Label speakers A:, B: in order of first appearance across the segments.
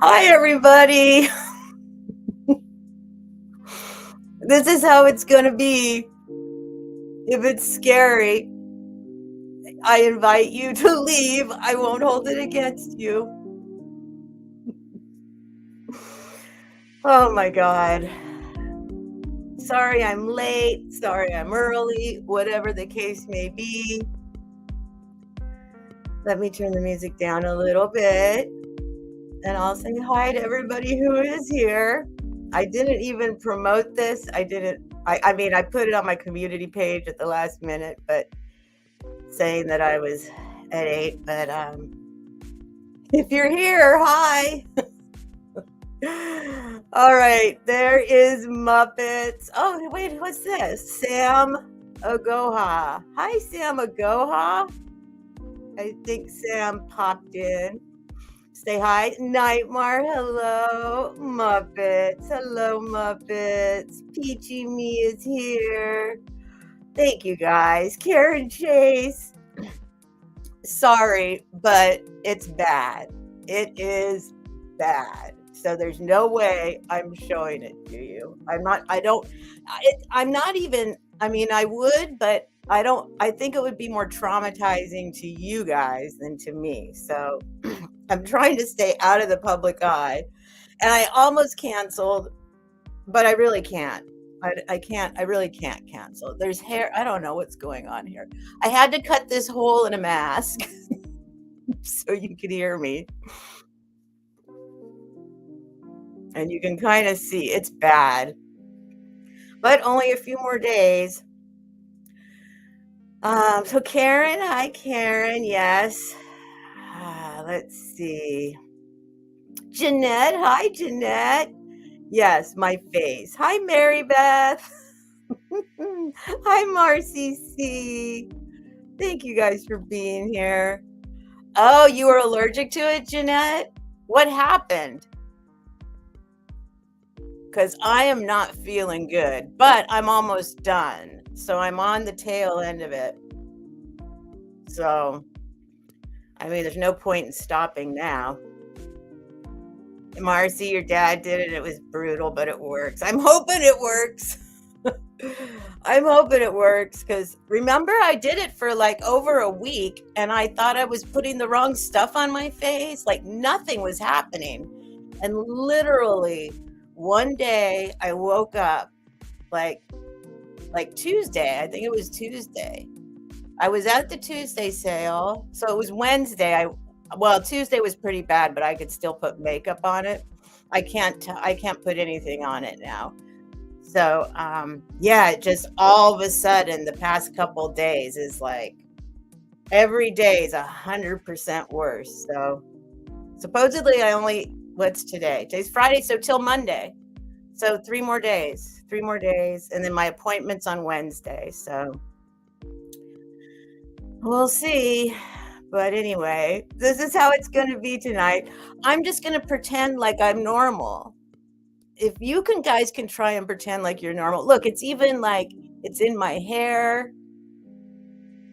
A: Hi, everybody. This is how it's going to be. If it's scary, I invite you to leave. I won't hold it against you. Oh my God. Sorry I'm late. Sorry I'm early. Whatever the case may be. Let me turn the music down a little bit. And I'll say hi to everybody who is here. I didn't even promote this. I mean, I put it on my community page at the last minute, but saying that I was at 8. But if you're here, hi. All right, there is Muppets. Oh, wait, what's this? Sam Agoha. Hi, Sam Agoha. I think Sam popped in. Say hi. Nightmare, hello. Muppets, hello, Muppets. Peachy Me is here. Thank you, guys. Karen Chase. Sorry, but it's bad. It is bad. So there's no way I'm showing it to you. I'm not even, I mean, I would, but I think it would be more traumatizing to you guys than to me. So I'm trying to stay out of the public eye. And I almost canceled, but I really can't. I really can't cancel. There's hair. I don't know what's going on here. I had to cut this hole in a mask so you could hear me. And you can kind of see it's bad. But only a few more days. So Karen, hi Karen, yes. Let's see. Jeanette, hi Jeanette. Yes, my face. Hi Mary Beth. Hi Marcy C. Thank you guys for being here. Oh, you were allergic to it, Jeanette? What happened? Because I am not feeling good, but I'm almost done. So I'm on the tail end of it. So, I mean, there's no point in stopping now. Marcy, your dad did it. It was brutal, but it works. I'm hoping it works. I'm hoping it works because remember, I did it for like over a week and I thought I was putting the wrong stuff on my face. Like nothing was happening. And literally one day I woke up like Tuesday. I think it was Tuesday. I was at the Tuesday sale. So it was Wednesday. Tuesday was pretty bad, but I could still put makeup on it. I can't put anything on it now. So, yeah, just all of a sudden the past couple days is like every day is 100% worse. So supposedly what's today? Today's Friday. So till Monday. So 3 more days. And then my appointment's on Wednesday. So we'll see. But anyway, this is how it's going to be tonight. I'm just going to pretend like I'm normal. If you guys can try and pretend like you're normal. Look, it's even like it's in my hair.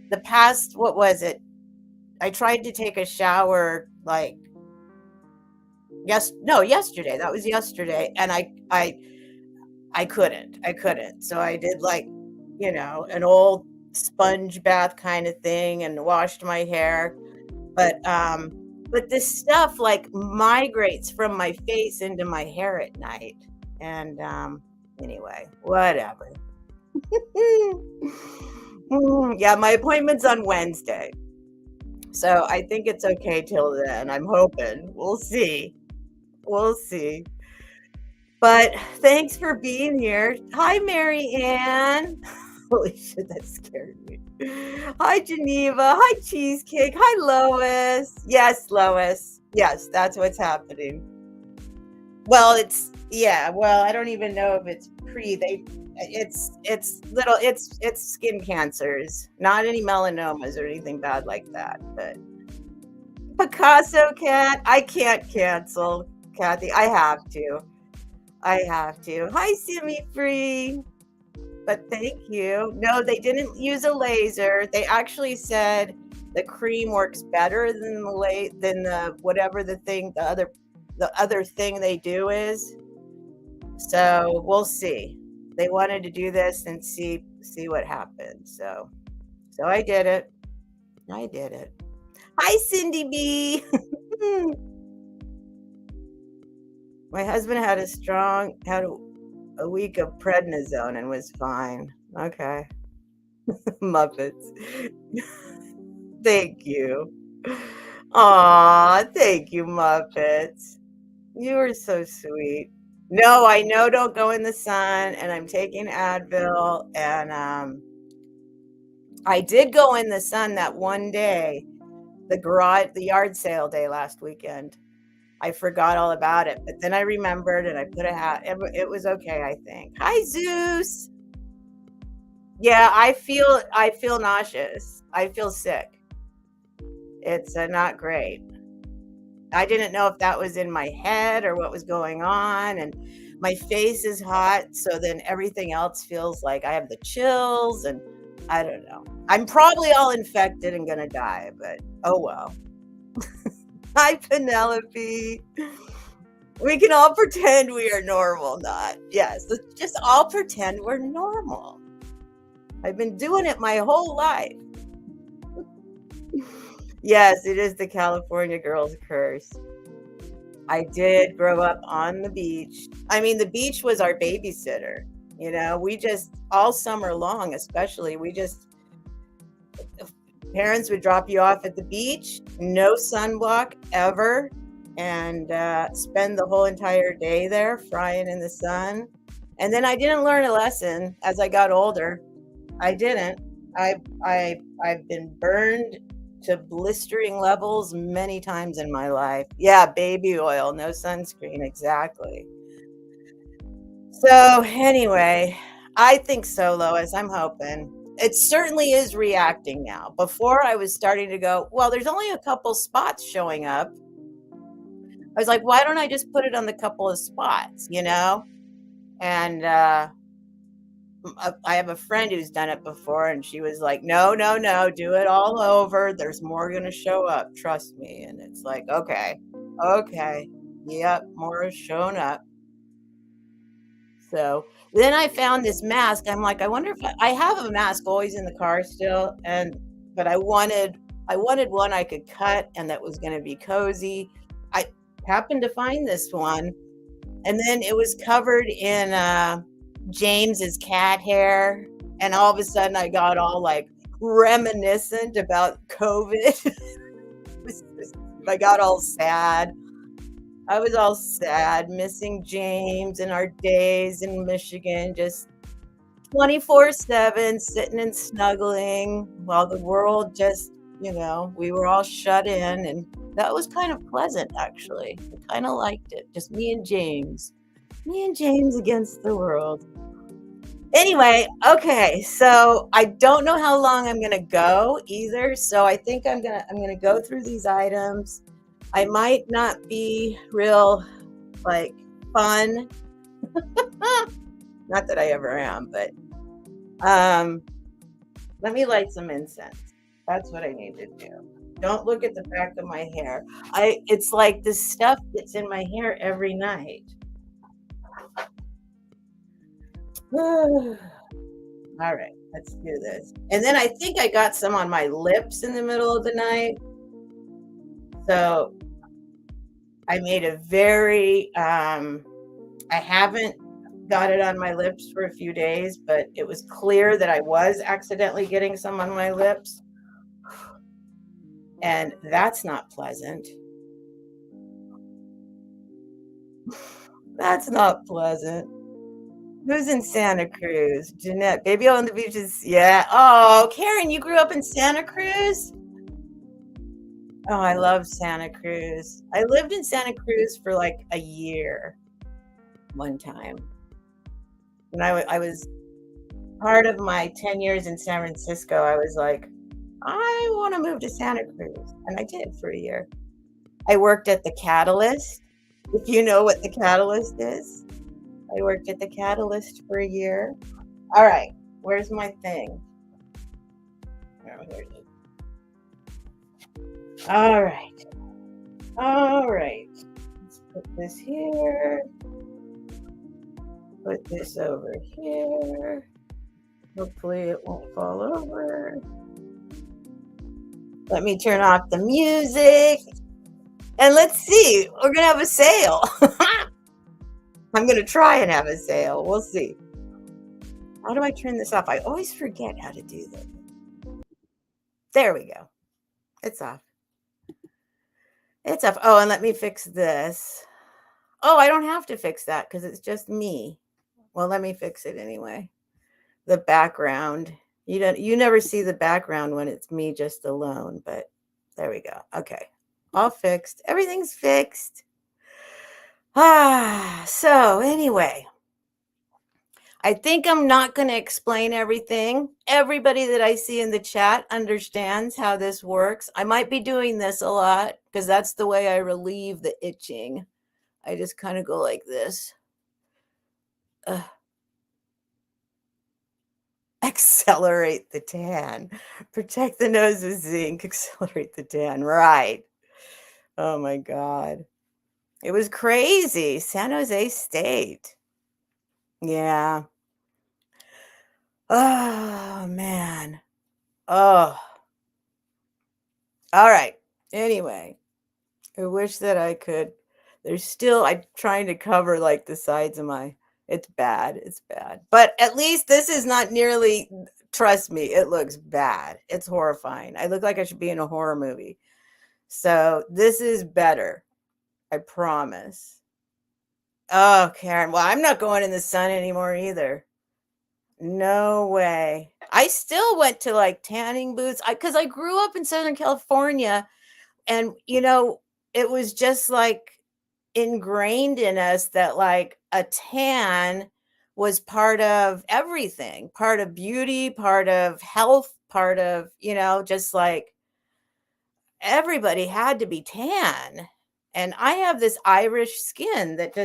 A: What was it? I tried to take a shower like yesterday. That was yesterday. And I couldn't. So I did like, an old sponge bath kind of thing and washed my hair. But this stuff like migrates from my face into my hair at night. And anyway, whatever. Yeah, my appointment's on Wednesday. So I think it's okay till then. I'm hoping. We'll see. But thanks for being here. Hi, Mary Ann. Holy shit, that scared me. Hi, Geneva. Hi, Cheesecake. Hi, Lois. Yes, Lois. Yes, that's what's happening. Well, I don't even know if it's it's skin cancers, not any melanomas or anything bad like that. But Picasso cat, I can't cancel, Kathy. I have to. Hi, Simmy Free. But thank you. No, they didn't use a laser. They actually said the cream works better than the whatever the the other thing they do is. So we'll see. They wanted to do this and see what happens. So I did it. I did it. Hi, Cindy B. My husband had a week of prednisone and was fine. Okay. Muppets. Thank you. Aw, thank you, Muppets. You are so sweet. No, I know don't go in the sun, and I'm taking Advil, and, I did go in the sun that one day, the yard sale day last weekend. I forgot all about it, but then I remembered and I put a hat. It was okay, I think. Hi, Zeus. Yeah, I feel nauseous. I feel sick. It's not great. I didn't know if that was in my head or what was going on, and my face is hot, so then everything else feels like I have the chills, and I don't know. I'm probably all infected and gonna die, but oh well. Hi, Penelope. We can all pretend we are normal, not. Yes, let's just all pretend we're normal. I've been doing it my whole life. Yes, it is the California girl's curse. I did grow up on the beach. I mean, the beach was our babysitter. We just, all summer long, especially, parents would drop you off at the beach, no sunblock ever, and spend the whole entire day there frying in the sun. And then I didn't learn a lesson as I got older. I didn't. I've been burned to blistering levels many times in my life. Yeah, baby oil, no sunscreen, exactly. So anyway, I think so, Lois. I'm hoping. It certainly is reacting now. Before I was starting to go, well, there's only a couple spots showing up. I was like, why don't I just put it on the couple of spots, And I have a friend who's done it before, and she was like, no, no, no, do it all over. There's more going to show up. Trust me. And it's like, okay. Yep, more is showing up. So then I found this mask. I'm like, I wonder if I have a mask always in the car still, but I wanted one I could cut and that was going to be cozy. I happened to find this one, and then it was covered in James's cat hair, and all of a sudden I got all like reminiscent about COVID. I got all sad. I was all sad, missing James and our days in Michigan, just 24/7, sitting and snuggling while the world just, we were all shut in. And that was kind of pleasant, actually. I kind of liked it. Just me and James. Me and James against the world. Anyway, okay, so I don't know how long I'm gonna go either. So I think I'm gonna go through these items. I might not be real like fun. Not that I ever am, but let me light some incense. That's what I need to do. Don't look at the back of my hair. It's like this stuff gets in my hair every night. All right, let's do this. And then I think I got some on my lips in the middle of the night. So I made a I haven't got it on my lips for a few days, but it was clear that I was accidentally getting some on my lips. And that's not pleasant. That's not pleasant. Who's in Santa Cruz? Jeanette, baby on the beaches. Yeah. Oh, Karen, you grew up in Santa Cruz? Oh, I love Santa Cruz. I lived in Santa Cruz for like a year one time. When I was part of my 10 years in San Francisco, I was like, I want to move to Santa Cruz. And I did for a year. I worked at the Catalyst, if you know what the Catalyst is. I worked at the Catalyst for a year. All right, where's my thing? Oh, here it is. All right. Let's Put this here. Put this over here. Hopefully it won't fall over. Let me turn off the music. And let's see. We're going to have a sale. I'm going to try and have a sale. We'll see. How do I turn this off? I always forget how to do this. There we go. It's off. It's off. Oh, and let me fix this. Oh, I don't have to fix that because it's just me. Well, let me fix it anyway. The background. You never see the background when it's me just alone, but there we go. Okay. All fixed. Everything's fixed. So anyway, I think I'm not going to explain everything. Everybody that I see in the chat understands how this works. I might be doing this a lot because that's the way I relieve the itching. I just kind of go like this. Accelerate the tan. Protect the nose with zinc. Accelerate the tan. Right. Oh my God. It was crazy. San Jose State. Yeah. Oh man. Oh. All right. Anyway, I wish that I could. I'm trying to cover like the sides of my. It's bad. It's bad. But at least this is not nearly. Trust me, it looks bad. It's horrifying. I look like I should be in a horror movie. So this is better. I promise. Oh, Karen. Well, I'm not going in the sun anymore either. No way. I still went to like tanning booths because I grew up in Southern California, and it was just like ingrained in us that like a tan was part of everything, part of beauty, part of health, part of, just like everybody had to be tan. And I have this Irish skin that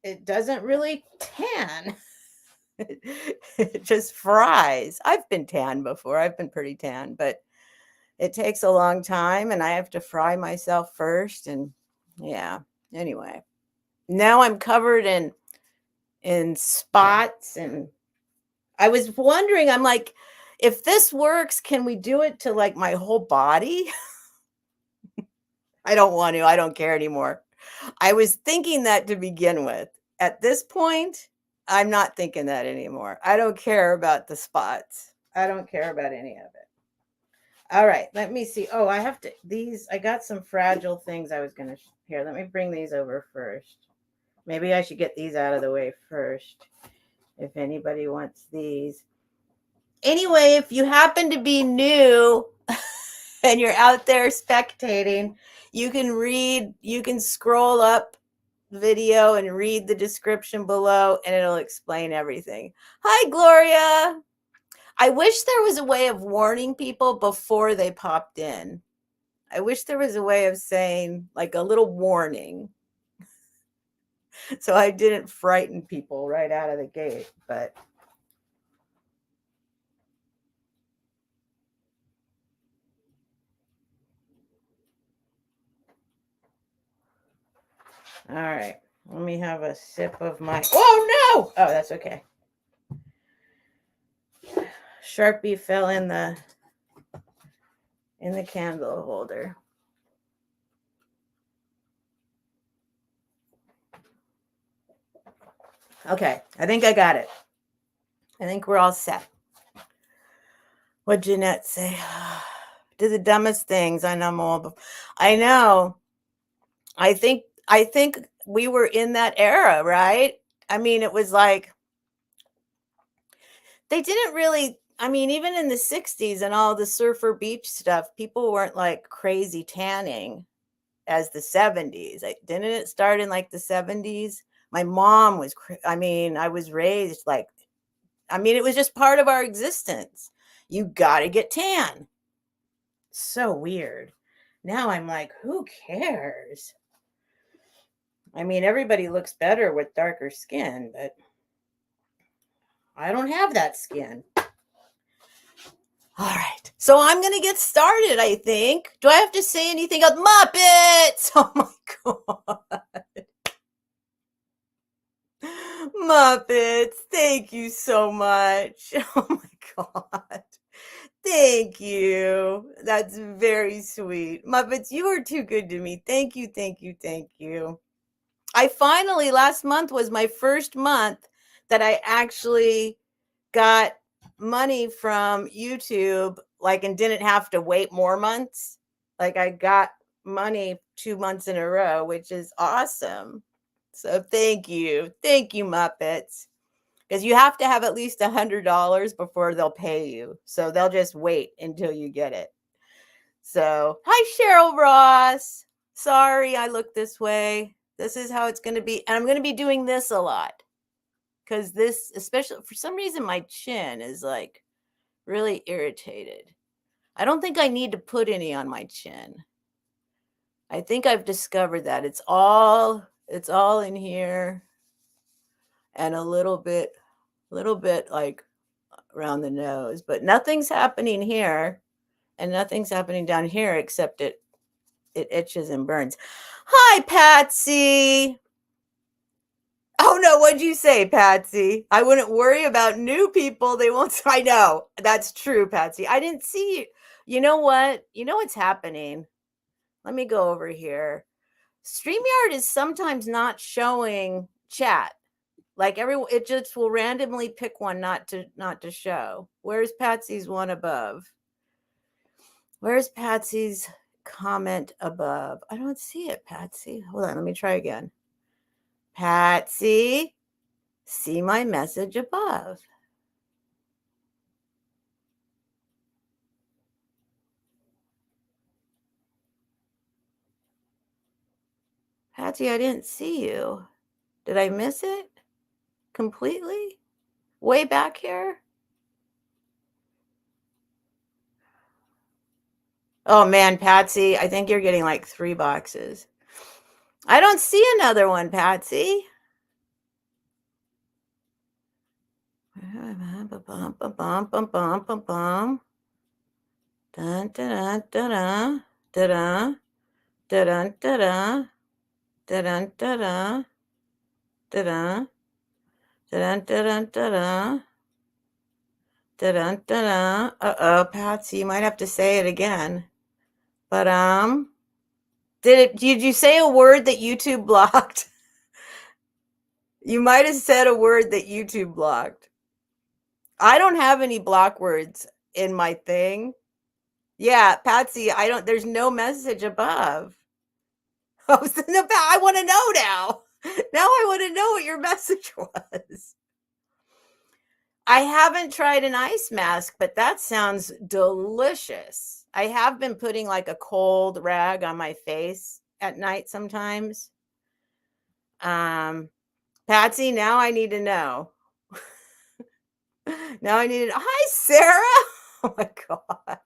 A: it doesn't really tan. It just fries. I've been tan before. I've been pretty tan, but it takes a long time and I have to fry myself first. And yeah, anyway, now I'm covered in spots. And I was wondering, I'm like, if this works, can we do it to like my whole body? I don't want to. I don't care anymore. I was thinking that to begin with. At this point, I'm not thinking that anymore. I don't care about the spots. I don't care about any of it. All right, let me see. Oh, I got some fragile things I was going to, here, let me bring these over first. Maybe I should get these out of the way first, if anybody wants these. Anyway, if you happen to be new and you're out there spectating, you can scroll up video and read the description below and it'll explain everything. Hi, Gloria. I wish there was a way of warning people before they popped in. I wish there was a way of saying like a little warning so I didn't frighten people right out of the gate, but all right. Let me have a sip of my. Oh no! Oh, that's okay. Sharpie fell in the candle holder. Okay, I think I got it. I think we're all set. What'd Jeanette say? Do the dumbest things. I know. I know. I think we were in that era, right? I mean, it was like they didn't really. I mean, even in the 60s and all the surfer beach stuff, people weren't like crazy tanning as the 70s. Didn't it start in like the 70s? My mom was, I was raised like, it was just part of our existence. You got to get tan. So weird. Now I'm like, who cares? I mean, everybody looks better with darker skin, but I don't have that skin. All right. So I'm going to get started, I think. Do I have to say anything else? Muppets! Oh my God. Muppets, thank you so much. Oh my God. Thank you. That's very sweet. Muppets, you are too good to me. Thank you, thank you, thank you. I finally, last month was my first month that I actually got money from YouTube, like, and didn't have to wait more months. Like, I got money 2 months in a row, which is awesome. So thank you. Thank you, Muppets. Because you have to have at least $100 before they'll pay you. So they'll just wait until you get it. So, hi, Cheryl Ross. Sorry I look this way. This is how it's going to be. And I'm going to be doing this a lot. Because this, especially for some reason, my chin is like really irritated. I don't think I need to put any on my chin. I think I've discovered that it's all in here and a little bit like around the nose, but nothing's happening here and nothing's happening down here except it itches and burns. Hi, Patsy. Oh no, what'd you say, Patsy? I wouldn't worry about new people. They won't. I know. That's true, Patsy. I didn't see you. You know what? You know what's happening? Let me go over here. StreamYard is sometimes not showing chat. Like it just will randomly pick one not to show. Where's Patsy's one above? Where's Patsy's comment above? I don't see it, Patsy. Hold on, let me try again. Patsy, see my message above. Patsy, I didn't see you. Did I miss it completely? Way back here? Oh man, Patsy, I think you're getting like 3 boxes. I don't see another one, Patsy. Dun, dun, dun, dun, dun, dun, dun, dun, dun, dun, dun, dun, dun, dun. Da-dun-da-dun. Uh-oh, Patsy, you might have to say it again. But did you say a word that YouTube blocked? You might have said a word that YouTube blocked. I don't have any block words in my thing. Yeah, Patsy, there's no message above. Oh, I want to know now. Now I want to know what your message was. I haven't tried an ice mask, but that sounds delicious. I have been putting like a cold rag on my face at night sometimes. Patsy, now I need to know. Now I need to. Hi, Sarah. Oh my God.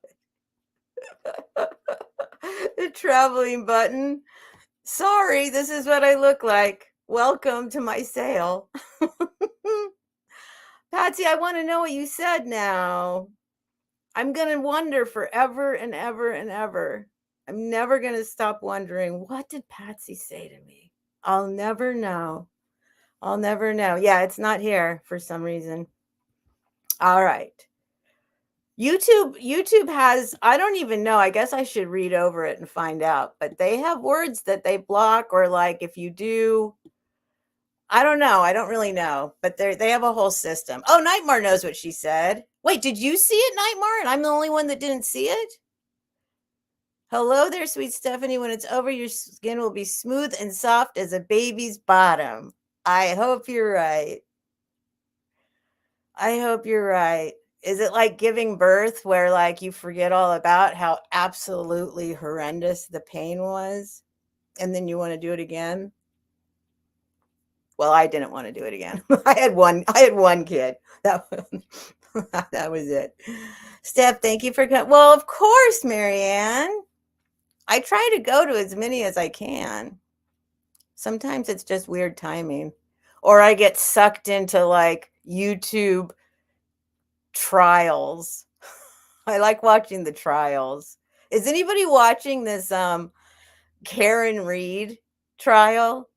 A: The traveling button. Sorry, this is what I look like. Welcome to my sale. Patsy, I want to know what you said now. I'm going to wonder forever and ever and ever. I'm never going to stop wondering, what did Patsy say to me? I'll never know. I'll never know. Yeah, it's not here for some reason. All right. YouTube has, I don't even know. I guess I should read over it and find out. But they have words that they block, or like if you do, I don't know. I don't really know. But they have a whole system. Oh, Nightmare knows what she said. Wait, did you see it, Nightmare? And I'm the only one that didn't see it? Hello there, sweet Stephanie. When it's over, your skin will be smooth and soft as a baby's bottom. I hope you're right. I hope you're right. Is it like giving birth where like you forget all about how absolutely horrendous the pain was and then you want to do it again? Well, I didn't want to do it again. I had one kid. That was it. Steph, thank you for coming. Well, of course, Marianne. I try to go to as many as I can. Sometimes it's just weird timing. Or I get sucked into like YouTube trials. I like watching the trials. Is anybody watching this Karen Reed trial?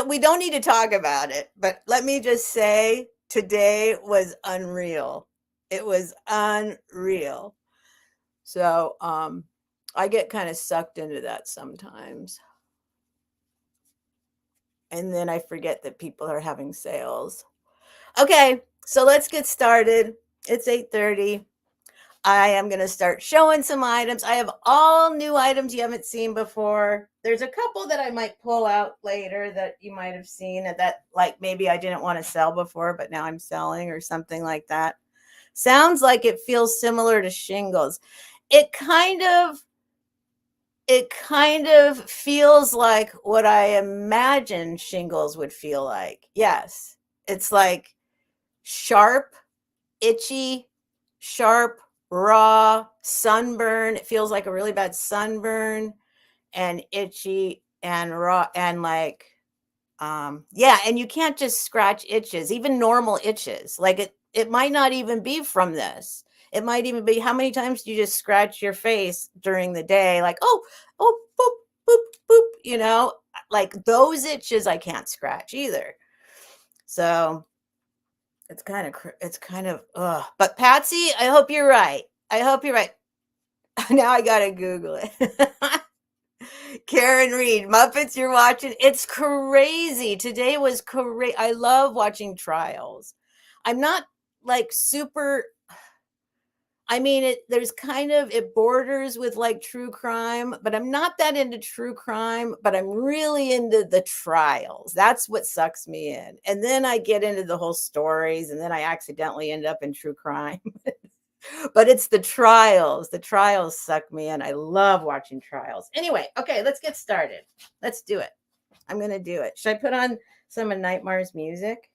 A: We don't need to talk about it, but let me just say today was unreal. It was unreal. So, I get kind of sucked into that sometimes. And then I forget that people are having sales. Okay, so let's get started. It's 8:30. I am going to start showing some items. I have all new items you haven't seen before. There's a couple that I might pull out later that you might have seen that like maybe I didn't want to sell before, but now I'm selling or something like that. Sounds like it feels similar to shingles. It kind of feels like what I imagine shingles would feel like. Yes. It's like sharp, itchy, sharp, raw, sunburn. It feels like a really bad sunburn and itchy and raw and like yeah, and you can't just scratch itches, even normal itches. Like it might not even be from this. It might even be how many times do you just scratch your face during the day like oh boop boop boop, you know? Like those itches I can't scratch either. So it's kind of ugh. But Patsy, I hope you're right. I hope you're right. Now I gotta Google it. Karen Reed, Muppets, you're watching. It's crazy. Today was crazy. I love watching trials. I'm not like super. I mean, there's kind of, it borders with like true crime, but I'm not that into true crime, but I'm really into the trials. That's what sucks me in. And then I get into the whole stories and then I accidentally end up in true crime. But it's the trials. The trials suck me in. I love watching trials. Anyway, okay, let's get started. Let's do it. I'm going to do it. Should I put on some of Nightmare's music?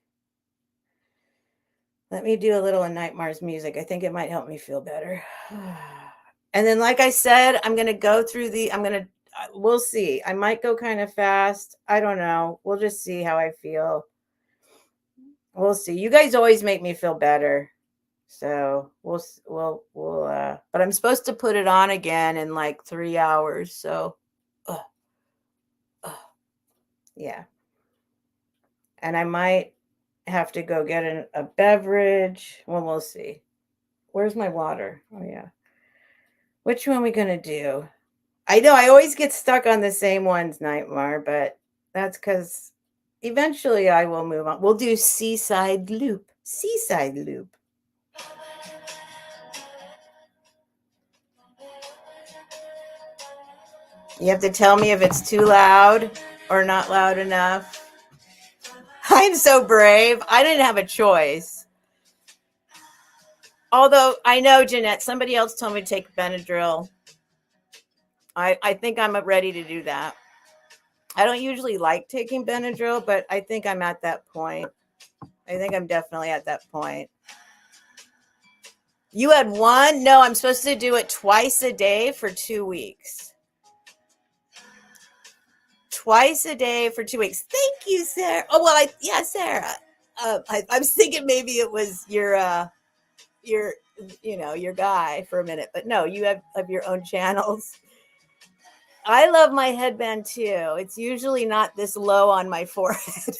A: Let me do a little of Nightmare's music. I think it might help me feel better. And then, like I said, I'm going to go through we'll see. I might go kind of fast. I don't know. We'll just see how I feel. We'll see. You guys always make me feel better. So but I'm supposed to put it on again in like 3 hours. So, yeah. And I might have to go get a beverage. Well, we'll see. Where's my water? Oh, yeah. Which one are we going to do? I know I always get stuck on the same ones, Nightmare, but that's because eventually I will move on. We'll do Seaside Loop. Seaside Loop. You have to tell me if it's too loud or not loud enough. I'm so brave. I didn't have a choice. Although I know, Jeanette, somebody else told me to take Benadryl. I think I'm ready to do that. I don't usually like taking Benadryl, but I think I'm at that point. I think I'm definitely at that point. You had one? No, I'm supposed to do it twice a day for 2 weeks. Twice a day for 2 weeks. Thank you, Sarah. Oh, well, Sarah. I was thinking maybe it was your guy for a minute, but no, you have your own channels. I love my headband too. It's usually not this low on my forehead.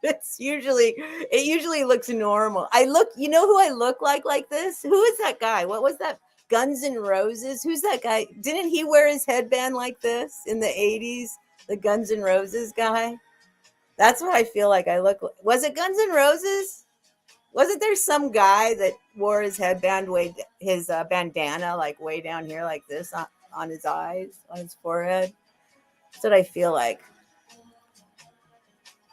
A: It usually looks normal. You know who I look like this? Who is that guy? What was that? Guns N' Roses? Who's that guy? Didn't he wear his headband like this in the 80s? The Guns N' Roses guy? That's what I feel like I look like. Was it Guns N' Roses? Wasn't there some guy that wore his headband his bandana like way down here like this on his eyes, on his forehead? That's what I feel like.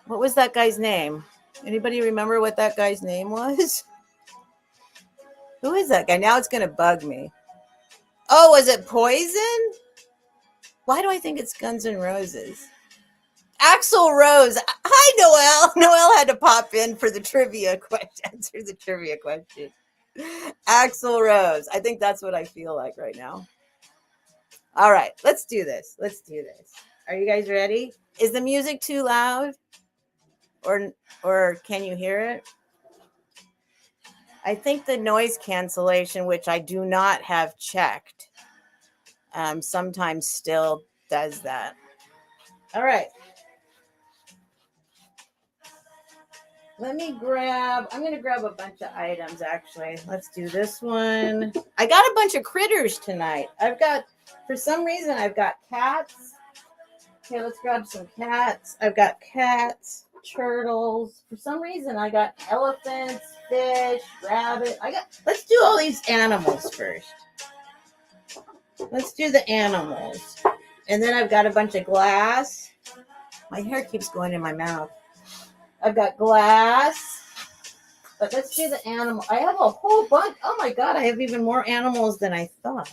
A: What was that guy's name? Anybody remember what that guy's name was? Who is that guy? Now it's going to bug me. Oh, was it Poison? Why do I think it's Guns N' Roses? Axl Rose. Hi, Noelle. Noelle had to pop in for the trivia question. Answer the trivia question. Axl Rose. I think that's what I feel like right now. All right, let's do this. Let's do this. Are you guys ready? Is the music too loud? Or can you hear it? I think the noise cancellation, which I do not have checked, sometimes still does that. All right. I'm going to grab a bunch of items, actually. Let's do this one. I got a bunch of critters tonight. For some reason, I've got cats. Okay, let's grab some cats. I've got cats, turtles. For some reason, I got elephants, fish, rabbit. Let's do all these animals first. Let's do the animals. And then I've got a bunch of glass. My hair keeps going in my mouth. I've got glass. But let's do the animal. I have a whole bunch. Oh my God, I have even more animals than I thought.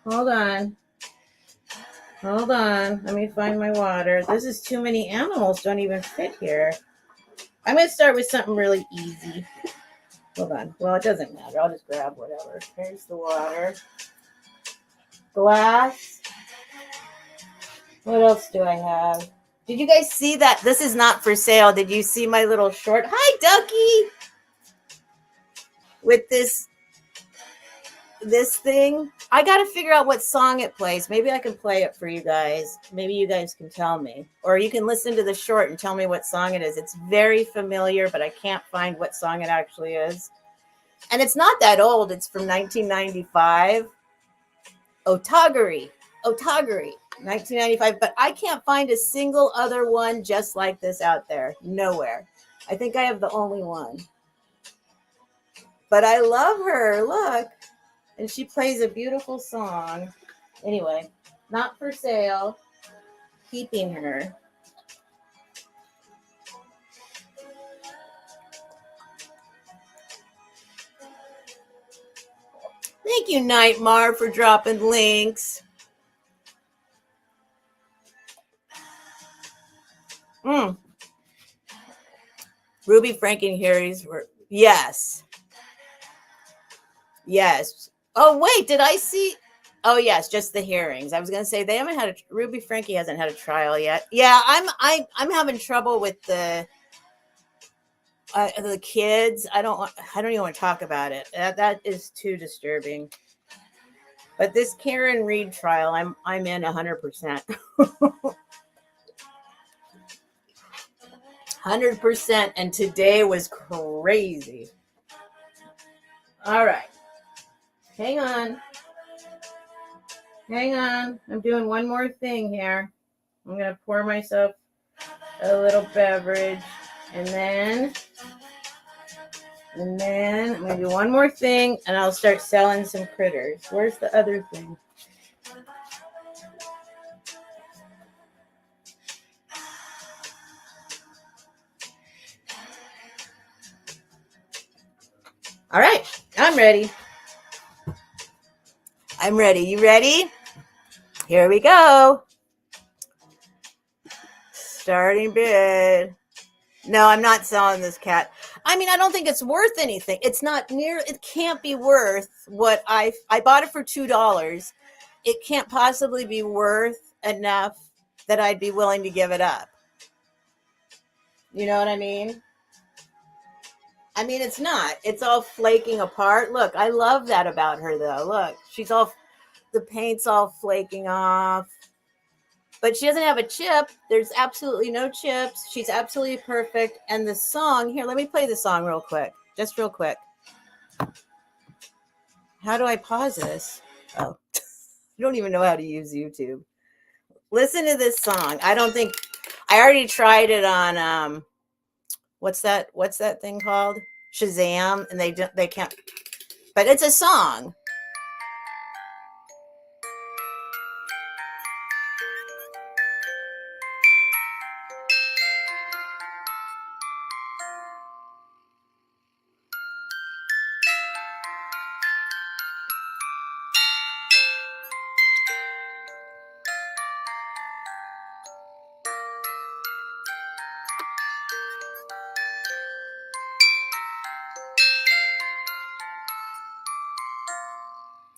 A: Hold on. Let me find my water. This is too many animals. Don't even fit here. I'm going to start with something really easy. Hold on. Well, it doesn't matter. I'll just grab whatever. Here's the water. Glass. What else do I have? Did you guys see that? This is not for sale. Did you see my little short? Hi, Ducky. With this thing. I got to figure out what song it plays. Maybe I can play it for you guys. Maybe you guys can tell me. Or you can listen to the short and tell me what song it is. It's very familiar, but I can't find what song it actually is. And it's not that old. It's from 1995. Otagari, 1995. But I can't find a single other one just like this out there. Nowhere. I think I have the only one. But I love her. Look. And she plays a beautiful song. Anyway, not for sale. Keeping her. Thank you, Nightmare, for dropping links. Ruby Frankenharry's were yes. Oh wait, did I see? Oh yes, just the hearings. I was gonna say they haven't had Ruby Frankie hasn't had a trial yet. Yeah, I'm having trouble with the kids. I don't even want to talk about it. That is too disturbing. But this Karen Reed trial, I'm in 100%. 100%, and today was crazy. All right. Hang on. I'm doing one more thing here. I'm going to pour myself a little beverage. And then I'm going to do one more thing, and I'll start selling some critters. Where's the other thing? All right. I'm ready. You ready? Here we go. Starting bid. No, I'm not selling this cat. I mean, I don't think it's worth anything. It's not it can't be worth what I bought it for $2. It can't possibly be worth enough that I'd be willing to give it up. You know what I mean? I mean, it's not. It's all flaking apart. Look, I love that about her, though. Look, the paint's all flaking off. But she doesn't have a chip. There's absolutely no chips. She's absolutely perfect. And the song, here, let me play the song real quick. Just real quick. How do I pause this? Oh, I don't even know how to use YouTube. Listen to this song. I already tried it on, what's that thing called? Shazam. And they can't, but it's a song.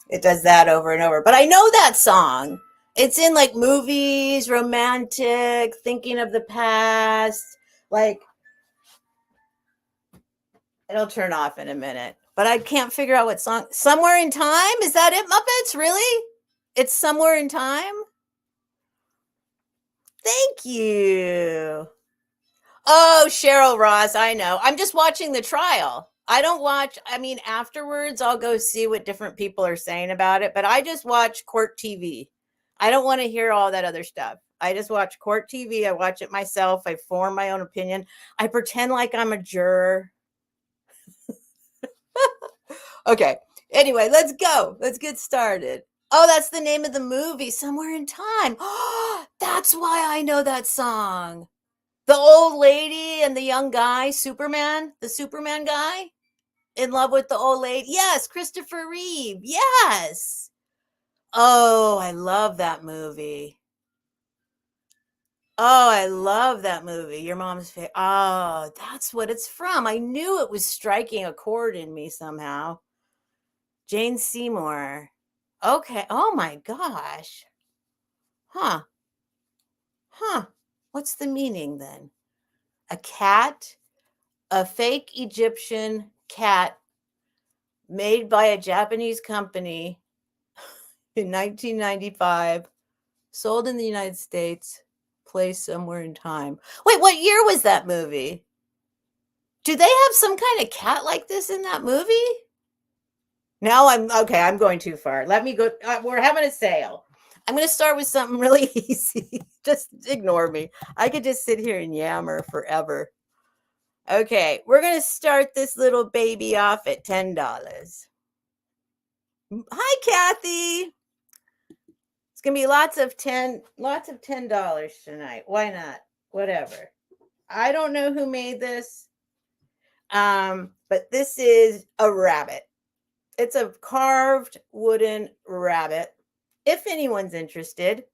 A: It does that over and over. But I know that song. It's in like movies, romantic, thinking of the past. Like, It'll turn off in a minute. But I can't figure out what song. Somewhere in Time? Is that it, Muppets? Really? It's Somewhere in Time? Thank you. Oh, Cheryl Ross, I know. I'm just watching the trial. I don't watch, I mean, afterwards, I'll go see what different people are saying about it, but I just watch court TV. I don't want to hear all that other stuff. I just watch court TV. I watch it myself. I form my own opinion. I pretend like I'm a juror. Okay. Anyway, let's go. Let's get started. Oh, that's the name of the movie, Somewhere in Time. That's why I know that song. The old lady and the young guy, Superman, the Superman guy, in love with the old lady. Yes, Christopher Reeve. Yes. Oh, I love that movie. Oh, I love that movie. Your mom's favorite. Oh, that's what it's from. I knew it was striking a chord in me somehow. Jane Seymour. Okay. Oh my gosh. Huh. Huh. What's the meaning then? A cat, a fake Egyptian cat made by a Japanese company in 1995, sold in the United States, placed Somewhere in Time. Wait, what year was that movie? Do they have some kind of cat like this in that movie? Now I'm okay. I'm going too far. Let me go. We're having a sale. I'm going to start with something really easy. Just ignore me. I could just sit here and yammer forever. Okay, we're going to start this little baby off at $10. Hi, Kathy. It's going to be lots of $10 tonight. Why not? Whatever. I don't know who made this. But this is a rabbit. It's a carved wooden rabbit. If anyone's interested,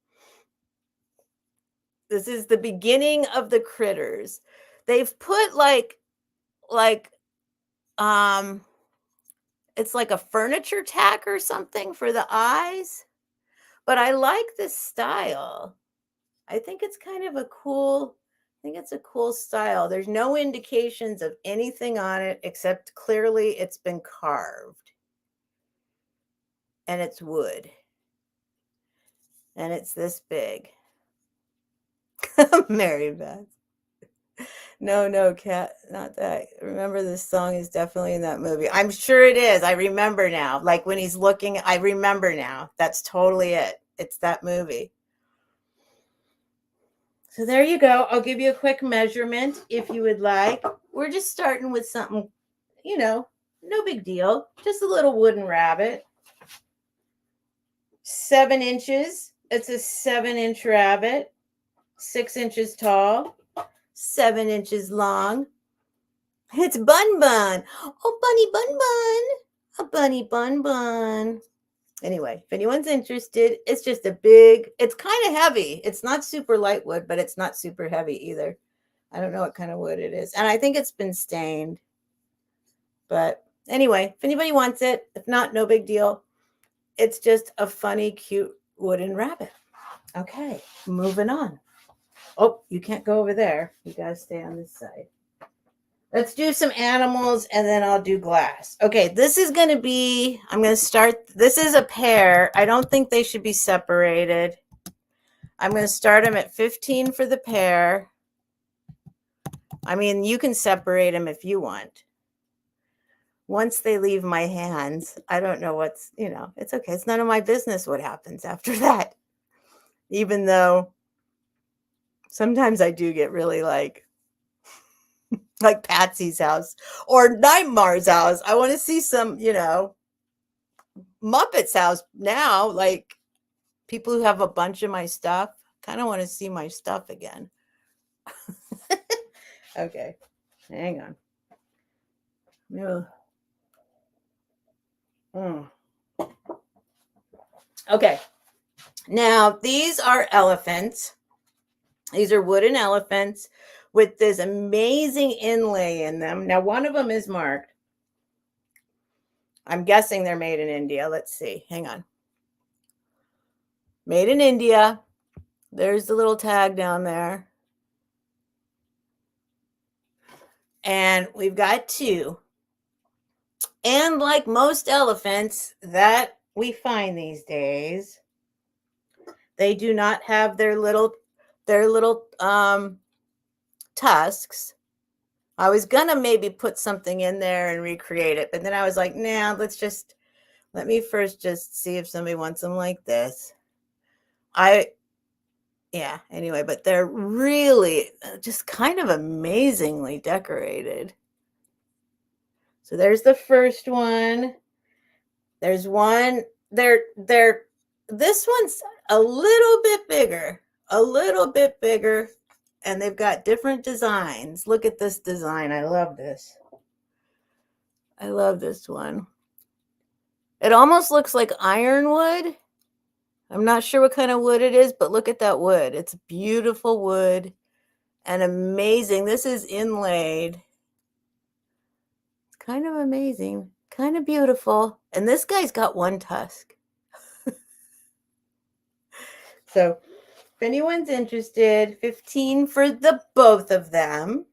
A: this is the beginning of the critters. They've put it's like a furniture tack or something for the eyes. But I like this style. I think it's kind of a cool, I think it's a cool style. There's no indications of anything on it except clearly it's been carved. And it's wood. And it's this big. Mary Beth. No, Cat, not that. Remember, this song is definitely in that movie. I'm sure it is. I remember now. Like when he's looking, I remember now. That's totally it. It's that movie. So there you go. I'll give you a quick measurement if you would like. We're just starting with something, no big deal. Just a little wooden rabbit. 7 inches. It's a 7-inch rabbit. 6 inches tall. 7 inches long. It's Bun Bun. Oh, Bunny Bun Bun. A Bunny Bun Bun. Anyway, if anyone's interested, it's just it's kind of heavy. It's not super light wood, but it's not super heavy either. I don't know what kind of wood it is. And I think it's been stained. But anyway, if anybody wants it, if not, no big deal. It's just a funny, cute wooden rabbit. Okay, moving on. Oh, you can't go over there. You got to stay on this side. Let's do some animals and then I'll do glass. Okay, this is going to be, I'm going to start, this is a pair. I don't think they should be separated. I'm going to start them at 15 for the pair. I mean, you can separate them if you want. Once they leave my hands, I don't know what's, it's okay. It's none of my business what happens after that. Even though sometimes I do get really like Patsy's house or Nightmare's house. I want to see some, Muppet's house now. Like people who have a bunch of my stuff kind of want to see my stuff again. Okay, hang on. Okay, now these are elephants. These are wooden elephants with this amazing inlay in them. Now, one of them is marked. I'm guessing they're made in India. Let's see. Hang on. Made in India. There's the little tag down there. And we've got 2. And like most elephants that we find these days, they do not have their little tusks. I was gonna maybe put something in there and recreate it, but then I was like, nah, let me first just see if somebody wants them like this. Yeah, anyway, but they're really just kind of amazingly decorated. So there's the first one. There's one. They're this one's a little bit bigger, and they've got different designs. Look at this design. I love this. I love this one. It almost looks like ironwood. I'm not sure what kind of wood it is, but look at that wood. It's beautiful wood and amazing. This is inlaid. It's kind of amazing, kind of beautiful. And this guy's got one tusk. So if anyone's interested, 15 for the both of them.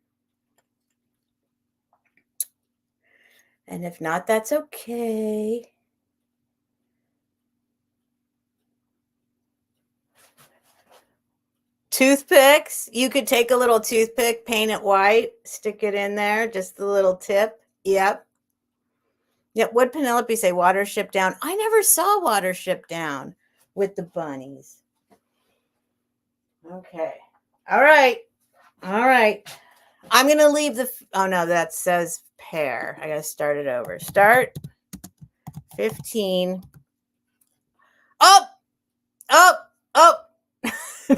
A: And if not, that's okay. Toothpicks. You could take a little toothpick, paint it white, stick it in there, just the little tip. Yep. Yep. What'd Penelope say? Watership Down. I never saw Watership Down with the bunnies. Okay. All right. All right. I'm going to leave oh no, that says pair. I got to start it over. Start 15. Up, up, up.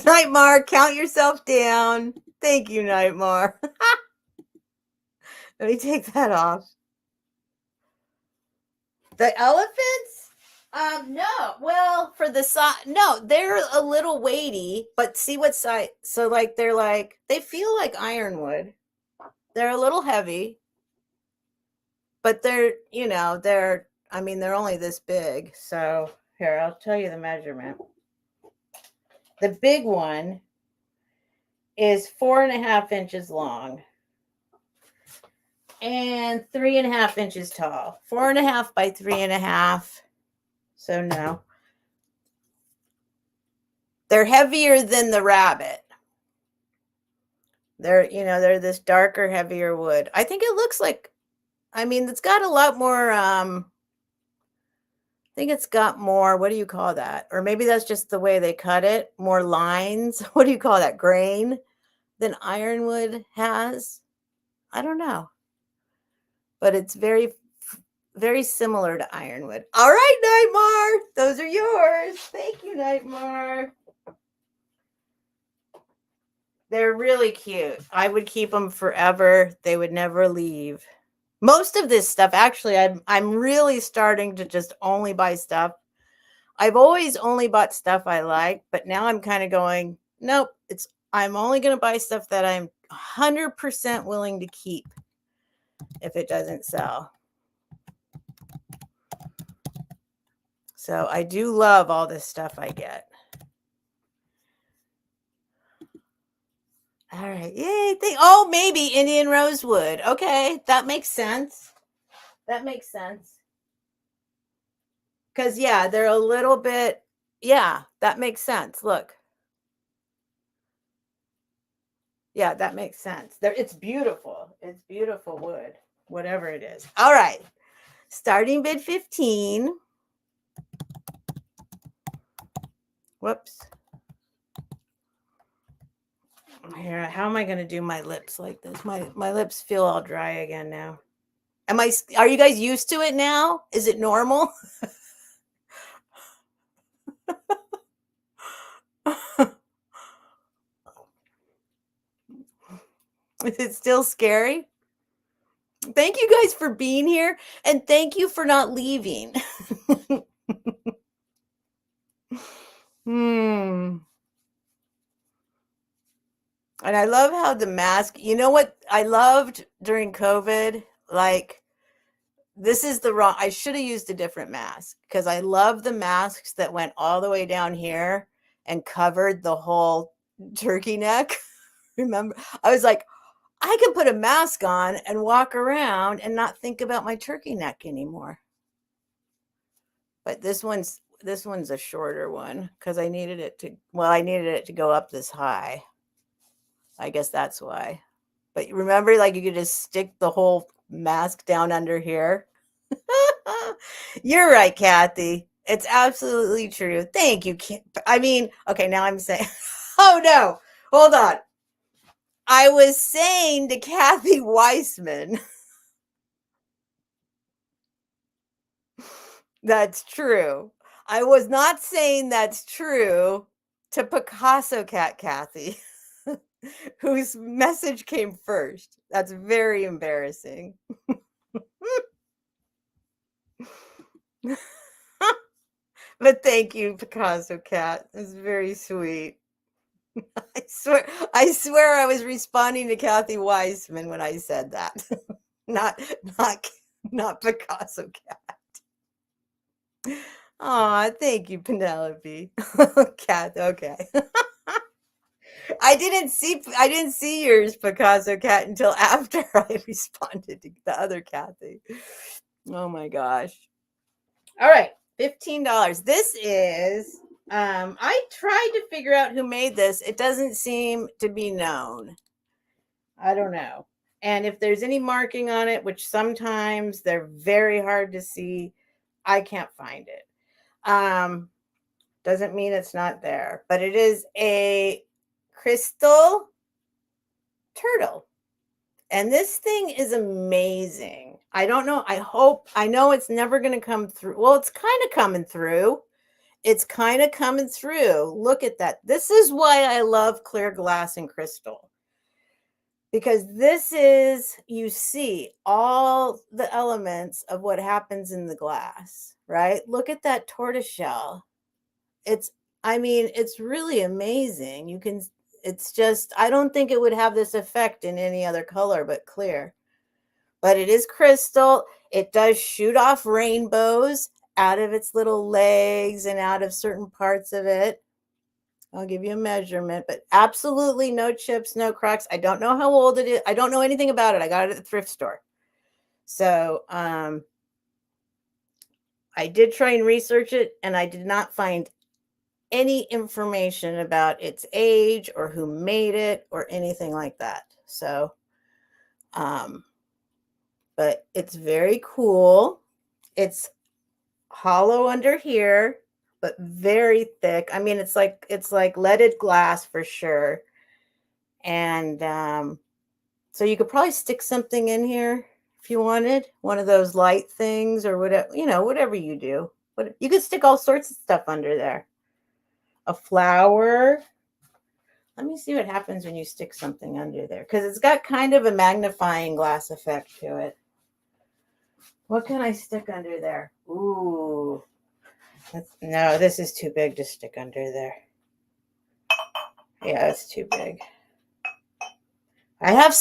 A: Nightmare, count yourself down. Thank you, Nightmare. Let me take that off. The elephants? No. Well, for the size, no, they're a little weighty, but see what size. So, like, they feel like ironwood. They're a little heavy, but they're only this big. So, here, I'll tell you the measurement. The big one is 4.5 inches long and 3.5 inches tall. 4.5 by 3.5. So no. They're heavier than the rabbit. They're this darker, heavier wood. I think it looks like, it's got a lot more, I think it's got more, what do you call that? Or maybe that's just the way they cut it. More lines. What do you call that? Grain than ironwood has. I don't know. But it's very, very similar to ironwood. All right, Nightmare. Those are yours. Thank you, Nightmare. They're really cute. I would keep them forever. They would never leave. Most of this stuff, actually, I'm really starting to just only buy stuff. I've always only bought stuff I like, but now I'm kind of going, nope, I'm only going to buy stuff that I'm 100% willing to keep if it doesn't sell. So I do love all this stuff I get. All right. Yay. Maybe Indian rosewood. Okay. That makes sense. Because, yeah, they're a little bit. Yeah, that makes sense. Look. Yeah, that makes sense. It's beautiful. It's beautiful wood, whatever it is. All right. Starting bid 15. Whoops. Here, how am I going to do my lips like this? My lips feel all dry again now. Are you guys used to it now? Is it normal? Is it still scary? Thank you guys for being here, and thank you for not leaving. And I love how the mask, you know what I loved during COVID? Like, I should have used a different mask, because I love the masks that went all the way down here and covered the whole turkey neck. Remember? I was like, I can put a mask on and walk around and not think about my turkey neck anymore. But this one's a shorter one because I needed it to go up this high. I guess that's why. But remember, like you could just stick the whole mask down under here. You're right, Kathy. It's absolutely true. Thank you. I mean, okay, now I'm saying, oh no, hold on. I was saying to Kathy Weissman, that's true. I was not saying that's true to Picasso Cat Kathy, whose message came first. That's very embarrassing. But thank you, Picasso Cat. It's very sweet. I swear I was responding to Kathy Weissman when I said that. not not not Picasso Cat. Aw, thank you, Penelope. Cat, okay. I didn't see yours, Picasso Cat, until after I responded to the other Kathy. Oh my gosh. All right, $15. This is I tried to figure out who made this. It doesn't seem to be known. I don't know. And if there's any marking on it, which sometimes they're very hard to see, I can't find it. Doesn't mean it's not there, but it is a crystal turtle. And this thing is amazing. I don't know. I know it's never going to come through. Well, it's kind of coming through. It's kind of coming through. Look at that. This is why I love clear glass and crystal. Because this is, you see all the elements of what happens in the glass, right? Look at that tortoiseshell. It's really amazing. It's just, I don't think it would have this effect in any other color but clear. But it is crystal. It does shoot off rainbows out of its little legs and out of certain parts of it. I'll give you a measurement, but absolutely no chips, no cracks. I don't know how old it is. I don't know anything about it. I got it at the thrift store. So I did try and research it, and I did not find any information about its age or who made it or anything like that. So, but it's very cool. It's hollow under here, but very thick. I mean, it's like leaded glass for sure. And so you could probably stick something in here if you wanted, one of those light things or whatever, whatever you do. But you could stick all sorts of stuff under there. A flower. Let me see what happens when you stick something under there, because it's got kind of a magnifying glass effect to it. What can I stick under there? Ooh. No, this is too big to stick under there. Yeah, it's too big. I have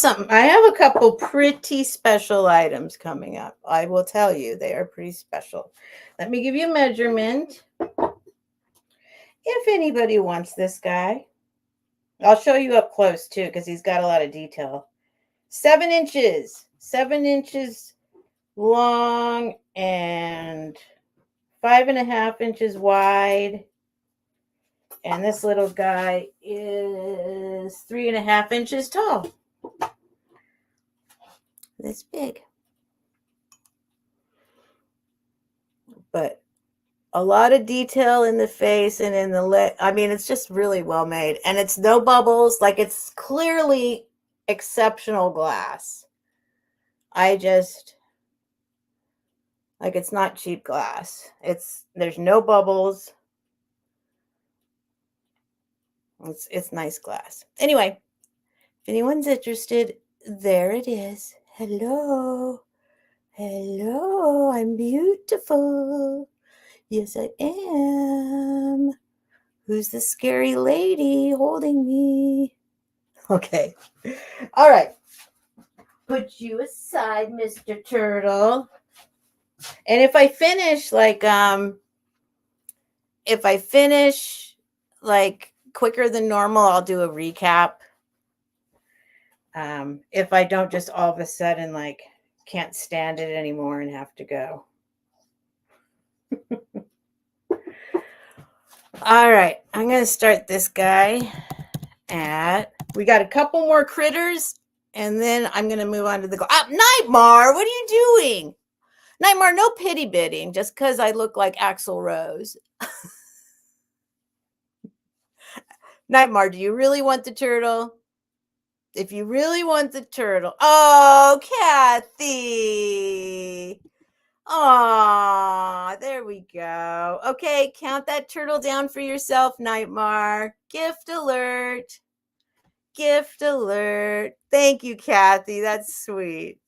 A: a couple pretty special items coming up. I will tell you, they are pretty special. Let me give you a measurement. If anybody wants this guy, I'll show you up close too, because he's got a lot of detail. 7 inches. 7 inches long and 5.5 inches wide. And this little guy is 3.5 inches tall. This big. But a lot of detail in the face and in the leg. I mean, it's just really well made. And it's no bubbles. Like, it's clearly exceptional glass. It's not cheap glass. There's no bubbles. It's nice glass. Anyway, if anyone's interested, there it is. Hello. Hello, I'm beautiful. Yes, I am. Who's the scary lady holding me? Okay. All right. Put you aside, Mr. Turtle. And if I finish quicker than normal, I'll do a recap. if I don't just all of a sudden like can't stand it anymore and have to go. All right, I'm going to start this guy we got a couple more critters, and then I'm going to move on to the Nightmare, what are you doing? Nightmare, no pity bidding just because I look like Axl Rose. Nightmare, do you really want the turtle? If you really want the turtle. Oh, Kathy. Aw, there we go. Okay, count that turtle down for yourself, Nightmare. Gift alert. Gift alert. Thank you, Kathy. That's sweet.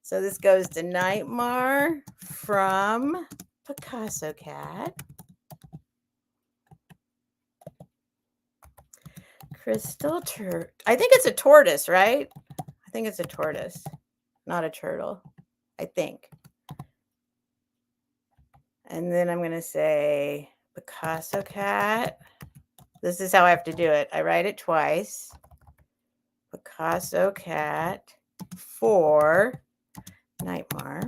A: So this goes to Nightmare from Picasso Cat. Crystal I think it's a tortoise, right? I think it's a tortoise, not a turtle. I think. And then I'm going to say Picasso Cat. This is how I have to do it. I write it twice. Picasso Cat for Nightmare.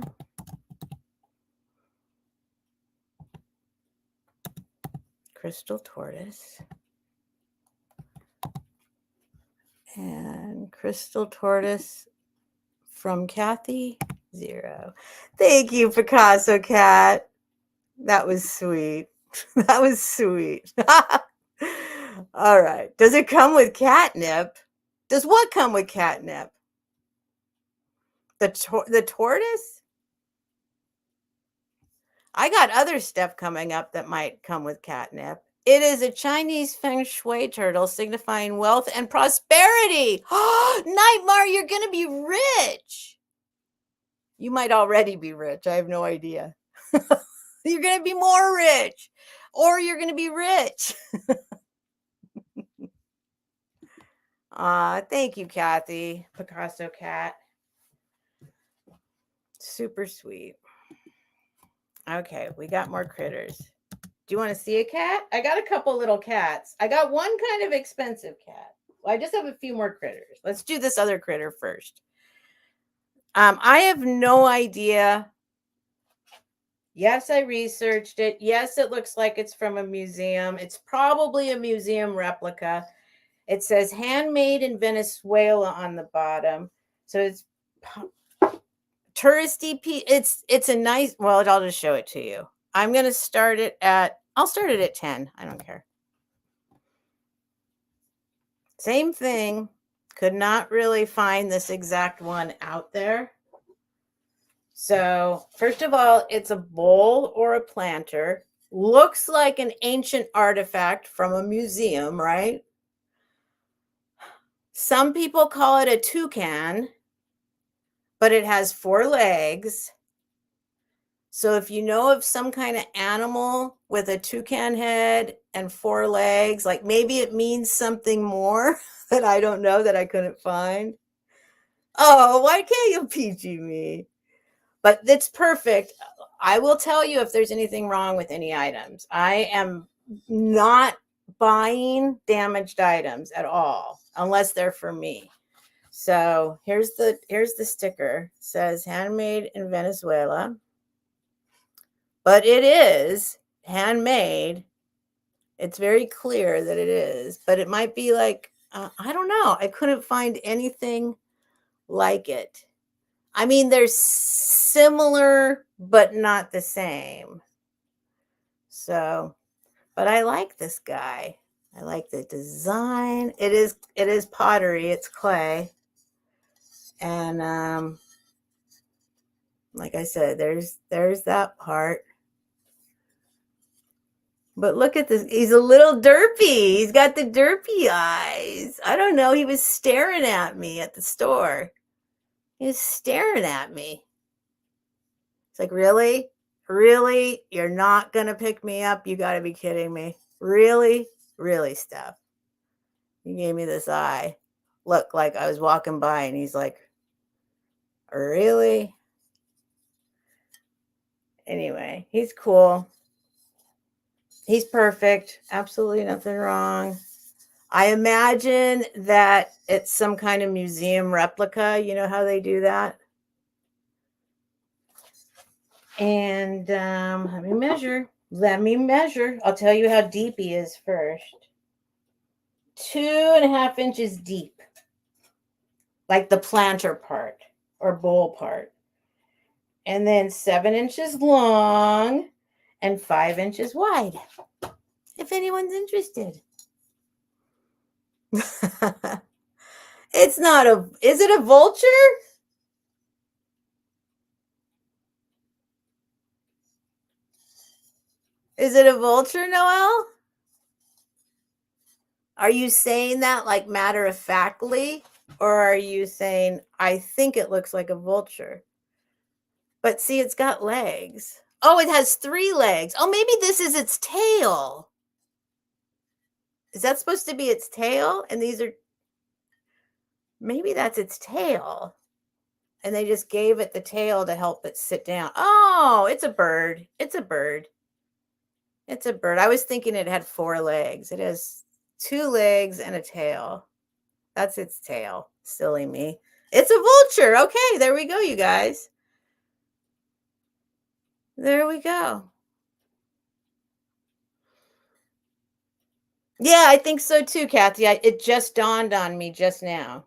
A: Crystal Tortoise. And Crystal Tortoise from Kathy, 0. Thank you, Picasso Cat. That was sweet. That was sweet. All right. Does it come with catnip? Does what come with catnip? The tortoise? I got other stuff coming up that might come with catnip. It is a Chinese feng shui turtle signifying wealth and prosperity. Nightmare, you're going to be rich. You might already be rich. I have no idea. You're going to be more rich, or you're going to be rich. Thank you, Kathy. Picasso Cat. Super sweet. Okay, we got more critters. Do you want to see a cat? I got a couple little cats. I got one kind of expensive cat. Well, I just have a few more critters. Let's do this other critter first. I have no idea. Yes, I researched it. Yes, it looks like it's from a museum. It's probably a museum replica. It says handmade in Venezuela on the bottom. So it's touristy. It's a nice, well, I'll just show it to you. I'm going to start it I'll start it at 10. I don't care. Same thing. Could not really find this exact one out there. So first of all, it's a bowl or a planter. Looks like an ancient artifact from a museum, right? Some people call it a toucan, but it has 4 legs. So if you know of some kind of animal with a toucan head and 4 legs, like maybe it means something more that I don't know that I couldn't find. Oh, why can't you PG me? But it's perfect. I will tell you if there's anything wrong with any items. I am not buying damaged items at all, unless they're for me. So here's the sticker. It says handmade in Venezuela. But it is handmade. It's very clear that it is, but it might be like, I don't know. I couldn't find anything like it. I mean, they're similar, but not the same. So, but I like this guy. I like the design. It is pottery. It's clay. And, like I said, there's that part. But look at this. He's a little derpy. He's got the derpy eyes. I don't know. He was staring at me at the store. He was staring at me. It's like, really? Really? You're not going to pick me up? You got to be kidding me. Really? Really, Steph? You gave me this eye. Look, like I was walking by and he's like, really? Anyway, he's cool. He's perfect. Absolutely nothing wrong. I imagine that it's some kind of museum replica. You know how they do that? And let me measure. Let me measure. I'll tell you how deep he is first. 2.5 inches deep. Like the planter part or bowl part. And then 7 inches long and 5 inches wide. If anyone's interested. It's not a, is it a vulture? Is it a vulture, Noelle? Are you saying that like matter of factly? Or are you saying, I think it looks like a vulture? But see, it's got legs. Oh, it has 3 legs. Oh, maybe this is its tail. Is that supposed to be its tail? And these are, maybe that's its tail. And they just gave it the tail to help it sit down. Oh, it's a bird. It's a bird. It's a bird. I was thinking it had 4 legs. It has 2 legs and a tail. That's its tail. Silly me. It's a vulture. Okay, there we go, you guys. There we go. Yeah, I think so too, Kathy. It just dawned on me just now.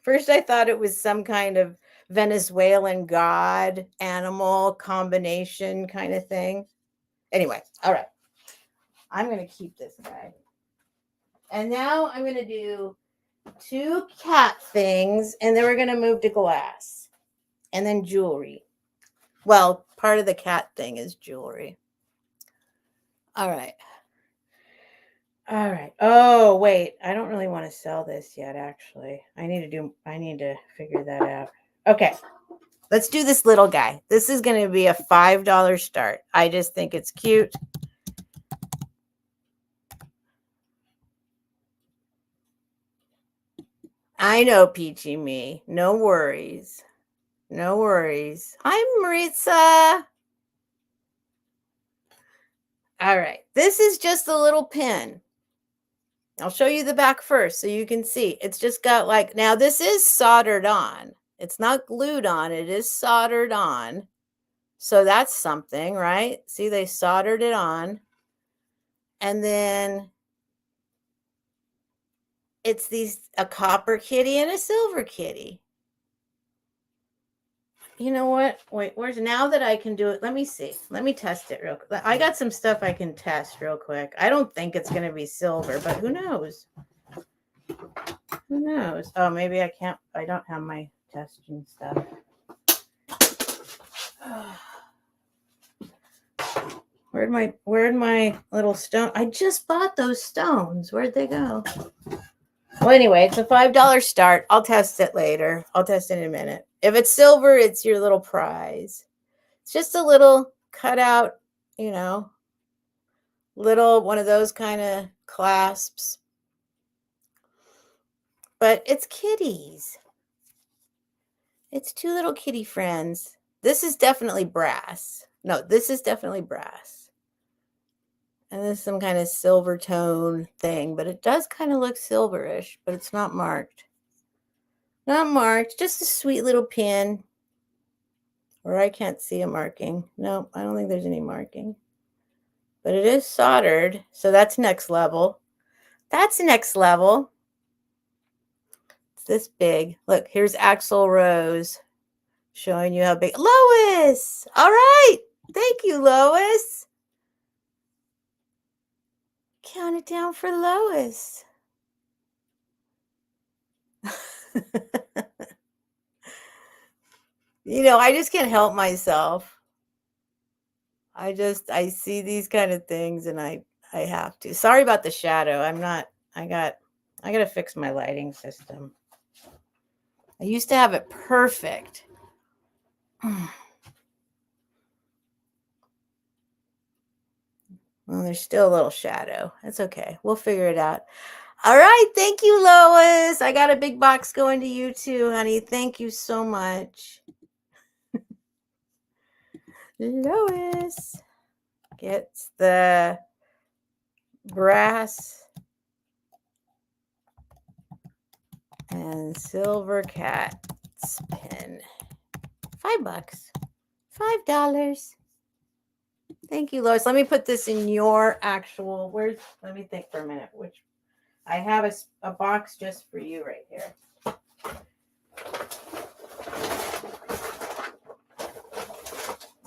A: First, I thought it was some kind of Venezuelan god animal combination kind of thing. Anyway, all right. I'm going to keep this guy. And now I'm going to do 2 cat things, and then we're going to move to glass and then jewelry. Well, part of the cat thing is jewelry. All right. All right. Oh, wait. I don't really want to sell this yet, actually. I need to figure that out. Okay. Let's do this little guy. This is going to be a $5 start. I just think it's cute. I know, Peachy Me. No worries. No worries. Hi, Maritza. All right. This is just a little pin. I'll show you the back first so you can see. It's just got like, now this is soldered on. It's not glued on. It is soldered on. So that's something, right? See, they soldered it on. And then it's a copper kitty and a silver kitty. You know what? Wait, now that I can do it? Let me see. Let me test it real quick. I got some stuff I can test real quick. I don't think it's going to be silver, but who knows? Who knows? Oh, maybe I can't. I don't have my testing stuff. Where'd my little stone? I just bought those stones. Where'd they go? Well, anyway, it's a $5 start. I'll test it later. I'll test it in a minute. If it's silver, it's your little prize. It's just a little cutout, you know, little one of those kind of clasps. But it's kitties. It's 2 little kitty friends. This is definitely brass. No, this is definitely brass. And this is some kind of silver tone thing, but it does kind of look silverish, but it's not marked. Not marked, just a sweet little pin. Or I can't see a marking. No, I don't think there's any marking. But it is soldered, so that's next level. That's next level. It's this big. Look, here's Axl Rose showing you how big. Lois! All right. Thank you, Lois. Count it down for Lois. You know, I just can't help myself. I see these kind of things and I have to. Sorry about the shadow. I got to fix my lighting system. I used to have it perfect. Well, there's still a little shadow. That's okay. We'll figure it out. All right. Thank you, Lois. I got a big box going to you too, honey. Thank you so much. Lois gets the brass and silver cat's pin. $5. $5. Thank you, Lois. Let me put this in your actual, let me think for a minute, which I have a box just for you right here.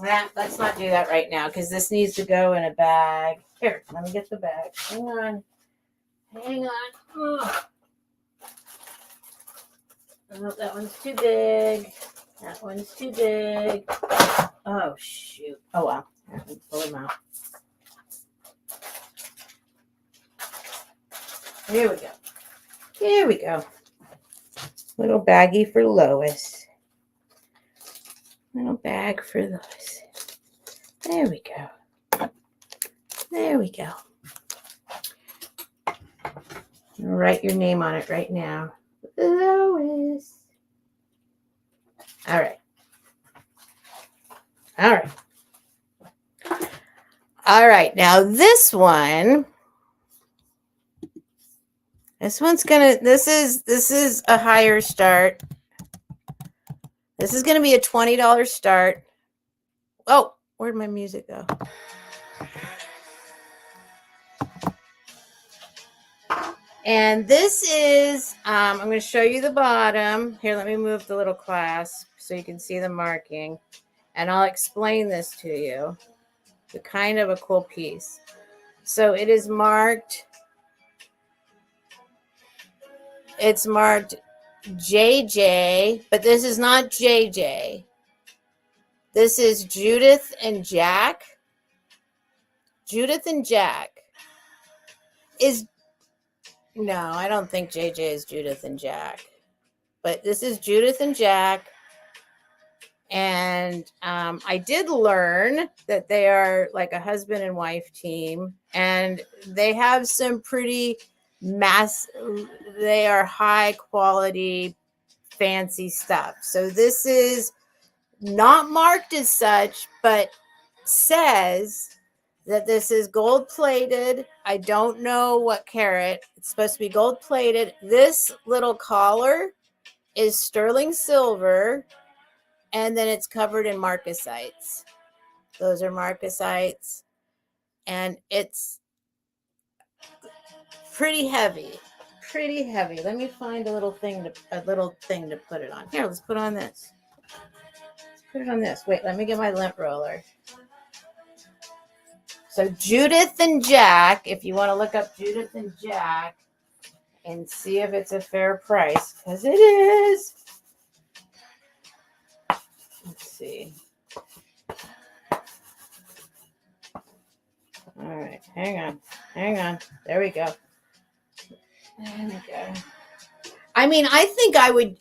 A: Let's not do that right now because this needs to go in a bag. Here, let me get the bag. Hang on. Oh, that one's too big. That one's too big. Oh, shoot. Oh, well. Pull them out. Here we go. Here we go. Little baggie for Lois. Little bag for Lois. There we go. There we go. I'll write your name on it right now. Lois. All right. All right. All right. Now this one's gonna, this is a higher start. This is gonna be a $20 start. Oh, where'd my music go? And this is, I'm going to show you the bottom. Here, let me move the little clasp so you can see the marking. And I'll explain this to you. It's kind of a cool piece. So it is marked, it's marked JJ, but this is not JJ. This is Judith and Jack. Judith and Jack is, no, I don't think JJ is Judith and Jack. But this is Judith and Jack. And I did learn that they are like a husband and wife team. And they have some pretty they are high quality, fancy stuff. So this is not marked as such, but says that this is gold plated. I don't know what carat. It's supposed to be gold plated. This little collar is sterling silver, and then it's covered in marcasites. Those are marcasites, and it's pretty heavy. Pretty heavy. Let me find a little thing to put it on. Here, let's put on this. Let's put it on this. Wait, let me get my lint roller. So Judith and Jack, if you want to look up Judith and Jack and see if it's a fair price, because it is. Let's see. All right, hang on. There we go. There we go. I mean, I think I would,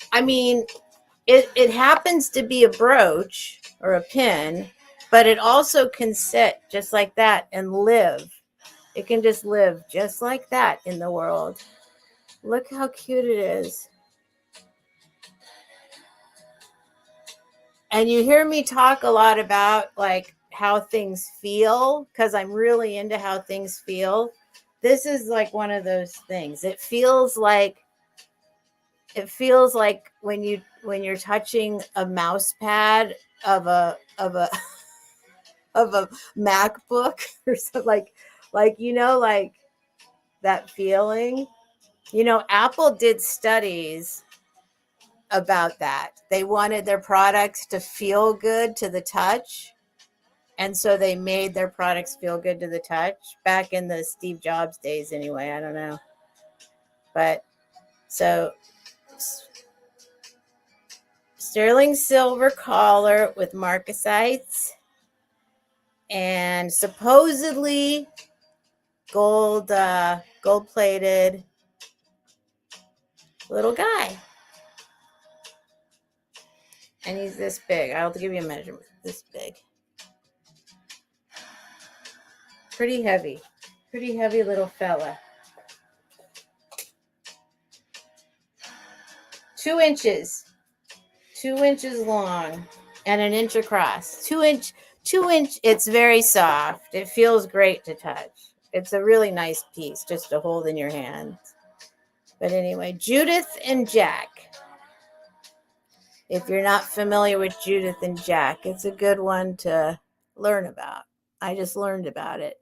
A: it happens to be a brooch or a pin, but it also can sit just like that and live. It can just live just like that in the world. Look how cute it is. And you hear me talk a lot about like how things feel, because I'm really into how things feel. This is like one of those things. It feels like when you're touching a mouse pad of a of a MacBook or something, like that feeling. Apple did studies about that. They wanted their products to feel good to the touch. And so they made their products feel good to the touch back in the Steve Jobs days anyway. I don't know. But so sterling silver collar with marcasites and supposedly gold plated little guy. And he's this big. I'll give you a measurement. This big. Pretty heavy little fella. 2 inches. 2 inches long and an inch across. 2 inch. It's very soft. It feels great to touch. It's a really nice piece just to hold in your hand. But anyway, Judith and Jack. If you're not familiar with Judith and Jack, it's a good one to learn about. I just learned about it.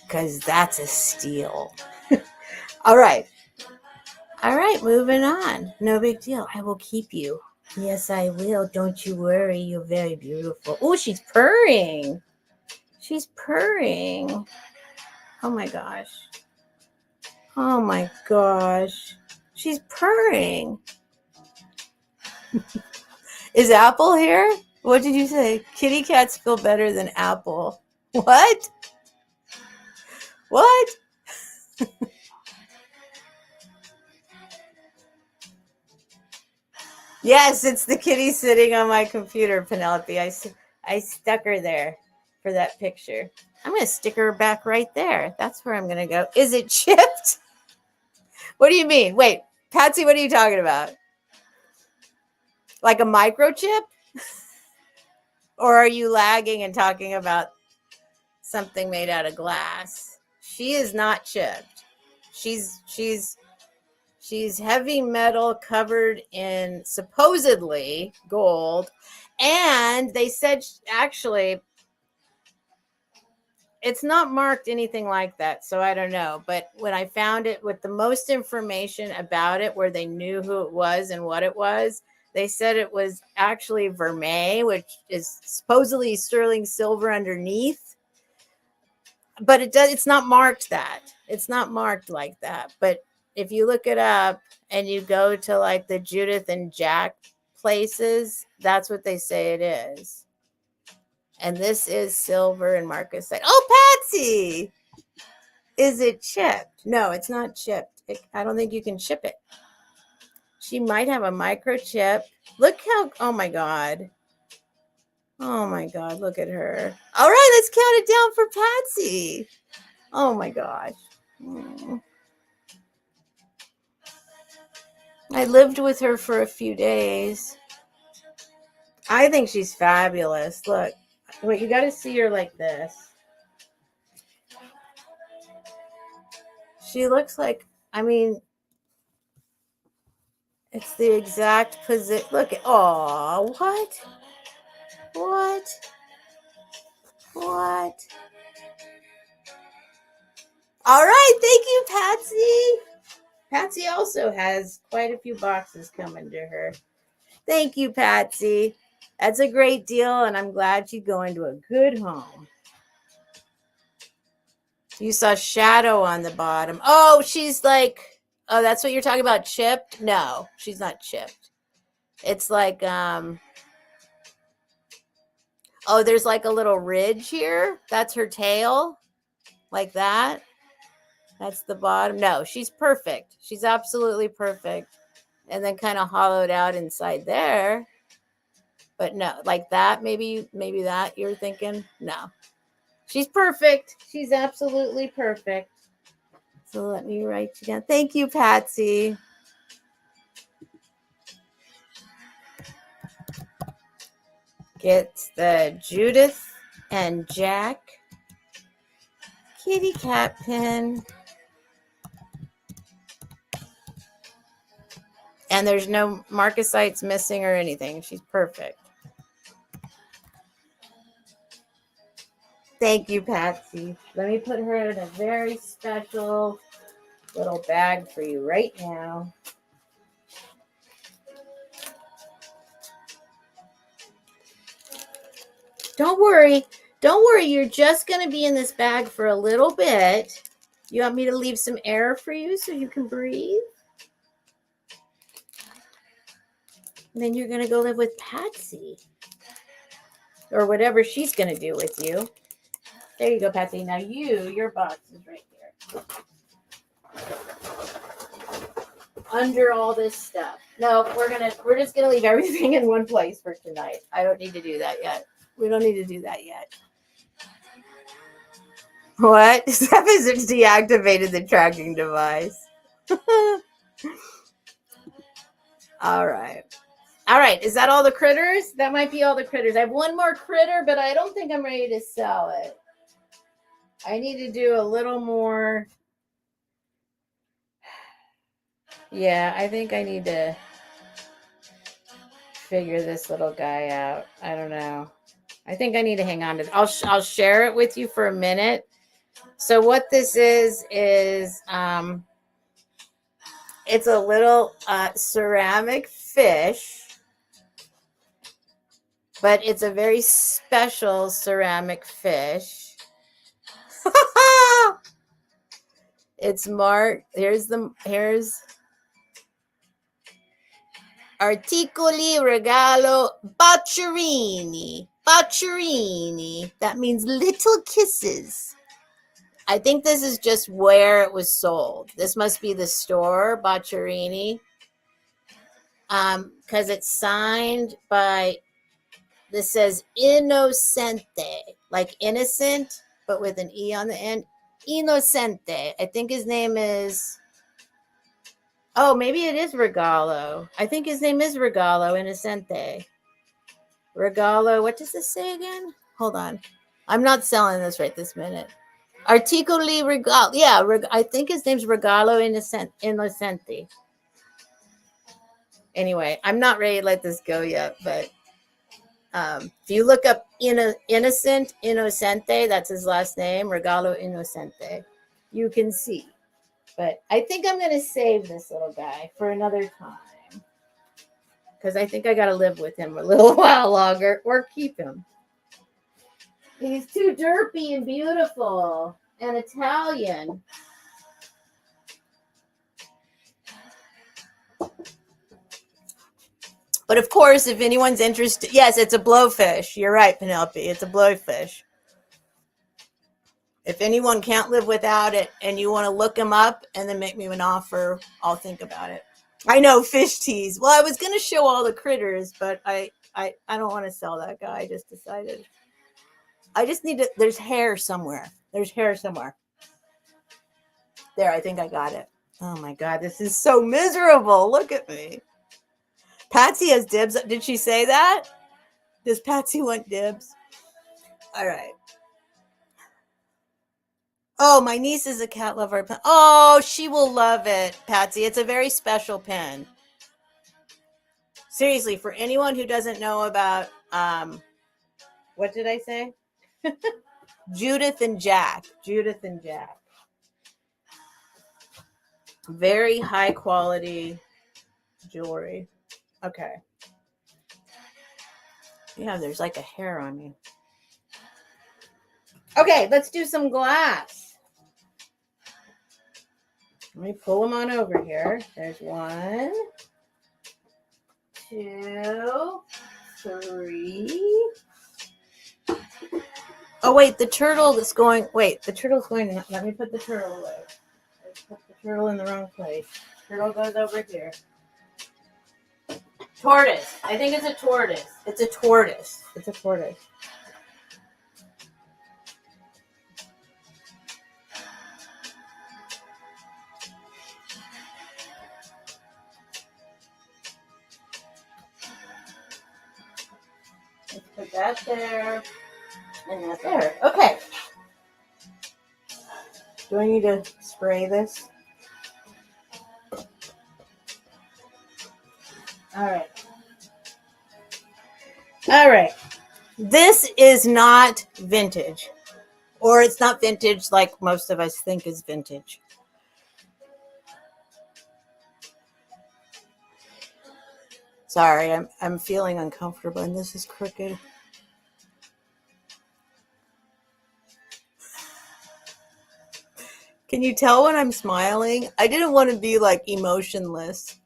A: Because that's a steal. All right. All right, moving on. No big deal. I will keep you. Yes, I will. Don't you worry. You're very beautiful. Oh, she's purring. She's purring. Oh, my gosh. Oh, my gosh. She's purring. Is Apple here? What did you say? Kitty cats feel better than Apple. What? What? Yes, it's the kitty sitting on my computer, Penelope. I stuck her there for that picture. I'm going to stick her back right there. That's where I'm going to go. Is it chipped? What do you mean? Wait, Patsy, what are you talking about? Like a microchip? Or are you lagging and talking about something made out of glass? She is not chipped. She's heavy metal covered in supposedly gold. And they said, actually, it's not marked anything like that, so I don't know. But when I found it with the most information about it, where they knew who it was and what it was, they said it was actually vermeil, which is supposedly sterling silver underneath. But it's not marked that. It's not marked like that. But if you look it up and you go to like the Judith and Jack places, that's what they say it is. And this is silver, and Marcus said, oh, Patsy, is it chipped? No, it's not chipped. I don't think you can chip it. She might have a microchip. Look how, oh my God. Oh my God, look at her. All right, let's count it down for Patsy. Oh my gosh. I lived with her for a few days. I think she's fabulous. Look. Wait, you got to see her like this. She looks like, I mean, it's the exact position. Look at, oh, what? What? What? All right, thank you, Patsy. Patsy also has quite a few boxes coming to her. Thank you, Patsy. That's a great deal, and I'm glad she's going to a good home. You saw shadow on the bottom. Oh, she's like, oh, that's what you're talking about, chipped? No, she's not chipped. It's like, oh, there's like a little ridge here. That's her tail, like that. That's the bottom. No, she's perfect. She's absolutely perfect. And then kind of hollowed out inside there. But no, like that, maybe that you're thinking? No. She's perfect. She's absolutely perfect. So let me write you down. Thank you, Patsy. Get the Judith and Jack kitty cat pin. And there's no marcasites missing or anything. She's perfect. Thank you, Patsy. Let me put her in a very special little bag for you right now. Don't worry. Don't worry. You're just going to be in this bag for a little bit. You want me to leave some air for you so you can breathe? And then you're going to go live with Patsy. Or whatever she's going to do with you. There you go, Patsy. Now your box is right here. Under all this stuff. No, we're just gonna leave everything in one place for tonight. I don't need to do that yet. We don't need to do that yet. What? Steph has deactivated the tracking device. All right. All right, is that all the critters? That might be all the critters. I have one more critter, but I don't think I'm ready to sell it. I need to do a little more. Yeah, I think I need to figure this little guy out. I don't know. I think I need to hang on to it. I'll share it with you for a minute. So what this is it's a little ceramic fish, but it's a very special ceramic fish. It's marked. Here's Articoli Regalo Boccherini. Boccherini. That means little kisses. I think this is just where it was sold. This must be the store, Boccherini. Because it's signed by, this says Innocente, like innocent, but with an E on the end. Innocente. I think his name is, oh, maybe it is Regalo. I think his name is Regalo Innocente. Regalo, what does this say again? Hold on. I'm not selling this right this minute. Articoli Regalo. Yeah, I think his name's Regalo Innocente. Anyway, I'm not ready to let this go yet, but if you look up Innocente, that's his last name, Regalo Innocente, you can see. But I think I'm going to save this little guy for another time, because I think I got to live with him a little while longer or keep him. He's too derpy and beautiful and Italian. But of course, if anyone's interested, yes, it's a blowfish. You're right, Penelope. It's a blowfish. If anyone can't live without it and you want to look him up and then make me an offer, I'll think about it. I know, fish tease. Well, I was going to show all the critters, but I don't want to sell that guy. I just decided. I just need to, there's hair somewhere. There's hair somewhere. There, I think I got it. Oh my God, this is so miserable. Look at me. Patsy has dibs. Did she say that? Does Patsy want dibs? All right. Oh, my niece is a cat lover. Oh, she will love it, Patsy. It's a very special pen. Seriously, for anyone who doesn't know about, what did I say? Judith and Jack. Judith and Jack. Very high quality jewelry. Okay. Yeah, there's like a hair on me. Okay, let's do some glass. Let me pull them on over here. There's 1, 2, 3. Oh, wait, the turtle is going. Wait, the turtle's going. Let me put the turtle away. I put the turtle in the wrong place. Turtle goes over here. Tortoise. I think it's a tortoise. It's a tortoise. It's a tortoise. Let's put that there. And that there. Okay. Do I need to spray this? All right. All right. This is not vintage. Or it's not vintage like most of us think is vintage. Sorry, I'm feeling uncomfortable and this is crooked. Can you tell when I'm smiling? I didn't want to be like emotionless.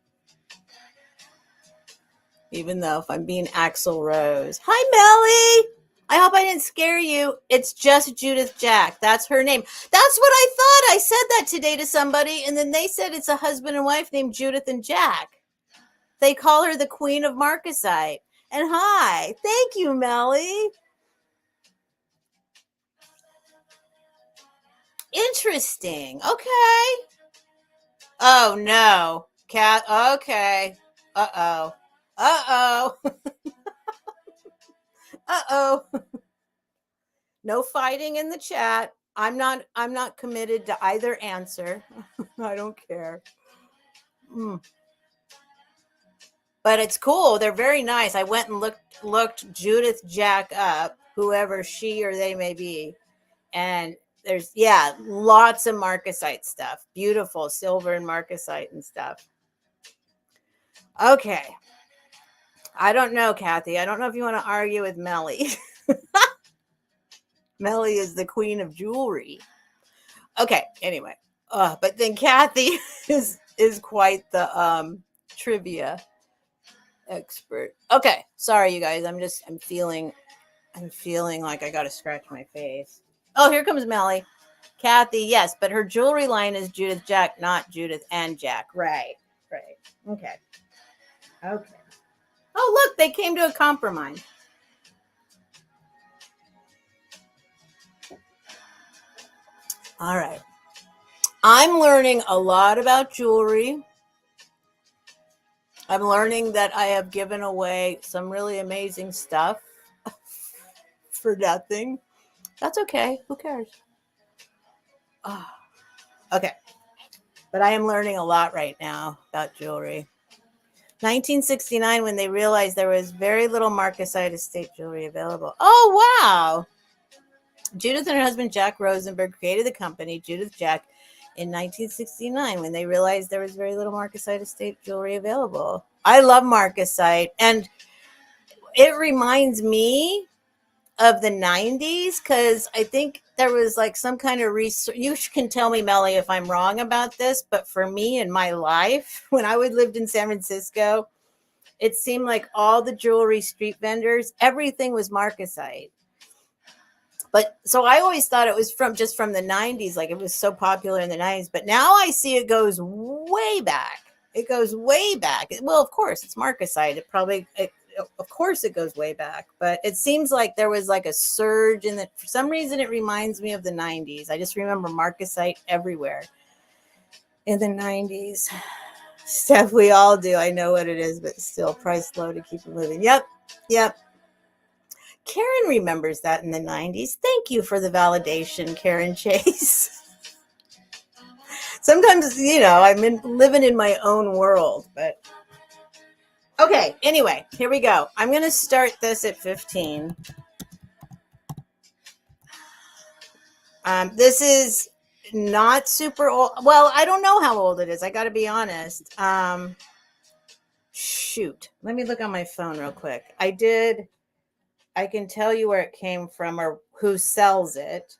A: Even though if I'm being Axl Rose. Hi, Melly. I hope I didn't scare you. It's just Judith Jack. That's her name. That's what I thought. I said that today to somebody, and then they said it's a husband and wife named Judith and Jack. They call her the Queen of Marcasite. And hi. Thank you, Melly. Interesting. Okay. Oh, no. Cat. Okay. Uh-oh. Uh-oh. Uh-oh. No fighting in the chat. I'm not committed to either answer. I don't care. Mm. But it's cool. They're very nice. I went and looked Judith Jack up, whoever she or they may be. And there's lots of marcasite stuff. Beautiful silver and marcasite and stuff. Okay. I don't know, Kathy. I don't know if you want to argue with Melly. Melly is the queen of jewelry. Okay, anyway. But then Kathy is quite the trivia expert. Okay, sorry you guys. I'm feeling like I gotta scratch my face. Oh, here comes Melly. Kathy, yes, but her jewelry line is Judith Jack, not Judith and Jack. Right. Okay. Oh, look, they came to a compromise. All right. I'm learning a lot about jewelry. I'm learning that I have given away some really amazing stuff for nothing. That's okay. Who cares? Oh, okay. But I am learning a lot right now about jewelry. 1969, when they realized there was very little marcasite estate jewelry available. Oh, wow. Judith and her husband, Jack Rosenberg, created the company, Judith Jack, in 1969 when they realized there was very little marcasite estate jewelry available. I love marcasite, and it reminds me of the 90s because I think there was like some kind of research. You can tell me, Melly, if I'm wrong about this, but for me in my life, when I lived in San Francisco, it seemed like all the jewelry street vendors, everything was marcasite. But so I always thought it was from the 90s, like it was so popular in the 90s. But now I see it goes way back. It goes way back. Well, of course, it's marcasite. Of course, it goes way back. But it seems like there was like a surge in that. For some reason, it reminds me of the 90s. I just remember marcasite everywhere in the 90s. Steph, we all do. I know what it is, but still, price low to keep it moving. Yep. Karen remembers that in the 90s. Thank you for the validation, Karen Chase. Sometimes, I'm living in my own world, but okay. Anyway, here we go. I'm going to start this at 15. This is not super old. Well, I don't know how old it is. I got to be honest. Shoot. Let me look on my phone real quick. I can tell you where it came from or who sells it,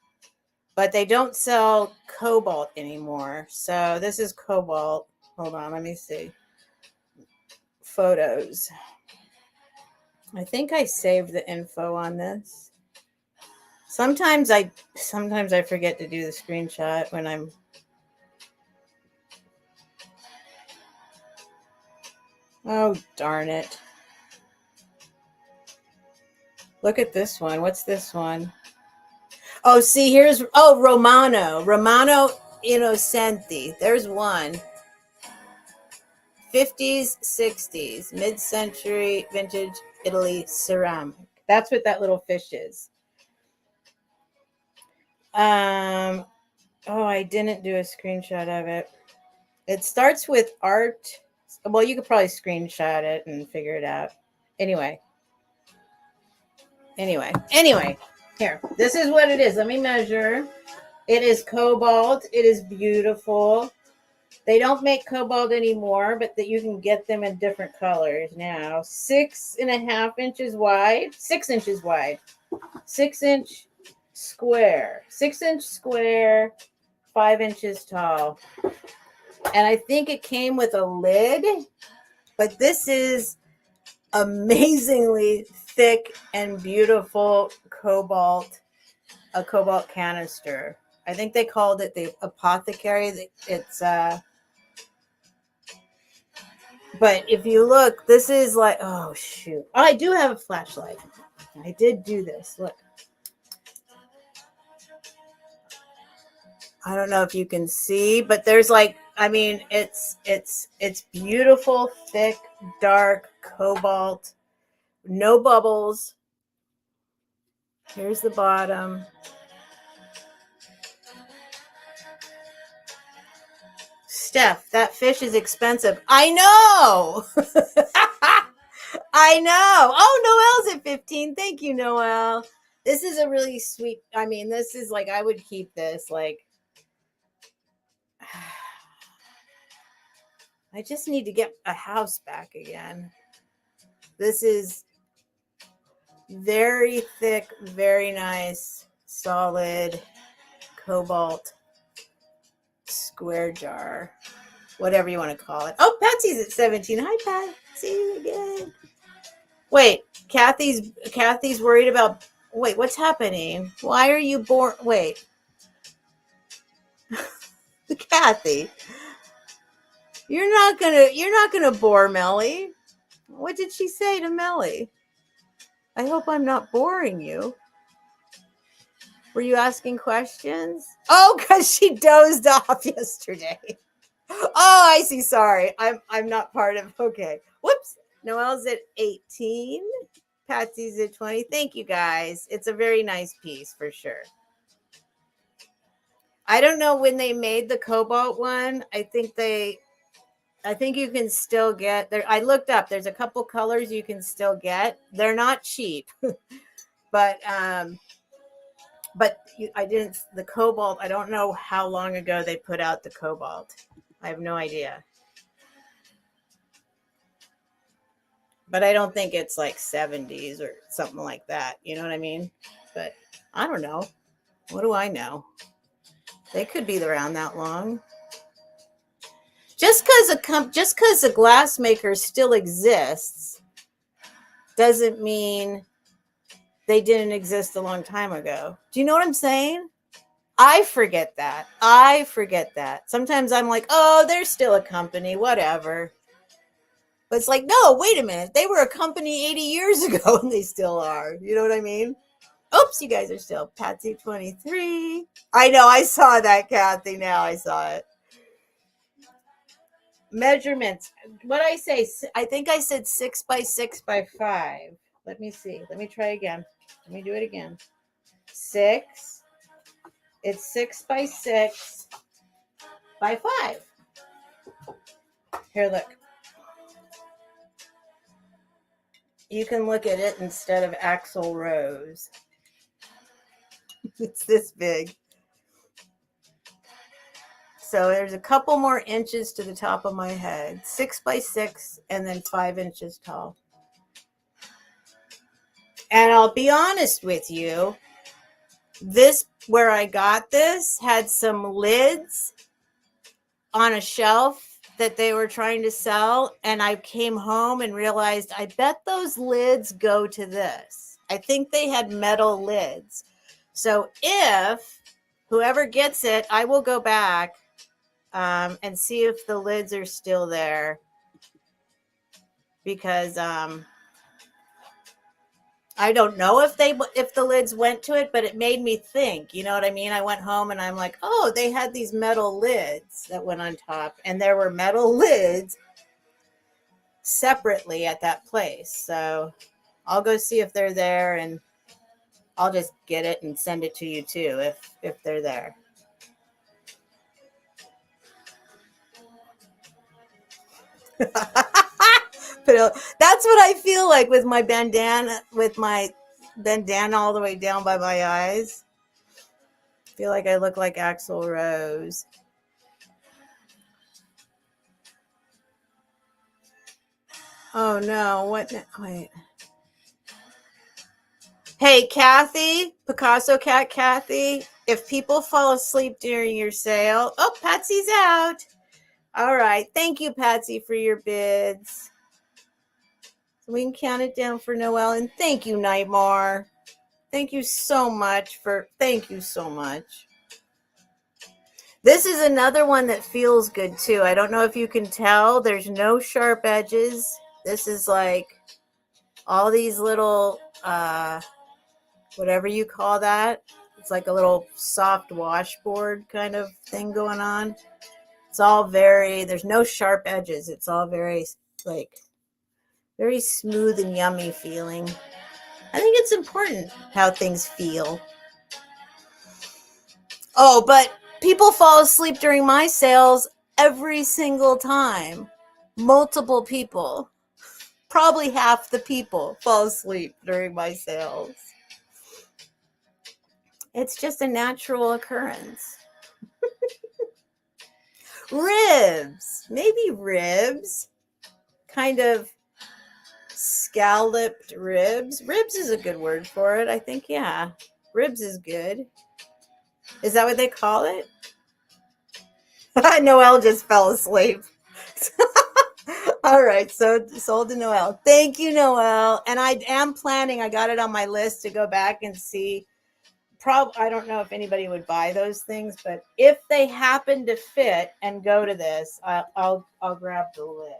A: but they don't sell cobalt anymore. So this is cobalt. Hold on, let me see. Photos. I think I saved the info on this. Sometimes I forget to do the screenshot when I'm. Oh, darn it. Look at this one. What's this one? Oh, see, Romano Innocenti. There's one. 50s, 60s, mid-century vintage Italy ceramic. That's what that little fish is. I didn't do a screenshot of it. It starts with art. Well, you could probably screenshot it and figure it out. Anyway. Here, this is what it is. Let me measure. It is cobalt. It is beautiful. They don't make cobalt anymore, but that you can get them in different colors now. 6.5 inches wide, 6 inches wide, 6-inch square, 6-inch square, 5 inches tall. And I think it came with a lid, but this is amazingly thick and beautiful cobalt, a cobalt canister. I think they called it the apothecary. It's but if you look, this is like, oh shoot. Oh, I do have a flashlight. I did do this. Look. I don't know if you can see, but there's like I mean, it's beautiful, thick, dark cobalt, no bubbles. Here's the bottom. Steph, that fish is expensive. I know. I know. Oh, Noelle's at 15. Thank you, Noelle. This is a really sweet. I mean, this is like, I would keep this. Like, I just need to get a house back again. This is very thick, very nice, solid cobalt square jar, whatever you want to call it. Oh, Patsy's at 17. Hi, Patsy again. Wait, Kathy's worried about. Wait, what's happening? Why are you bored? Wait, Kathy, you're not gonna bore Melly. What did she say to Melly? I hope I'm not boring you. Were you asking questions? Oh, because she dozed off yesterday. Oh, I see. Sorry. I'm not part of. Okay. Whoops. Noelle's at 18. Patsy's at 20. Thank you guys. It's a very nice piece for sure. I don't know when they made the cobalt one. I think you can still get there. I looked up. There's a couple colors you can still get. They're not cheap. but the cobalt, I don't know how long ago they put out the cobalt. I have no idea. But I don't think it's like 70s or something like that. You know what I mean? But I don't know. What do I know? They could be around that long. Just because a glass maker still exists doesn't mean they didn't exist a long time ago. Do you know what I'm saying? I forget that. Sometimes I'm like, oh, they're still a company, whatever. But it's like, no, wait a minute. They were a company 80 years ago and they still are. You know what I mean? Oops, you guys are still Patsy 23. I know, I saw that, Kathy. Now I saw it. Measurements. What I say? I think I said 6 by 6 by 5. Let me see. Let me try again. Let me do it again. 6. It's 6 by 6 by 5. Here, look. You can look at it instead of Axl Rose. It's this big. So there's a couple more inches to the top of my head. 6 by 6 and then 5 inches tall. And I'll be honest with you, this, where I got this, had some lids on a shelf that they were trying to sell. And I came home and realized, I bet those lids go to this. I think they had metal lids. So if whoever gets it, I will go back and see if the lids are still there. Because I don't know if the lids went to it, but it made me think, you know what I mean? I went home and I'm like, oh, they had these metal lids that went on top, and there were metal lids separately at that place. So I'll go see if they're there, and I'll just get it and send it to you too if they're there. That's what I feel like with my bandana all the way down by my eyes. I feel like I look like Axl Rose. Oh no, what? Wait. Hey, Kathy, Picasso Cat Kathy, if people fall asleep during your sale, oh, Patsy's out. All right. Thank you, Patsy, for your bids. So we can count it down for Noelle. And thank you, Nightmare. Thank you so much. This is another one that feels good too. I don't know if you can tell. There's no sharp edges. This is like all these little, whatever you call that. It's like a little soft washboard kind of thing going on. It's all very, there's no sharp edges. It's all very, like, very smooth and yummy feeling. I think it's important how things feel. Oh, but people fall asleep during my sales every single time. Multiple people. Probably half the people fall asleep during my sales. It's just a natural occurrence. Ribs. Maybe ribs. Kind of scalloped ribs. Ribs is a good word for it. I think, yeah. Ribs is good. Is that what they call it? Noelle just fell asleep. All right, so sold to Noelle. Thank you, Noelle. And I am planning, I got it on my list to go back and see. I don't know if anybody would buy those things, but if they happen to fit and go to this, I'll grab the lid.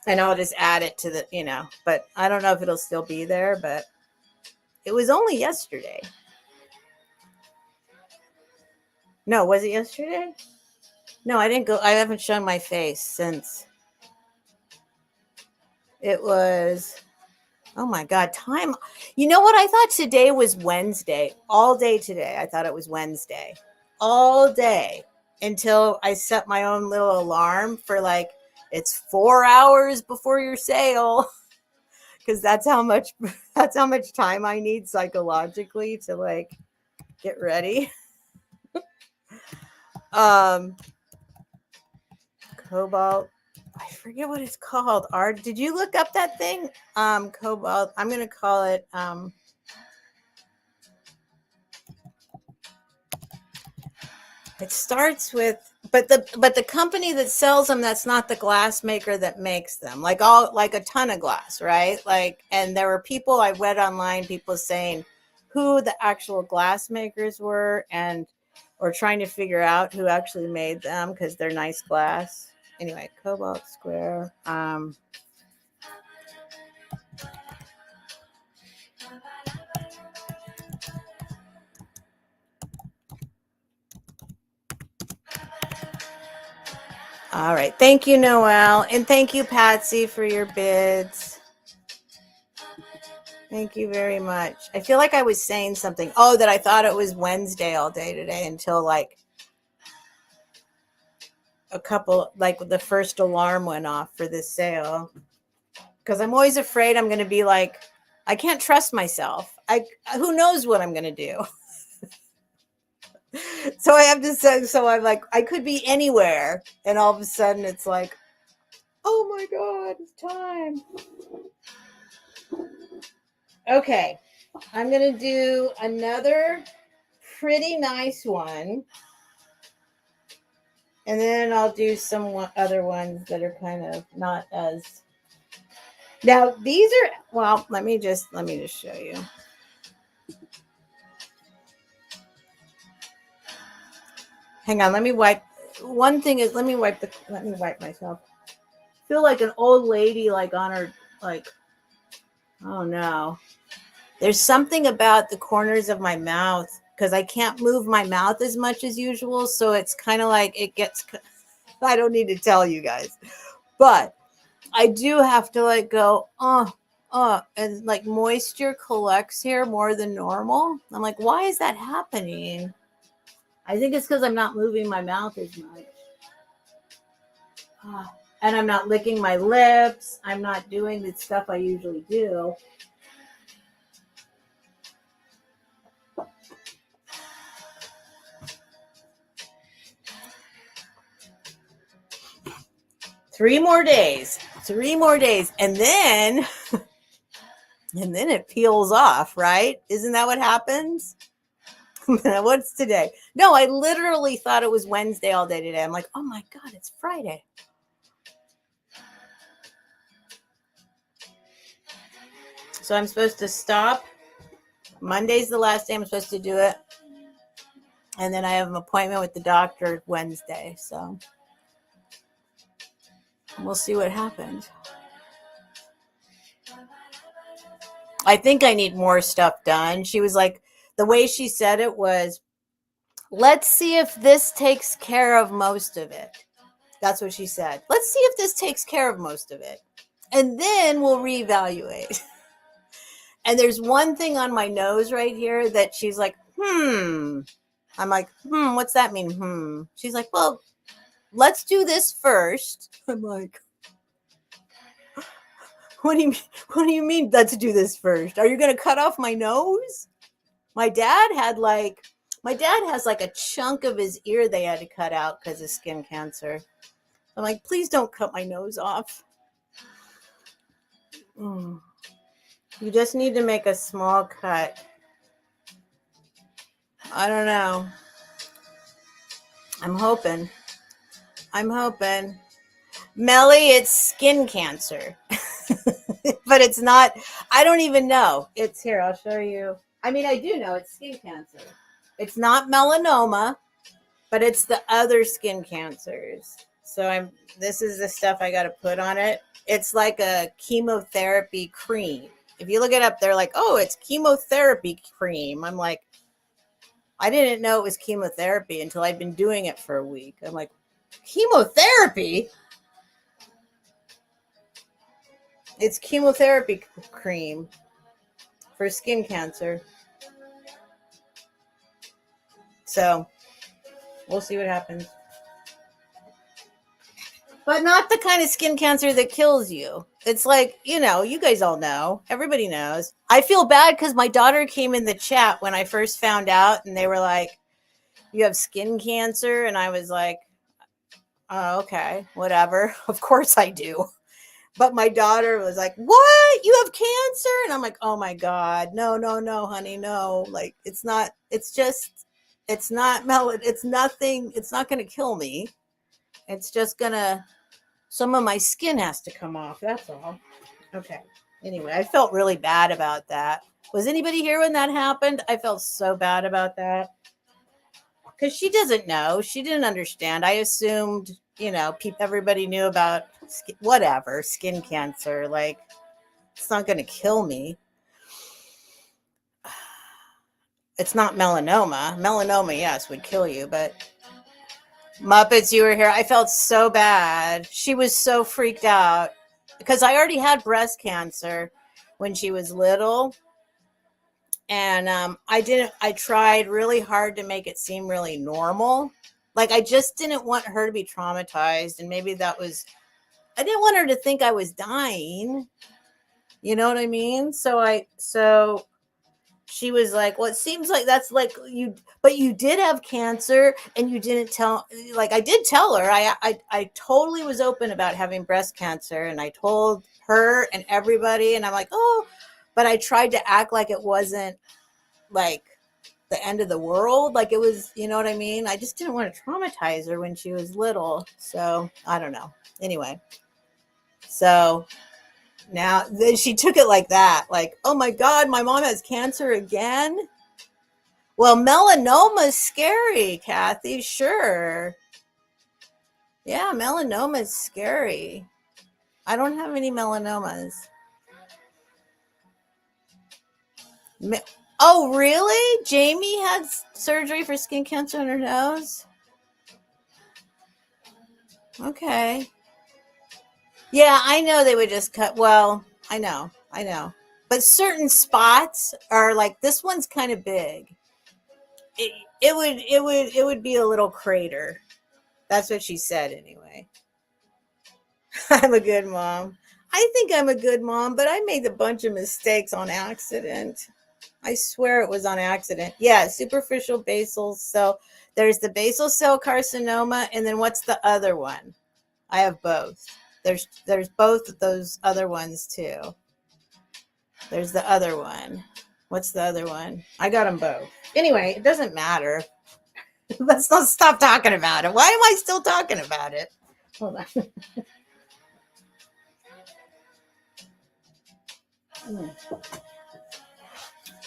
A: And I'll just add it to the, but I don't know if it'll still be there, but it was only yesterday. No, was it yesterday? No, I didn't go. I haven't shown my face since it was, oh my God, time. You know what? I thought today was Wednesday. All day today, I thought it was Wednesday. All day until I set my own little alarm for like, it's 4 hours before your sale. Because that's how much time I need psychologically to like get ready. Cobalt. I forget what it's called. Art. Did you look up that thing? Cobalt. I'm gonna call it. It starts with, but the company that sells them, that's not the glass maker that makes them. Like a ton of glass, right? Like, and there were people I read online, people saying who the actual glass makers were, or trying to figure out who actually made them because they're nice glass. Anyway, Cobalt Square. All right. Thank you, Noelle. And thank you, Patsy, for your bids. Thank you very much. I feel like I was saying something. Oh, that I thought it was Wednesday all day today until like the first alarm went off for this sale. Because I'm always afraid I'm going to be like, I can't trust myself. Who knows what I'm going to do? So I have to say, so I'm like, I could be anywhere. And all of a sudden it's like, oh my God, it's time. Okay. I'm going to do another pretty nice one. And then I'll do some other ones that are kind of not as. Now these are, well, let me just show you. Hang on, let me wipe. One thing is, let me wipe myself. I feel like an old lady, like on her, like, oh no. There's something about the corners of my mouth because I can't move my mouth as much as usual. So it's kind of like it gets, I don't need to tell you guys, but I do have to like go, and like moisture collects here more than normal. I'm like, why is that happening? I think it's because I'm not moving my mouth as much. And I'm not licking my lips. I'm not doing the stuff I usually do. Three more days, and then it peels off, right? Isn't that what happens? What's today? No, I literally thought it was Wednesday all day today. I'm like, oh my God, it's Friday. So I'm supposed to stop. Monday's the last day I'm supposed to do it. And then I have an appointment with the doctor Wednesday. So we'll see what happens. I think I need more stuff done. She was like, the way she said it was, let's see if this takes care of most of it. That's what she said. Let's see if this takes care of most of it. And then we'll reevaluate. And there's one thing on my nose right here that she's like, I'm like, what's that mean? She's like, well, let's do this first. I'm like, what do you mean let's do this first? Are you going to cut off my nose? My dad has like a chunk of his ear they had to cut out because of skin cancer. I'm like, please don't cut my nose off. You just need to make a small cut. I don't know. I'm hoping. Melly, it's skin cancer. But it's not, I don't even know. It's here, I'll show you. I mean, I do know it's skin cancer. It's not melanoma, but it's the other skin cancers. So this is the stuff I got to put on it. It's like a chemotherapy cream. If you look it up, they're like, oh, it's chemotherapy cream. I'm like, I didn't know it was chemotherapy until I'd been doing it for a week. I'm like, chemotherapy? It's chemotherapy cream for skin cancer. So we'll see what happens. But not the kind of skin cancer that kills you. It's like, you guys all know. Everybody knows. I feel bad because my daughter came in the chat when I first found out, and they were like, you have skin cancer? And I was like, oh, okay, whatever. Of course I do. But my daughter was like, what? You have cancer? And I'm like, oh my God. No, honey, no. Like, it's not nothing. It's not going to kill me. It's just some of my skin has to come off. That's all. Okay. Anyway, I felt really bad about that. Was anybody here when that happened? I felt so bad about that. Because she doesn't know. She didn't understand. I assumed, everybody knew about skin cancer. Like, it's not going to kill me. It's not melanoma. Melanoma, yes, would kill you. But Muppets, you were here. I felt so bad. She was so freaked out. Because I already had breast cancer when she was little. And I tried really hard to make it seem really normal. Like, I just didn't want her to be traumatized. And maybe I didn't want her to think I was dying. You know what I mean? So she was like, well, it seems like that's like but you did have cancer and you didn't tell, like, I did tell her. I totally was open about having breast cancer, and I told her and everybody, and I'm like, oh, but I tried to act like it wasn't like the end of the world. Like, it was, you know what I mean? I just didn't want to traumatize her when she was little. So I don't know. Anyway, so now then she took it like that. Like, oh my God, my mom has cancer again. Well, melanoma is scary, Kathy. Sure. Yeah, melanoma is scary. I don't have any melanomas. Oh, really? Jamie had surgery for skin cancer on her nose? Okay. Yeah, I know they would just cut. Well, I know. But certain spots are like, this one's kind of big. It would be a little crater. That's what she said anyway. I'm a good mom. I think I'm a good mom, but I made a bunch of mistakes on accident. I swear it was on accident. Yeah, superficial basal cell. There's the basal cell carcinoma, and then what's the other one? I have both. There's both of those other ones too. There's the other one. What's the other one? I got them both. Anyway, it doesn't matter. Let's not stop talking about it. Why am I still talking about it? Hold on.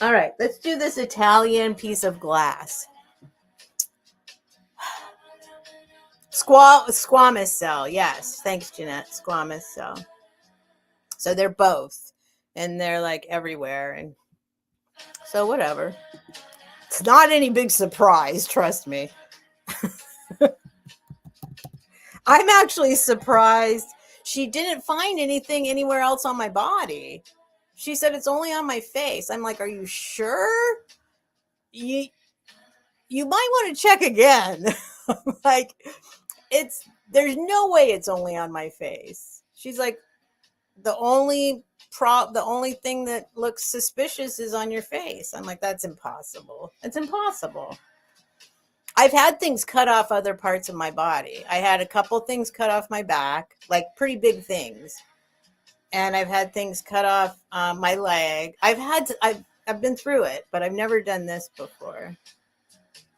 A: All right, let's do this Italian piece of glass. Squamous cell. Yes. Thanks, Jeanette. Squamous cell. So they're both, and they're like everywhere. And so whatever. It's not any big surprise, trust me. I'm actually surprised she didn't find anything anywhere else on my body. She said it's only on my face. I'm like, are you sure? You might want to check again. Like, there's no way it's only on my face. She's like, the only thing that looks suspicious is on your face. I'm like, that's impossible. It's impossible. I've had things cut off other parts of my body. I had a couple things cut off my back, like pretty big things. And I've had things cut off my leg. I've been through it, but I've never done this before.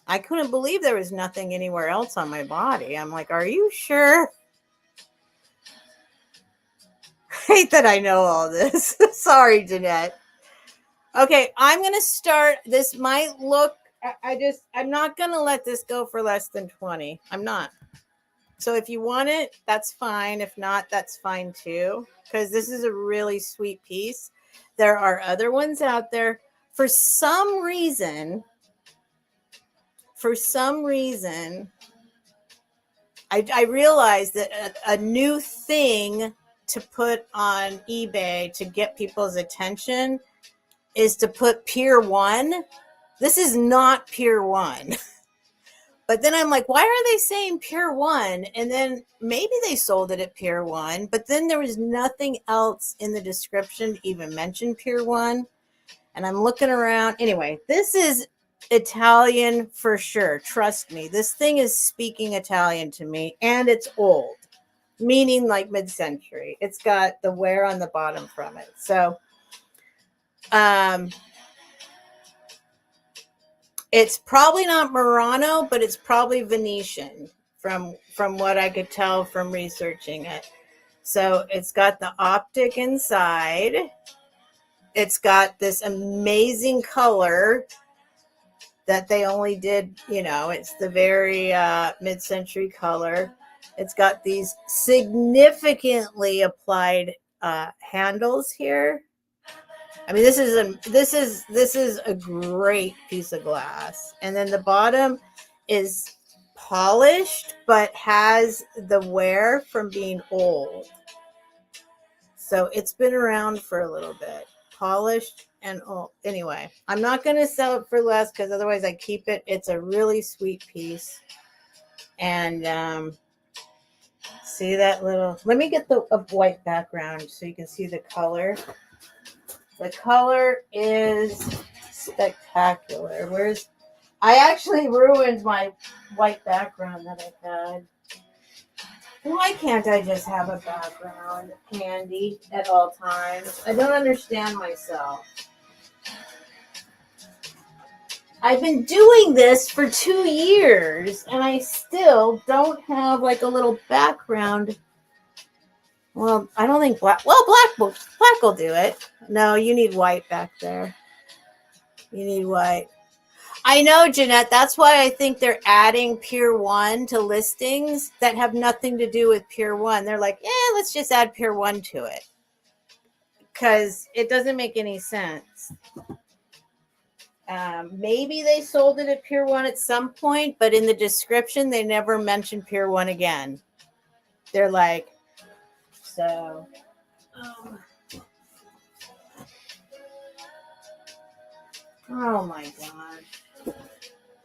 A: I couldn't believe there was nothing anywhere else on my body. I'm like, are you sure? I hate that I know all this. Sorry, Jeanette. Okay, I'm going to start. This might look, I'm not going to let this go for less than 20. I'm not. So if you want it, that's fine. If not, that's fine too. Because this is a really sweet piece. There are other ones out there. For some reason, I realized that a new thing to put on eBay to get people's attention is to put Pier 1. This is not Pier 1. But then I'm like, why are they saying Pier 1? And then maybe they sold it at Pier 1, but then there was nothing else in the description to even mention Pier 1. And I'm looking around. Anyway, this is Italian for sure. Trust me. This thing is speaking Italian to me, and it's old, meaning like mid-century. It's got the wear on the bottom from it. So, it's probably not Murano, but it's probably Venetian from what I could tell from researching it. So it's got the optic inside. It's got this amazing color that they only did, it's the very mid-century color. It's got these significantly applied handles here. I mean, this is a great piece of glass. And then the bottom is polished, but has the wear from being old. So it's been around for a little bit. Polished and old. Anyway, I'm not going to sell it for less because otherwise I keep it. It's a really sweet piece. And see that little... Let me get a white background so you can see the color. The color is spectacular. I actually ruined my white background that I had. Why can't I just have a background handy at all times? I don't understand myself. I've been doing this for 2 years and I still don't have like a little background. Well, I don't think black will do it. No, you need white back there. You need white. I know, Jeanette. That's why I think they're adding Pier 1 to listings that have nothing to do with Pier 1. They're like, let's just add Pier 1 to it. Because it doesn't make any sense. Maybe they sold it at Pier 1 at some point, but in the description, they never mentioned Pier 1 again. They're like, so... Oh my gosh.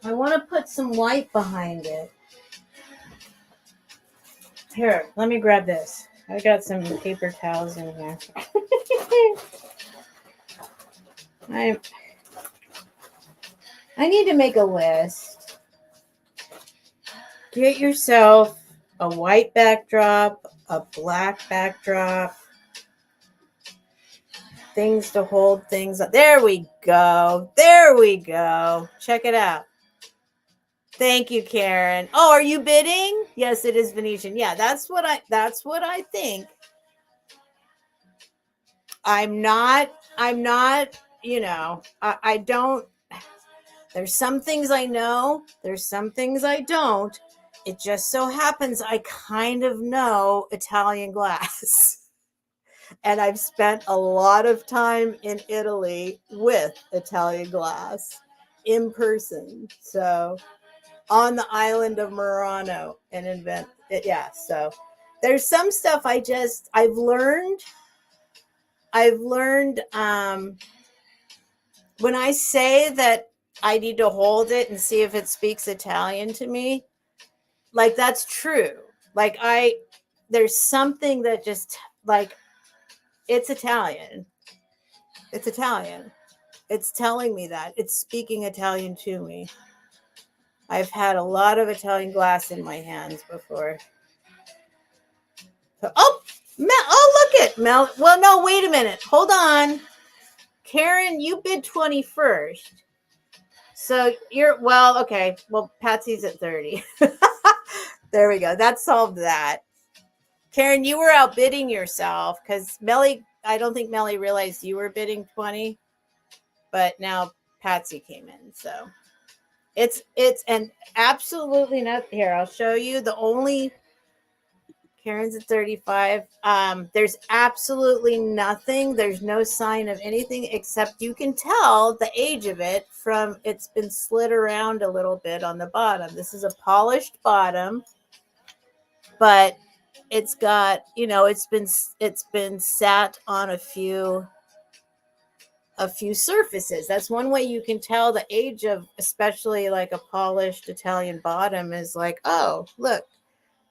A: I want to put some white behind it. Here, let me grab this. I got some paper towels in here. I need to make a list. Get yourself a white backdrop, a black backdrop, things to hold things up. There we go. There we go. Check it out. Thank you, Karen. Oh, are you bidding? Yes, it is Venetian. Yeah, that's what I think. I'm not, I don't, there's some things I know, there's some things I don't. It just so happens I kind of know Italian glass. And I've spent a lot of time in Italy with Italian glass. in person. So on the island of Murano and invent it. Yeah. So there's some stuff I've learned when I say that I need to hold it and see if it speaks Italian to me, like that's true. Like there's something that just like it's Italian. It's Italian. It's telling me that. It's speaking Italian to me. I've had a lot of Italian glass in my hands before. So, oh, look at Mel. Well, no, wait a minute. Hold on. Karen, you bid 21st. So well, okay. Well, Patsy's at 30. There we go. That solved that. Karen, you were outbidding yourself because Melly, I don't think Melly realized you were bidding 20, but now Patsy came in. So it's and absolutely not here. I'll show you the only Karen's at 35. There's absolutely nothing. There's no sign of anything except you can tell the age of it from it's been slid around a little bit on the bottom. This is a polished bottom, but it's got, it's been sat on a few surfaces. That's one way you can tell the age of, especially like a polished Italian bottom, is like, oh, look,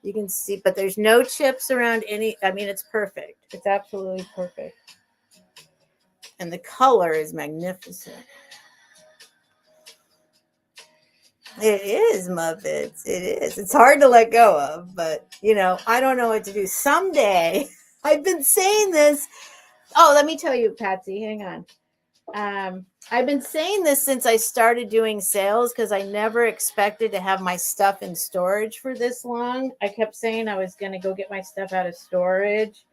A: you can see, but there's no chips around it's perfect. It's absolutely perfect. And the color is magnificent. It is, Muppets. It is. It's hard to let go of, but, I don't know what to do. Someday, I've been saying this. Oh, let me tell you, Patsy, hang on. I've been saying this since I started doing sales because I never expected to have my stuff in storage for this long. I kept saying I was going to go get my stuff out of storage.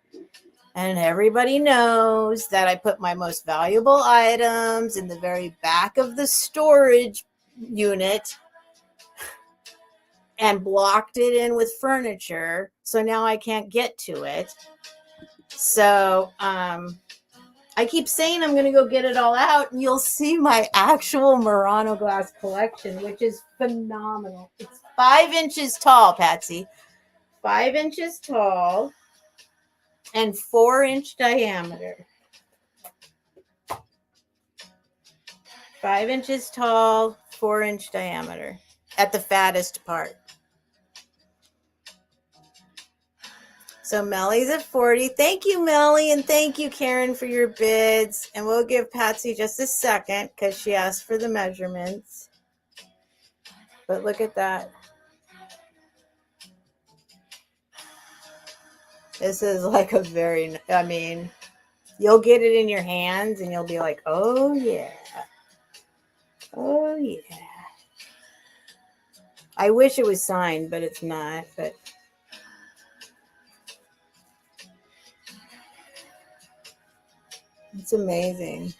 A: And everybody knows that I put my most valuable items in the very back of the storage unit and blocked it in with furniture. So now I can't get to it. So, I keep saying I'm going to go get it all out, and you'll see my actual Murano glass collection, which is phenomenal. It's 5 inches tall, Patsy. 5 inches tall and 4-inch diameter. 5 inches tall, 4-inch diameter at the fattest part. So Melly's at 40. Thank you, Melly, and thank you, Karen, for your bids. And we'll give Patsy just a second because she asked for the measurements. But look at that. This is like you'll get it in your hands and you'll be like, oh, yeah. Oh, yeah. I wish it was signed, but it's not. But it's amazing.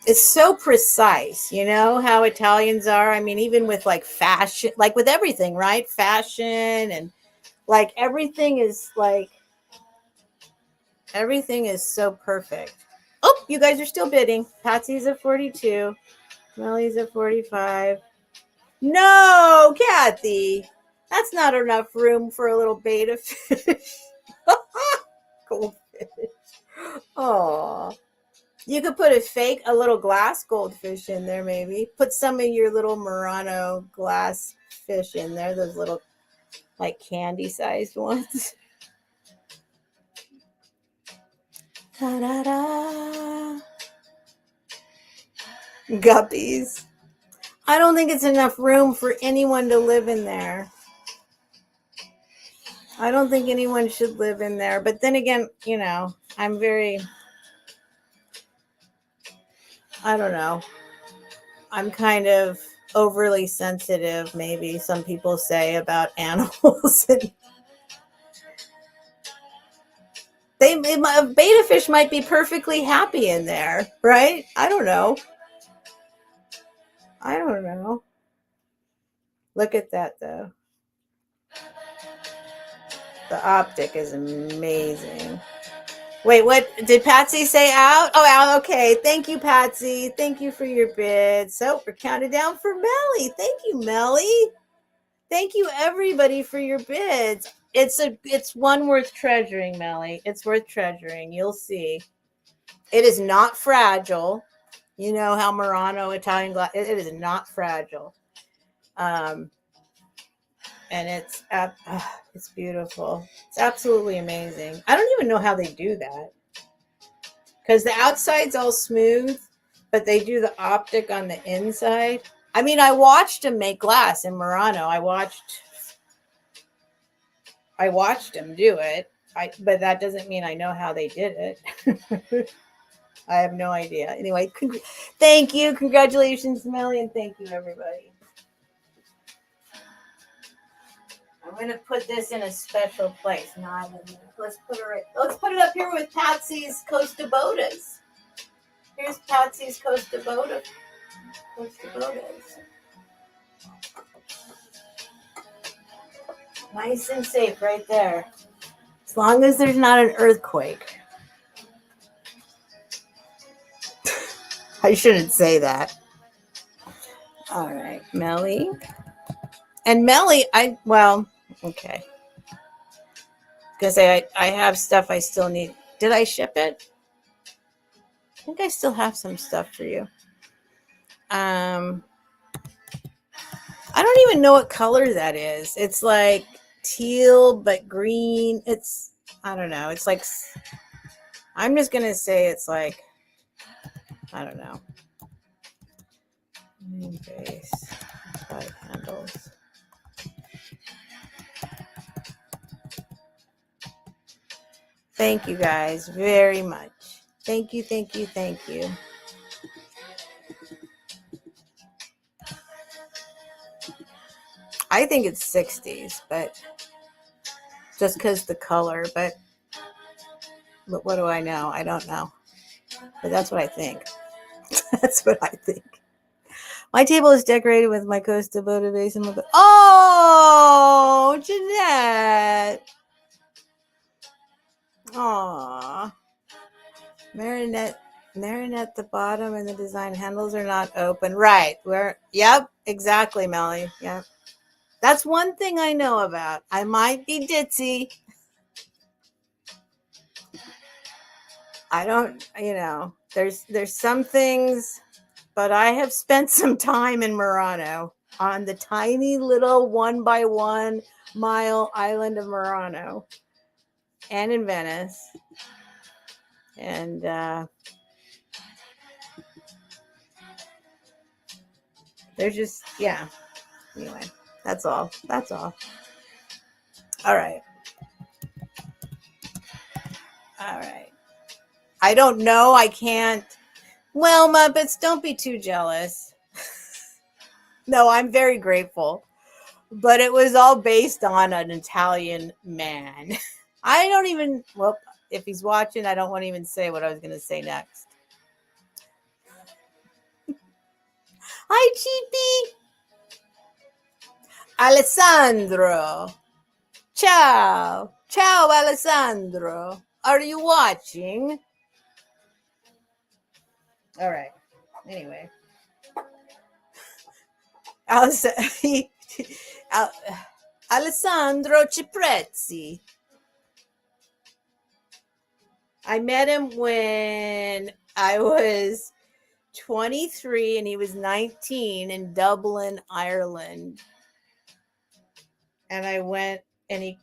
A: It's so precise, how Italians are. I mean, even with like fashion, like with everything, right? Fashion and like everything is so perfect. Oh, you guys are still bidding. Patsy's at 42. Melly's at 45. No, Kathy. That's not enough room for a little beta fish. Goldfish. Oh, you could put a little glass goldfish in there, maybe. Put some of your little Murano glass fish in there, those little, like, candy-sized ones. Da-da-da. Guppies. I don't think it's enough room for anyone to live in there. I don't think anyone should live in there. But then again, I'm I don't know. I'm kind of overly sensitive, maybe some people say, about animals. Beta fish might be perfectly happy in there, right? I don't know. Look at that, though. The optic is amazing. Wait, what did Patsy say out? Oh, out. Okay. Thank you, Patsy. Thank you for your bid. So we're counting down for Melly. Thank you, Melly. Thank you, everybody, for your bids. It's one worth treasuring, Melly. It's worth treasuring. You'll see. It is not fragile. You know how Murano Italian glass. It is not fragile. And it's beautiful. It's absolutely amazing. I don't even know how they do that because the outside's all smooth, but they do the optic on the inside. I mean, I watched them make glass in Murano. I watched them do it. But that doesn't mean I know how they did it. I have no idea. Anyway, thank you. Congratulations, Melly, and thank you, everybody. I'm going to put this in a special place. Let's put it up here with Patsy's Costa Bodas. Here's Patsy's Costa Bodas. Nice and safe right there. As long as there's not an earthquake. I shouldn't say that. All right, Melly. And Melly, okay. Because I have stuff I still need. Did I ship it? I think I still have some stuff for you. I don't even know what color that is. It's like teal but green. I don't know. It's like, I'm just going to say it's like, I don't know. Base 5 handles. Thank you guys very much. Thank you. I think it's 60s, but just because the color, but what do I know? I don't know. But that's what I think. That's what I think. My table is decorated with my Costa Boda vase and oh, Jeanette. Aw. Marinette, the bottom and the design handles are not open. Right. Yep, exactly, Melly. Yep. That's one thing I know about. I might be ditzy. I don't, there's some things, but I have spent some time in Murano on the tiny little 1 mile island of Murano and in Venice. And there's just, anyway, that's all. All right. I don't know. I can't. Well, Muppets, don't be too jealous. No, I'm very grateful. But it was all based on an Italian man. I don't even, if he's watching, I don't want to even say what I was going to say next. Hi, Cheapy. Alessandro. Ciao, Alessandro. Are you watching? All right. Anyway. Alessandro Ciprezzi. I met him when I was 23 and he was 19 in Dublin, Ireland. And I went and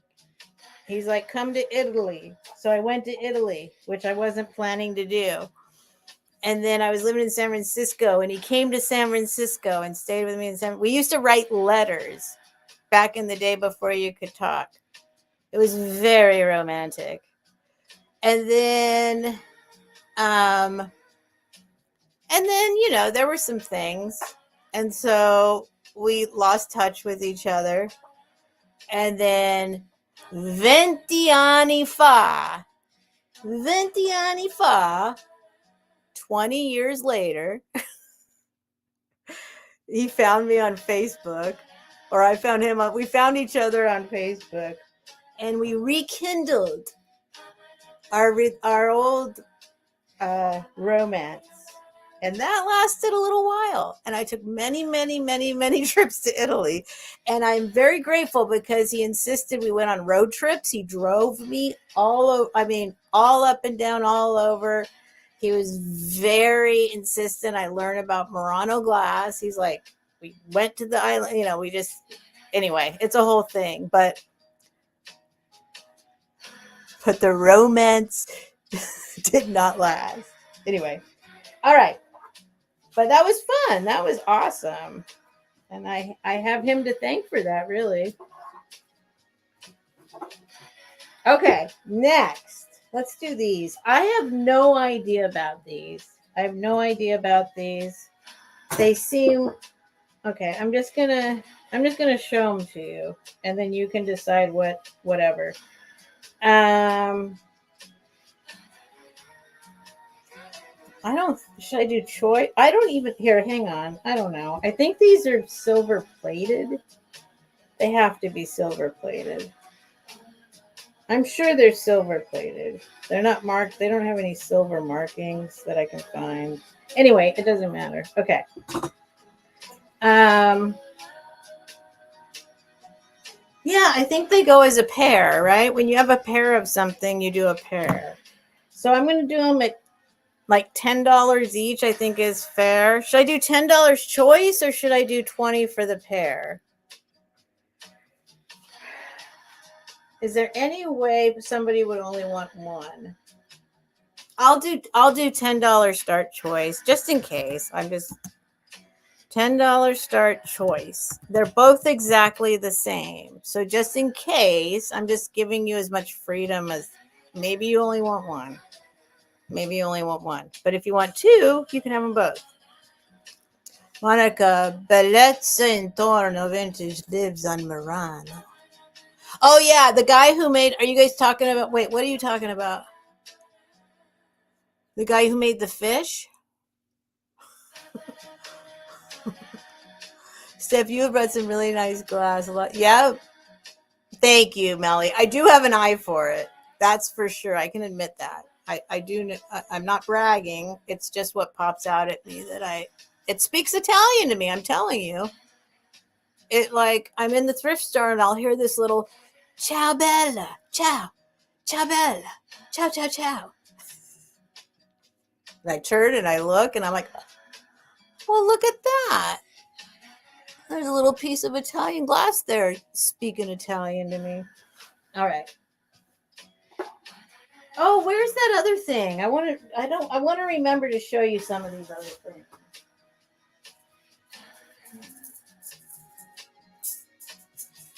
A: he's like, come to Italy. So I went to Italy, which I wasn't planning to do. And then I was living in San Francisco and he came to San Francisco and stayed with me in we used to write letters back in the day before you could talk. It was very romantic. And then, there were some things. And so we lost touch with each other. And then 20 anni fa, 20 years later, he found me on Facebook, or I found him. We found each other on Facebook, and we rekindled our old romance. And that lasted a little while. And I took many, many, many, many trips to Italy. And I'm very grateful because he insisted we went on road trips. He drove me all over, I mean, all up and down, all over. He was very insistent. I learned about Murano glass. He's like, we went to the island, you know, we just, anyway, it's a whole thing. But the romance did not last. Anyway, all right. But that was fun. That was awesome. And I have him to thank for that, really. Okay, next. Let's do these. I have no idea about these. They seem okay. I'm just gonna show them to you, and then you can decide whatever. Should I do choice? I don't even, here, hang on. I don't know. I think these are silver plated. They have to be silver plated. I'm sure they're silver plated. They're not marked. They don't have any silver markings that I can find. Anyway, it doesn't matter. Okay. Yeah, I think they go as a pair, right? When you have a pair of something, you do a pair. So I'm going to do them at like $10 each, I think is fair. Should I do $10 choice or should I do 20 for the pair? Is there any way somebody would only want one? I'll do $10 start choice just in case. I'm just $10 start choice. They're both exactly the same. So just in case, I'm just giving you as much freedom as maybe you only want one. Maybe you only want one. But if you want two, you can have them both. Monica, bellezza intorno vintage lives on Murano. Oh, yeah. The guy who made, are you guys talking about, wait, what are you talking about? The guy who made the fish? Steph, you have brought some really nice glass. Yeah. Thank you, Melly. I do have an eye for it. That's for sure. I can admit that. I do. I'm not bragging. It's just what pops out at me it speaks Italian to me. I'm telling you. I'm in the thrift store and I'll hear this little ciao bella, ciao, ciao bella, ciao, ciao, ciao. And I turn and I look and I'm like, well, look at that. There's a little piece of Italian glass there speaking Italian to me. All right. Oh, where's that other thing? I want to remember to show you some of these other things.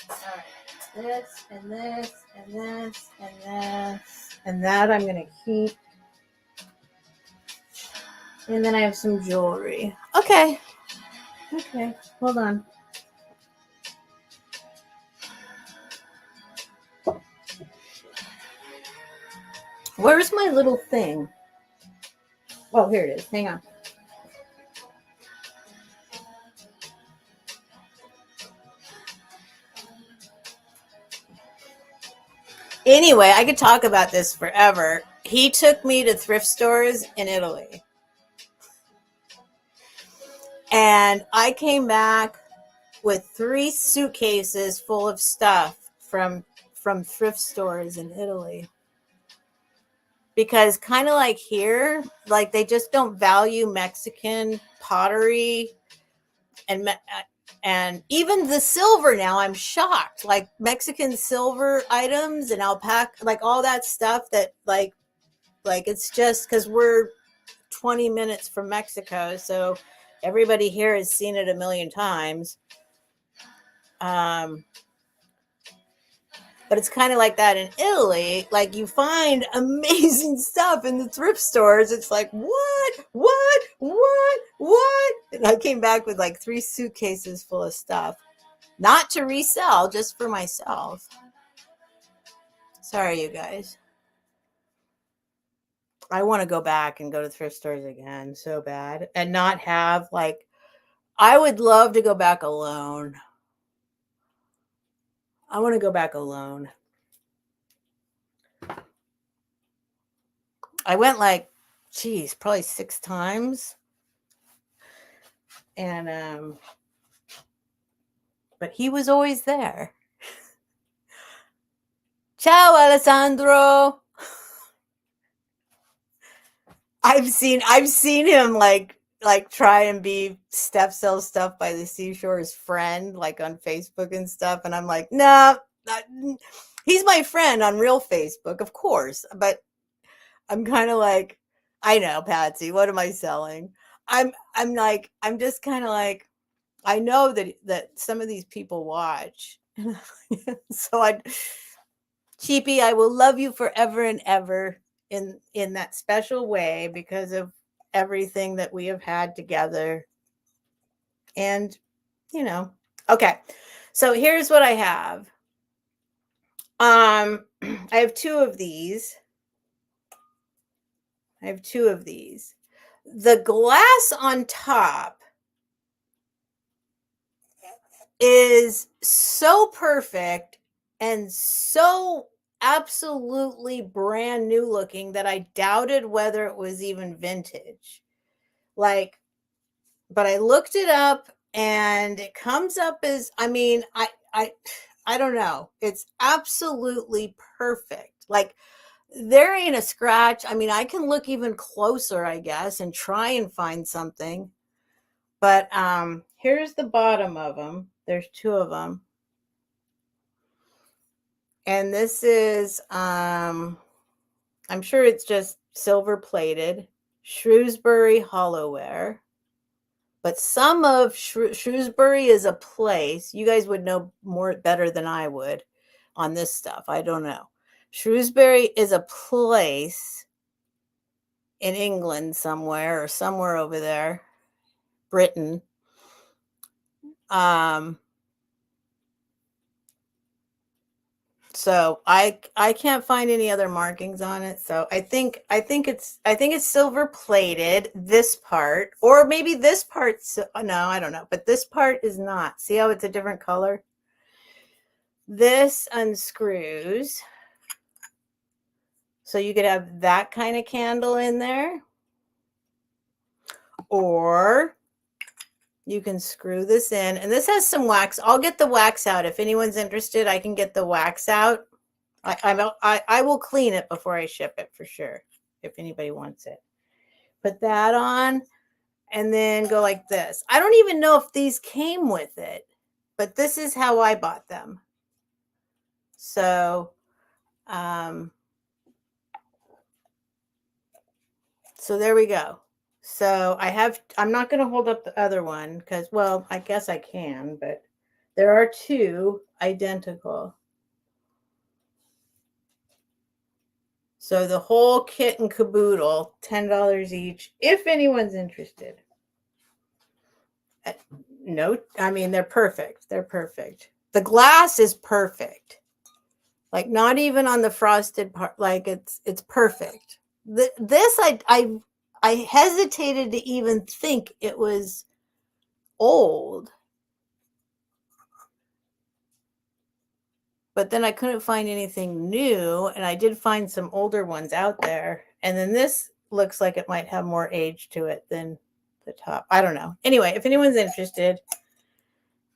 A: All right. This and this and this and this and that I'm going to keep. And then I have some jewelry. Okay. Hold on. Where's my little thing? Oh, here it is. Hang on. Anyway, I could talk about this forever. He took me to thrift stores in Italy. And I came back with 3 suitcases full of stuff from thrift stores in Italy. Because kind of like here, like they just don't value Mexican pottery and even the silver now, I'm shocked. Like Mexican silver items and alpaca, like all that stuff that like it's just because we're 20 minutes from Mexico. So everybody here has seen it a million times. But it's kind of like that in Italy. Like you find amazing stuff in the thrift stores. It's like, what? And I came back with like 3 suitcases full of stuff. Not to resell, just for myself. Sorry, you guys. I want to go back and go to thrift stores again so bad. And not have I would love to go back alone. I want to go back alone. I went like, geez, probably 6 times. And but he was always there. Ciao, Alessandro. I've seen him like try and be Steph Sells Stuff by the Seashore's friend, like on Facebook and stuff. And I'm like, no, he's my friend on real Facebook, of course. But I'm kind of like, I know, Patsy, what am I selling? I'm like, I'm just kind of like, I know that some of these people watch. So Cheapy, I will love you forever and ever in that special way because of everything that we have had together. And okay. So here's what I have. I have two of these. The glass on top is so perfect and so absolutely brand new looking that I doubted whether it was even vintage. Like, but I looked it up and it comes up as, I mean, I don't know. It's absolutely perfect. Like, there ain't a scratch. I mean, I can look even closer, I guess, and try and find something. But here's the bottom of them. There's two of them. And this is, I'm sure it's just silver plated, Shrewsbury Hollowware. But some of Shrewsbury is a place. You guys would know better than I would on this stuff. I don't know. Shrewsbury is a place in England somewhere or somewhere over there, Britain. So I can't find any other markings on it. So I think it's silver plated, this part, or maybe this part's, no, I don't know, but this part is not. See how it's a different color? This unscrews. So you could have that kind of candle in there. Or you can screw this in, and this has some wax. I'll get the wax out. If anyone's interested, I can get the wax out. I will clean it before I ship it for sure, if anybody wants it. Put that on, and then go like this. I don't even know if these came with it, but this is how I bought them. So, so there we go. So I'm not going to hold up the other one because, well, I guess I can, but there are two identical. So the whole kit and caboodle, $10 each, if anyone's interested. No, I mean, they're perfect. They're perfect. The glass is perfect. Like, not even on the frosted part. Like, it's perfect. This, I hesitated to even think it was old. But then I couldn't find anything new, and I did find some older ones out there. And then this looks like it might have more age to it than the top. I don't know. Anyway, if anyone's interested,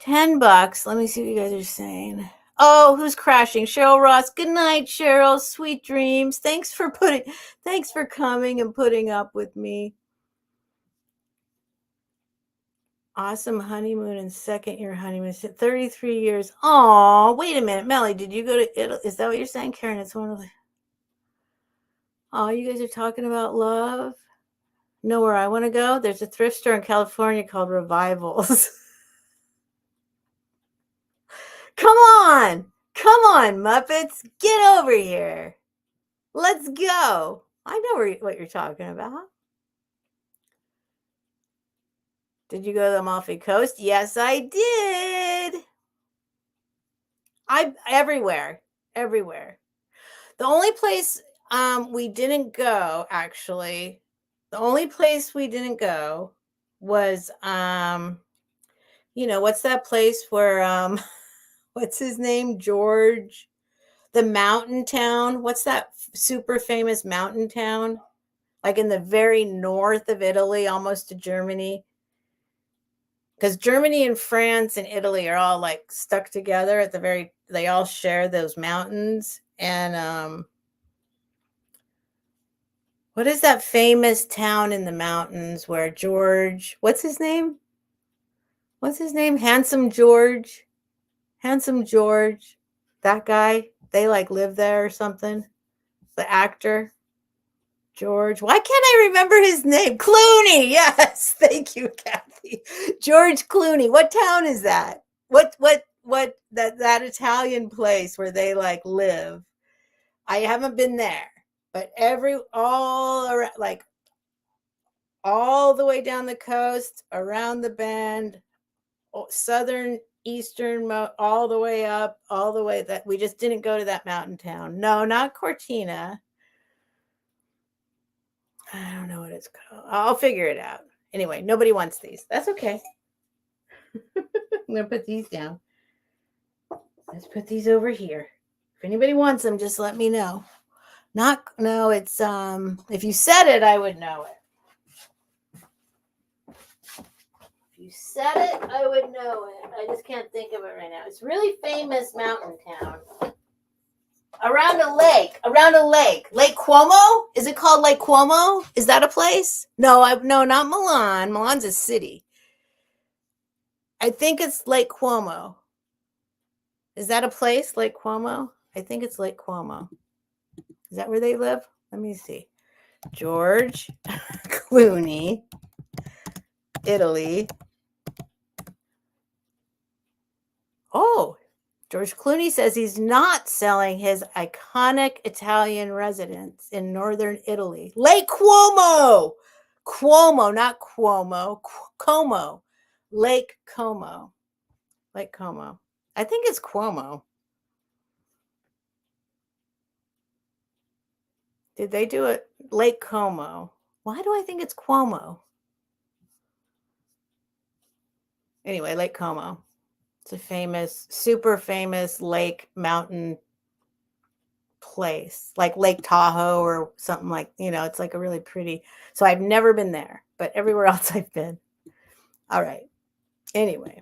A: $10. Let me see what you guys are saying. Oh, who's crashing? Cheryl Ross. Good night, Cheryl. Sweet dreams. Thanks for coming and putting up with me. Awesome honeymoon and second year honeymoon. 33 years. Oh, wait a minute. Melly, did you go to Italy? Is that what you're saying, Karen? It's one of the... Oh, you guys are talking about love? Know where I want to go? There's a thrift store in California called Revivals. Come on, Muppets. Get over here. Let's go. I know what you're talking about. Did you go to the Amalfi Coast? Yes, I did. Everywhere. The only place we didn't go, actually, was what's that place where what's his name? George, the mountain town. What's that super famous mountain town? like in the very north of Italy, almost to Germany. Because Germany and France and Italy are all like stuck together at the very, they all share those mountains. And what is that famous town in the mountains where George, what's his name? What's his name? Handsome George. Handsome George. That guy. They like live there or something. The actor. George. Why can't I remember his name? Clooney. Yes. Thank you, Kathy. George Clooney. What town is that? What that Italian place where they like live? I haven't been there, but all around, like all the way down the coast, around the bend, southern, eastern, all the way up, all the way, that we just didn't go to that mountain town. No, not Cortina. I don't know what it's called. I'll figure it out. Anyway, nobody wants these. That's okay. I'm going to put these down. Let's put these over here. If anybody wants them, just let me know. No, it's if you said it, I would know it. If you said it, I would know it. I just can't think of it right now. It's really famous mountain town. Around a lake. Lake Como? Is it called Lake Como? Is that a place? No, not Milan. Milan's a city. I think it's Lake Como. Is that a place, Lake Como? I think it's Lake Como. Is that where they live? Let me see. George Clooney, Italy. Oh, George Clooney says he's not selling his iconic Italian residence in northern Italy. Lake Como! Cuomo, not Cuomo. Como. Lake Como. Lake Como. I think it's Cuomo. Did they do it? Lake Como. Why do I think it's Cuomo? Anyway, Lake Como. It's a famous, super famous lake mountain place, like Lake Tahoe or something, like, it's like a really pretty. So I've never been there, but everywhere else I've been. All right. Anyway.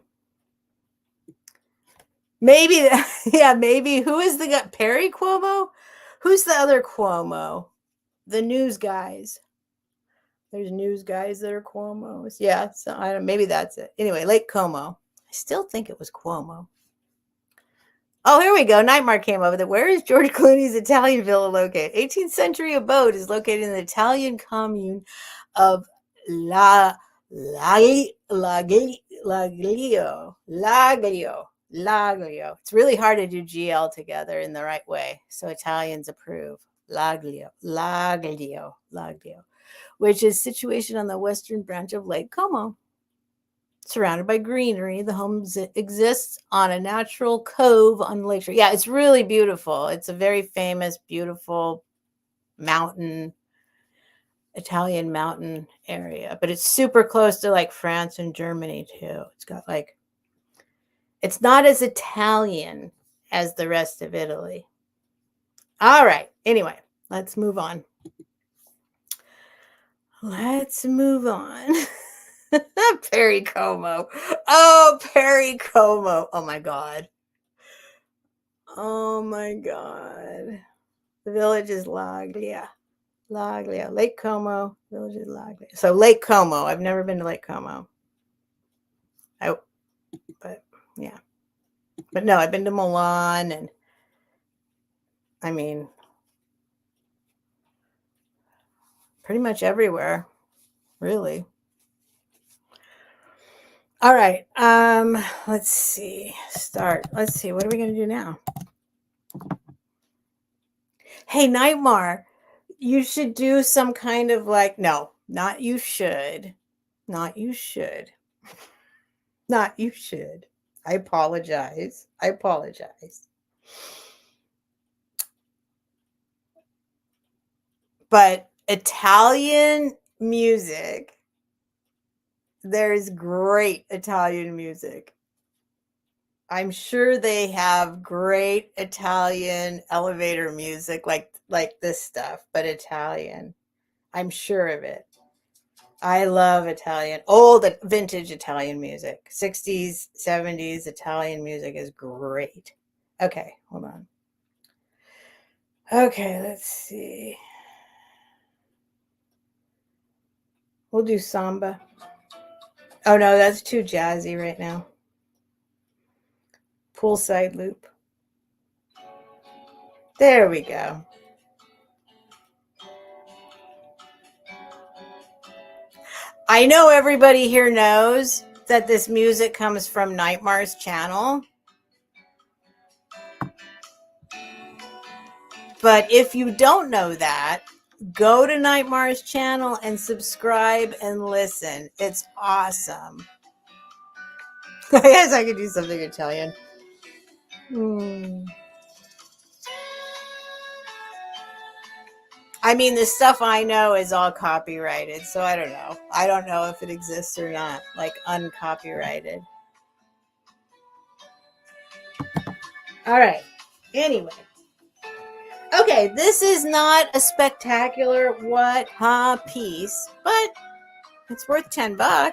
A: Maybe, yeah, maybe. Who is the guy? Perry Cuomo? Who's the other Cuomo? The news guys. There's news guys that are Cuomos. Yeah, so maybe that's it. Anyway, Lake Como. I still think it was Cuomo. Oh, here we go. Nightmare came over that. Where is George Clooney's Italian villa located? 18th century abode is located in the Italian commune of Laglio. It's really hard to do GL together in the right way, so Italians approve. Laglio, which is situated on the western branch of Lake Como. Surrounded by greenery, the home exists on a natural cove on the lakeshore. Yeah, it's really beautiful. It's a very famous, beautiful Italian mountain area, but it's super close to like France and Germany too. It's got like, it's not as Italian as the rest of Italy. All right. Anyway, let's move on. Perry Como. Oh, Perry Como. Oh my God. The village is Laglia. Lake Como. Village is Laglia. So Lake Como. I've never been to Lake Como. But yeah. But no, I've been to Milan, and I mean, pretty much everywhere, really. All right. Let's see. Let's see. What are we going to do now? Hey, Nightmare, you should do some kind of like, no, not you should. Not you should. Not you should. I apologize. But Italian music, there's great Italian music. I'm sure they have great Italian elevator music like this stuff, but Italian. I'm sure of it. I love Italian, old vintage Italian music. 60s, 70s Italian music is great. Okay, hold on. Okay, let's see. We'll do samba. Oh no, that's too jazzy right now. Poolside loop. There we go. I know everybody here knows that this music comes from Nightmare's channel. But if you don't know that, go to Nightmare's channel and subscribe and listen. It's awesome. I guess I could do something Italian. I mean, the stuff I know is all copyrighted, so I don't know. I don't know if it exists or not, like uncopyrighted. All right. Anyway. Okay, this is not a spectacular piece, but it's worth $10.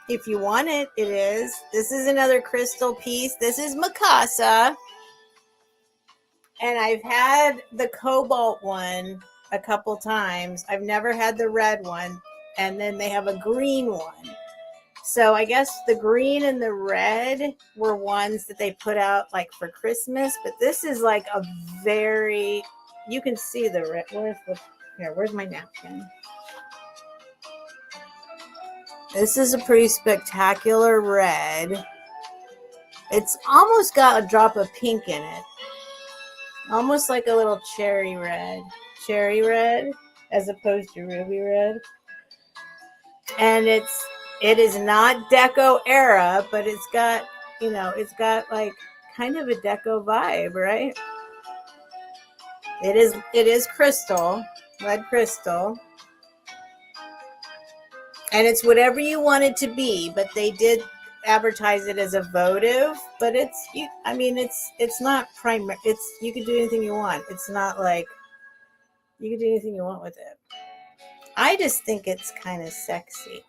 A: If you want it, it is. This is another crystal piece. This is Mikasa. And I've had the cobalt one a couple times. I've never had the red one. And then they have a green one. So I guess the green and the red were ones that they put out like for Christmas. But this is like a very, you can see the red. Where's my napkin? This is a pretty spectacular red. It's almost got a drop of pink in it. Almost like a little cherry red. Cherry red as opposed to ruby red. And it is not deco era, but it's got, it's got like kind of a deco vibe, right? It is crystal, red crystal. And it's whatever you want it to be, but they did advertise it as a votive, but it's not primary. You can do anything you want. It's not like you can do anything you want with it. I just think it's kind of sexy.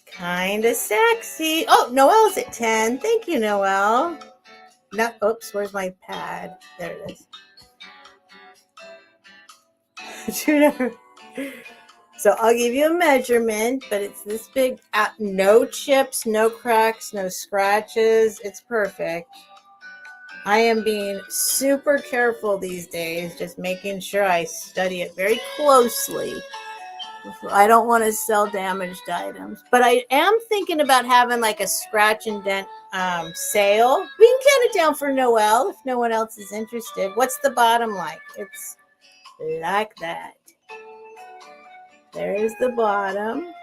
A: Kind of sexy. Oh, Noelle's at 10. Thank you, Noelle. No, oops, where's my pad? There it is. So I'll give you a measurement, but it's this big. No chips, no cracks, no scratches. It's perfect. I am being super careful these days, just making sure I study it very closely. I don't want to sell damaged items, but I am thinking about having like a scratch and dent sale. We can count it down for Noelle if no one else is interested. What's the bottom like? It's like that. There's the bottom.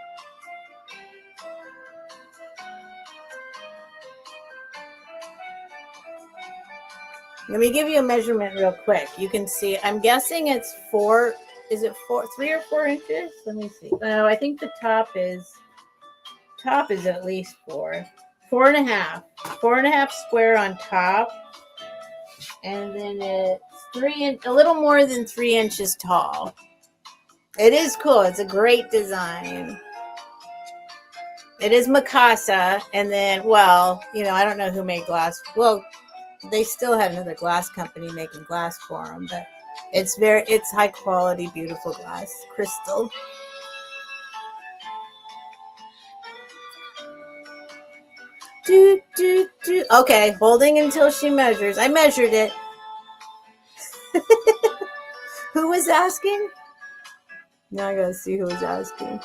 A: Let me give you a measurement real quick. You can see, I'm guessing it's 4. Is it 3 or 4 inches? Let me see. Oh, I think the top is at least 4. 4.5. 4.5 square on top. And then it's a little more than 3 inches tall. It is cool. It's a great design. It is Mikasa. And then, I don't know who made glass. Well, they still had another glass company making glass for them, but it's high quality, beautiful glass, crystal. Okay, holding until she measures. I measured it. Who was asking? Now I gotta see who was asking.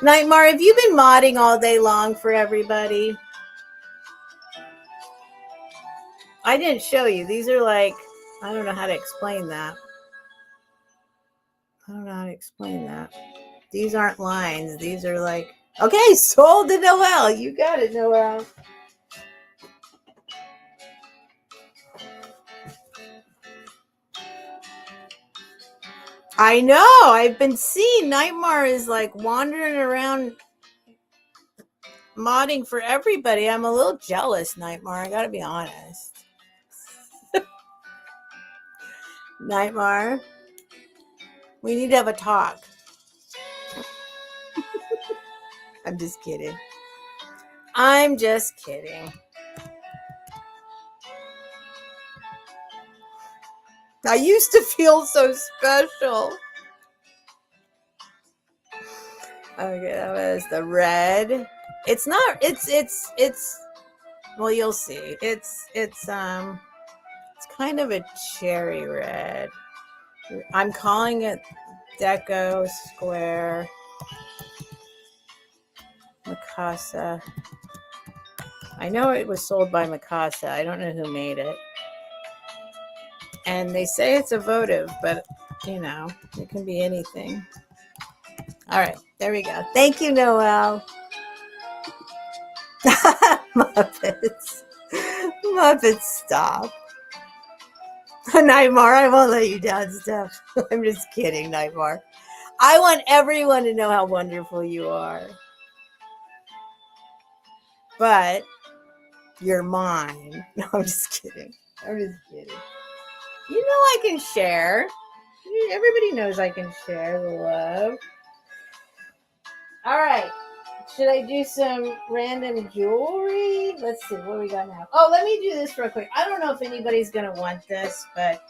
A: Nightmare, have you been modding all day long for everybody? I didn't show you. These are like, I don't know how to explain that. These aren't lines. These are like, okay, sold to Noelle. You got it, Noelle. I know. I've been seeing Nightmare is like wandering around modding for everybody. I'm a little jealous, Nightmare. I gotta be honest. Nightmare, we need to have a talk. I'm just kidding. I'm just kidding. I used to feel so special. Okay, that was the red. It's not, it's, well, you'll see. It's kind of a cherry red. I'm calling it Deco Square Mikasa. I know it was sold by Mikasa. I don't know who made it. And they say it's a votive, but you know, it can be anything. All right, there we go. Thank you, Noel. Muppets. Muppets, stop. Nightmare, I won't let you down, Steph. I'm just kidding, Nightmare. I want everyone to know how wonderful you are. But you're mine. No, I'm just kidding. I'm just kidding. You know I can share. Everybody knows I can share the love. All right. Should I do some random jewelry? Let's see. What do we got now? Oh, let me do this real quick. I don't know if anybody's going to want this, but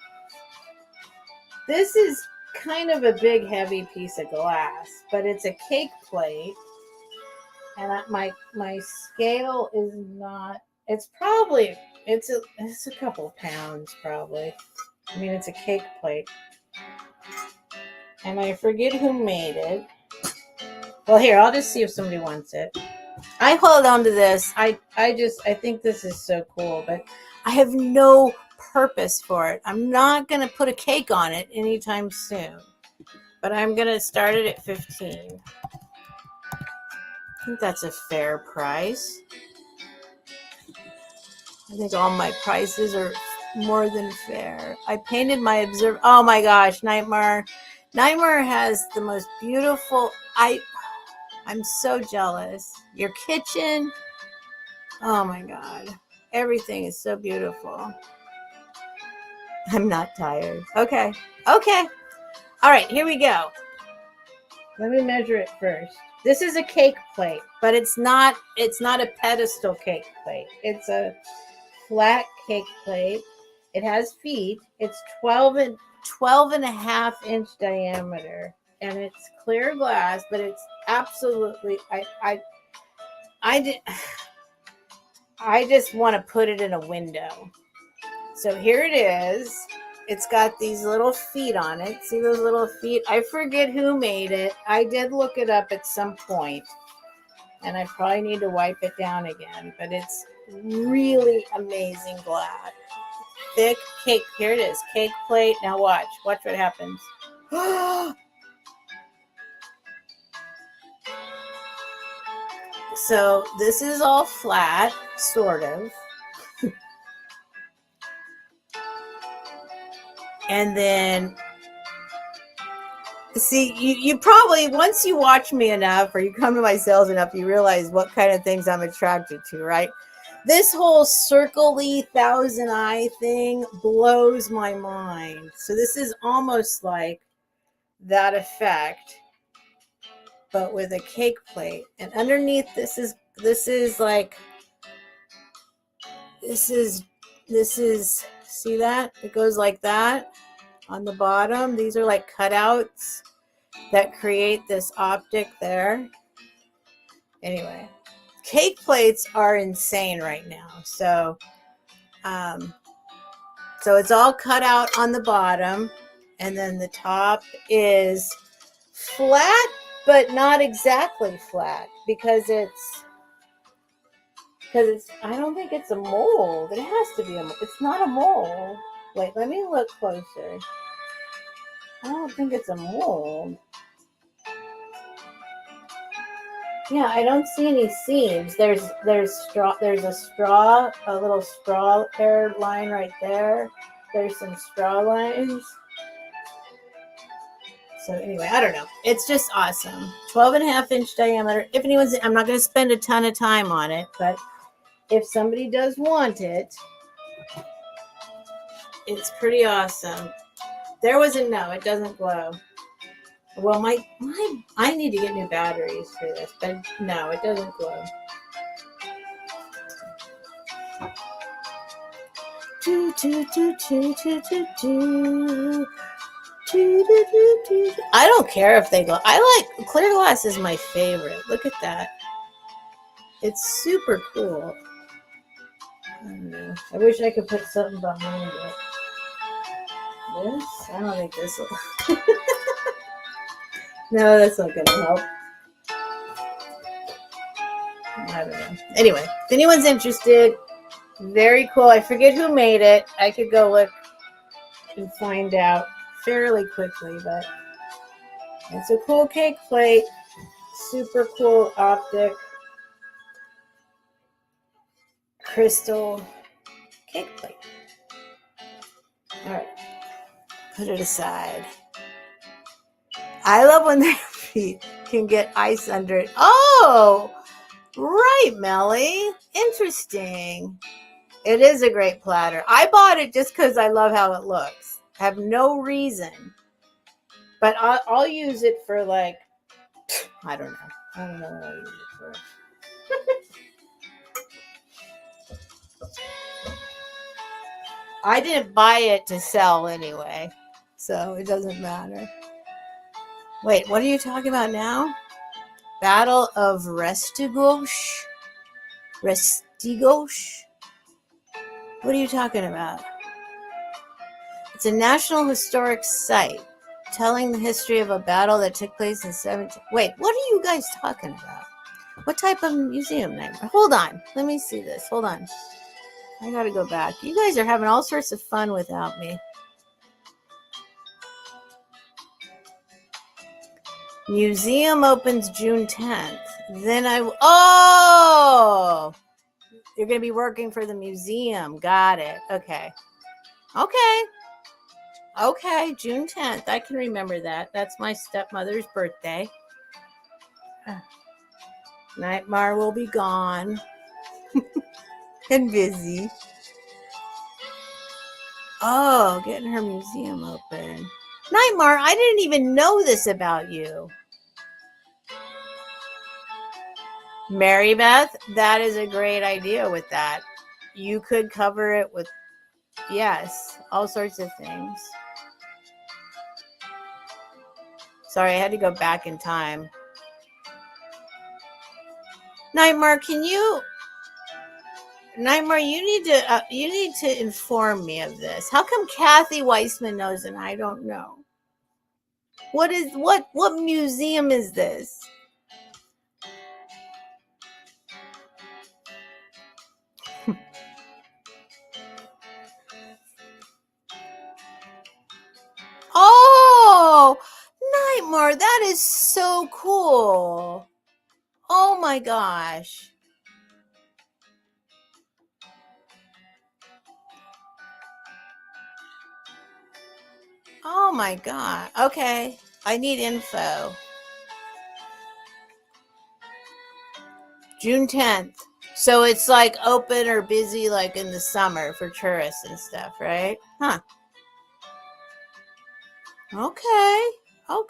A: this is kind of a big, heavy piece of glass, but it's a cake plate. And my scale is not, it's probably, it's a couple pounds probably. I mean, it's a cake plate. And I forget who made it. Well, here, I'll just see if somebody wants it. I hold on to this. I think this is so cool, but I have no purpose for it. I'm not going to put a cake on it anytime soon, but I'm going to start it at 15. I think that's a fair price. I think all my prices are more than fair. I painted my observer. Oh my gosh, Nightmare. Nightmare has the most beautiful. I'm so jealous. Your kitchen. Oh my God. Everything is so beautiful. I'm not tired. Okay. Okay. All right, here we go. Let me measure it first. This is a cake plate, but it's not a pedestal cake plate. It's a flat cake plate. It has feet. It's 12 and a half inch diameter, and it's clear glass, but it's absolutely I just want to put it in a window. So here it is. It's got these little feet on it. See those little feet? I forget who made it. I did look it up at some point, and I probably need to wipe it down again, but it's really amazing glass. Thick cake. Here it is. Cake plate. Now watch. Watch what happens. So this is all flat, sort of. And then, see, you probably, once you watch me enough or you come to my sales enough, you realize what kind of things I'm attracted to, right? This whole circle-y thousand eye thing blows my mind. So this is almost like that effect, but with a cake plate. And underneath this is see that? It goes like that on the bottom. These are like cutouts that create this optic there. Anyway, cake plates are insane right now. So it's all cut out on the bottom, and then the top is flat, but not exactly flat because I don't think it's a mold. It has to be it's not a mold. Wait, let me look closer. I don't think it's a mold. Yeah, I don't see any seams. There's straw. There's a little straw hairline right there. There's some straw lines. So anyway, I don't know. It's just awesome. 12.5-inch diameter. If anyone's, I'm not going to spend a ton of time on it, but if somebody does want it, it's pretty awesome. There was a no, it doesn't glow. Well, I need to get new batteries for this, but no, it doesn't glow. I don't care if they glow. I like clear glass is my favorite. Look at that. It's super cool. I don't know. I wish I could put something behind it. This? I don't think this will. No, that's not going to help. I don't know. Anyway, if anyone's interested, very cool. I forget who made it. I could go look and find out fairly quickly, but it's a cool cake plate. Super cool optic. Crystal cake plate. All right. Put it aside. I love when their feet can get ice under it. Oh, right, Melly. Interesting. It is a great platter. I bought it just because I love how it looks. I have no reason. But I'll use it for like, I don't know. I don't know what I'll use it for. I didn't buy it to sell anyway, so it doesn't matter. Wait, what are you talking about now? Battle of Restigouche? Restigouche? What are you talking about? It's a National Historic Site telling the history of a battle that took place in 17... Wait, what are you guys talking about? What type of museum name? Hold on. Let me see this. Hold on. I gotta go back. You guys are having all sorts of fun without me. Museum opens June 10th. Then oh! You're going to be working for the museum. Got it. Okay. Okay, June 10th. I can remember that. That's my stepmother's birthday. Nightmare will be gone. And busy. Oh, getting her museum open. Nightmare, I didn't even know this about you. Mary Beth, that is a great idea with that. You could cover it with, yes, all sorts of things. Sorry, I had to go back in time. Nightmare, Nightmare, you need to inform me of this. How come Kathy Weissman knows and I don't know? What museum is this? Oh, Nightmare, that is so cool. Oh my gosh. Oh my God. Okay. I need info. June 10th. So it's like open or busy like in the summer for tourists and stuff, right? Huh. Okay. All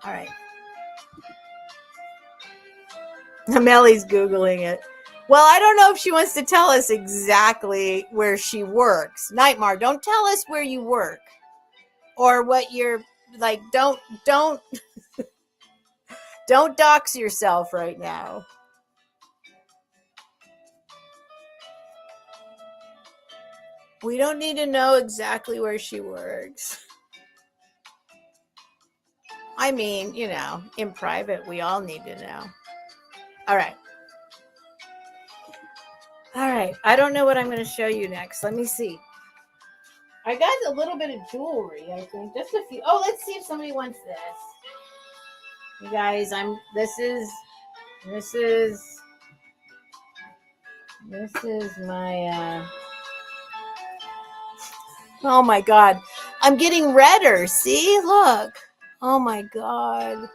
A: right. Melly's Googling it. Well, I don't know if she wants to tell us exactly where she works. Nightmare, don't tell us where you work or what you're like. Don't dox yourself right now. We don't need to know exactly where she works. I mean, in private, we all need to know. All right. I don't know what I'm going to show you next. Let me see. I got a little bit of jewelry, I think. Just a few. Oh, let's see if somebody wants this. You guys, this is my, oh my God. I'm getting redder. See? Look. Oh my God.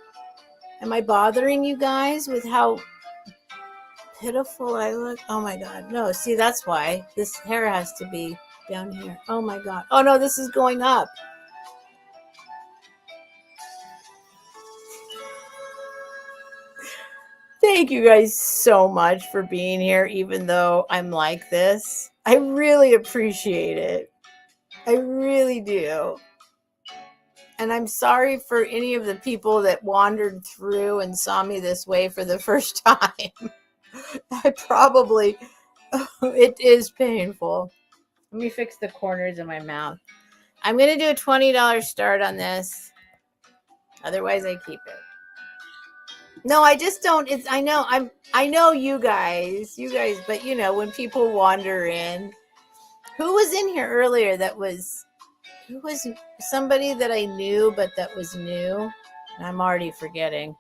A: Am I bothering you guys with how pitiful I look? Oh my God. No, see, that's why. This hair has to be down here. Oh my God. Oh no, this is going up. Thank you guys so much for being here, even though I'm like this. I really appreciate it. I really do. And I'm sorry for any of the people that wandered through and saw me this way for the first time. I probably, it is painful. Let me fix the corners of my mouth. I'm going to do a $20 start on this. Otherwise, I keep it. No, I just don't. I know you guys, but you know, when people wander in, who was in here earlier who was somebody that I knew, but that was new? I'm already forgetting.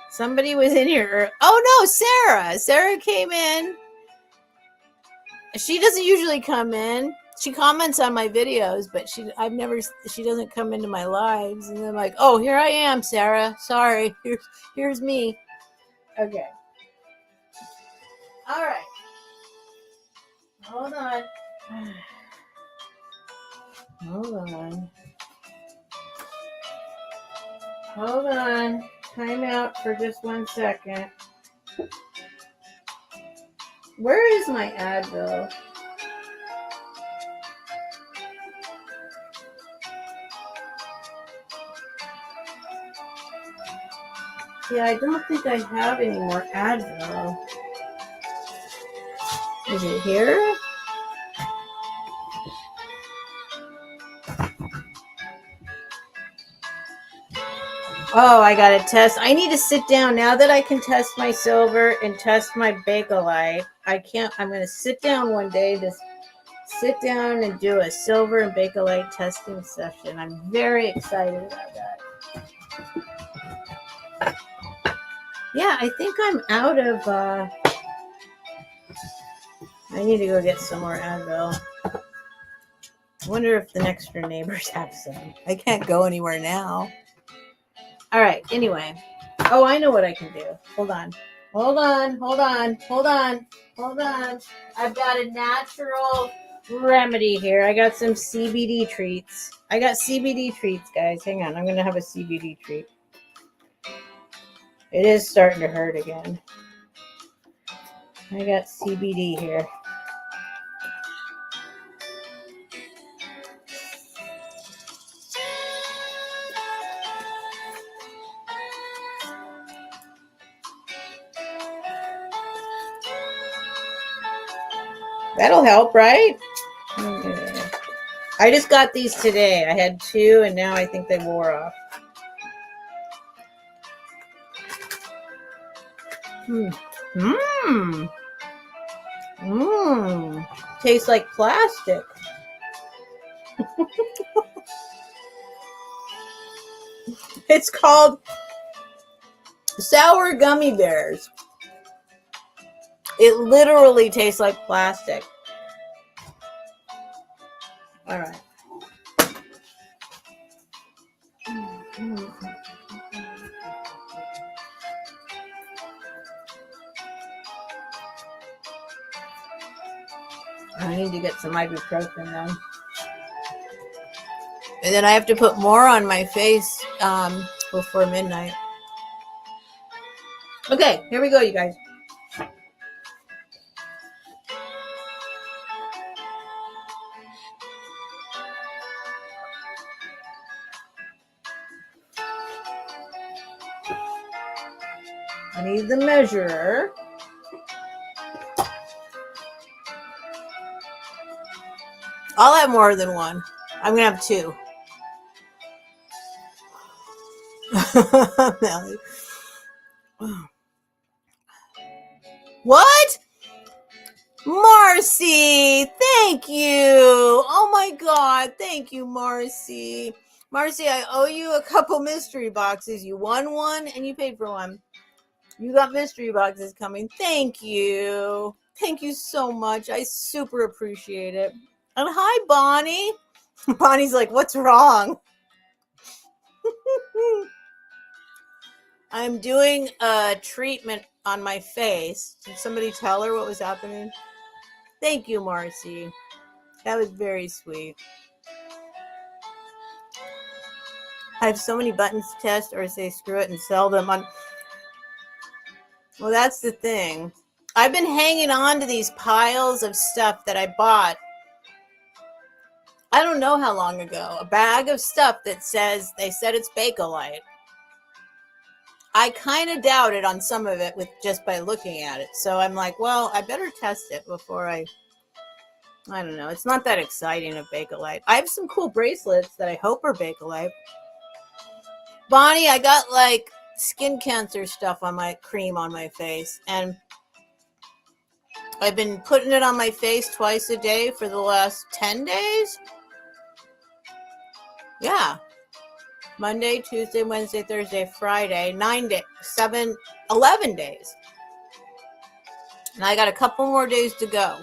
A: Somebody was in here. Oh no, Sarah. Sarah came in. She doesn't usually come in. She comments on my videos, but she doesn't come into my lives. And I'm like, oh, here I am, Sarah. Sorry. Here's me. Okay. All right. Hold on. Hold on. Hold on. Time out for just 1 second. Where is my Advil? Yeah, I don't think I have any more Advil. Is it here? Oh, I gotta test. I need to sit down now that I can test my silver and test my Bakelite. I'm gonna sit down one day to sit down and do a silver and Bakelite testing session. I'm very excited about that. Yeah, I think I'm out of, I need to go get some more Advil. I wonder if the next door neighbors have some. I can't go anywhere now. All right, anyway. Oh, I know what I can do. Hold on. I've got a natural remedy here. I got some CBD treats. I got CBD treats, guys. Hang on. I'm going to have a CBD treat. It is starting to hurt again. I got CBD here. That'll help, right? Okay. I just got these today. I had 2 and now I think they wore off. Tastes like plastic. It's called sour gummy bears. It literally tastes like plastic. All right. I need to get some ibuprofen then. And then I have to put more on my face before midnight. Okay, here we go, you guys. I need the measurer. I'll have more than one. I'm going to have 2. What? Marcy, thank you. Oh my God, thank you, Marcy. Marcy, I owe you a couple mystery boxes. You won one and you paid for one. You got mystery boxes coming. Thank you. Thank you so much. I super appreciate it. And hi, Bonnie. Bonnie's like, what's wrong? I'm doing a treatment on my face. Did somebody tell her what was happening? Thank you, Marcy. That was very sweet. I have so many buttons to test, or say screw it and sell them on. Well, that's the thing. I've been hanging on to these piles of stuff that I bought. I don't know how long ago. A bag of stuff that says, they said it's Bakelite. I kind of doubted on some of it with just by looking at it. So I'm like, well, I better test it before I don't know. It's not that exciting of Bakelite. I have some cool bracelets that I hope are Bakelite. Bonnie, I got like skin cancer stuff on my cream on my face, and I've been putting it on my face twice a day for the last 10 days. Yeah. Monday, Tuesday, Wednesday, Thursday, Friday, 9 days, 11 days. And I got a couple more days to go.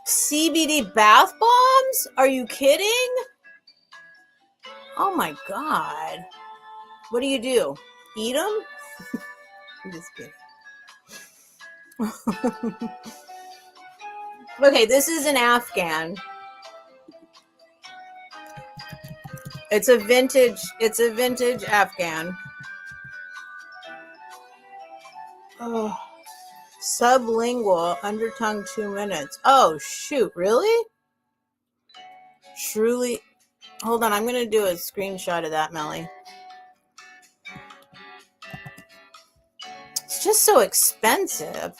A: CBD bath bombs? Are you kidding? Oh my God. What do you do? Eat them? I'm just kidding. Okay, this is an Afghan. It's a vintage Afghan. Oh, sublingual, under tongue 2 minutes. Oh, shoot, really? Truly. Hold on, I'm going to do a screenshot of that, Melly. It's just so expensive.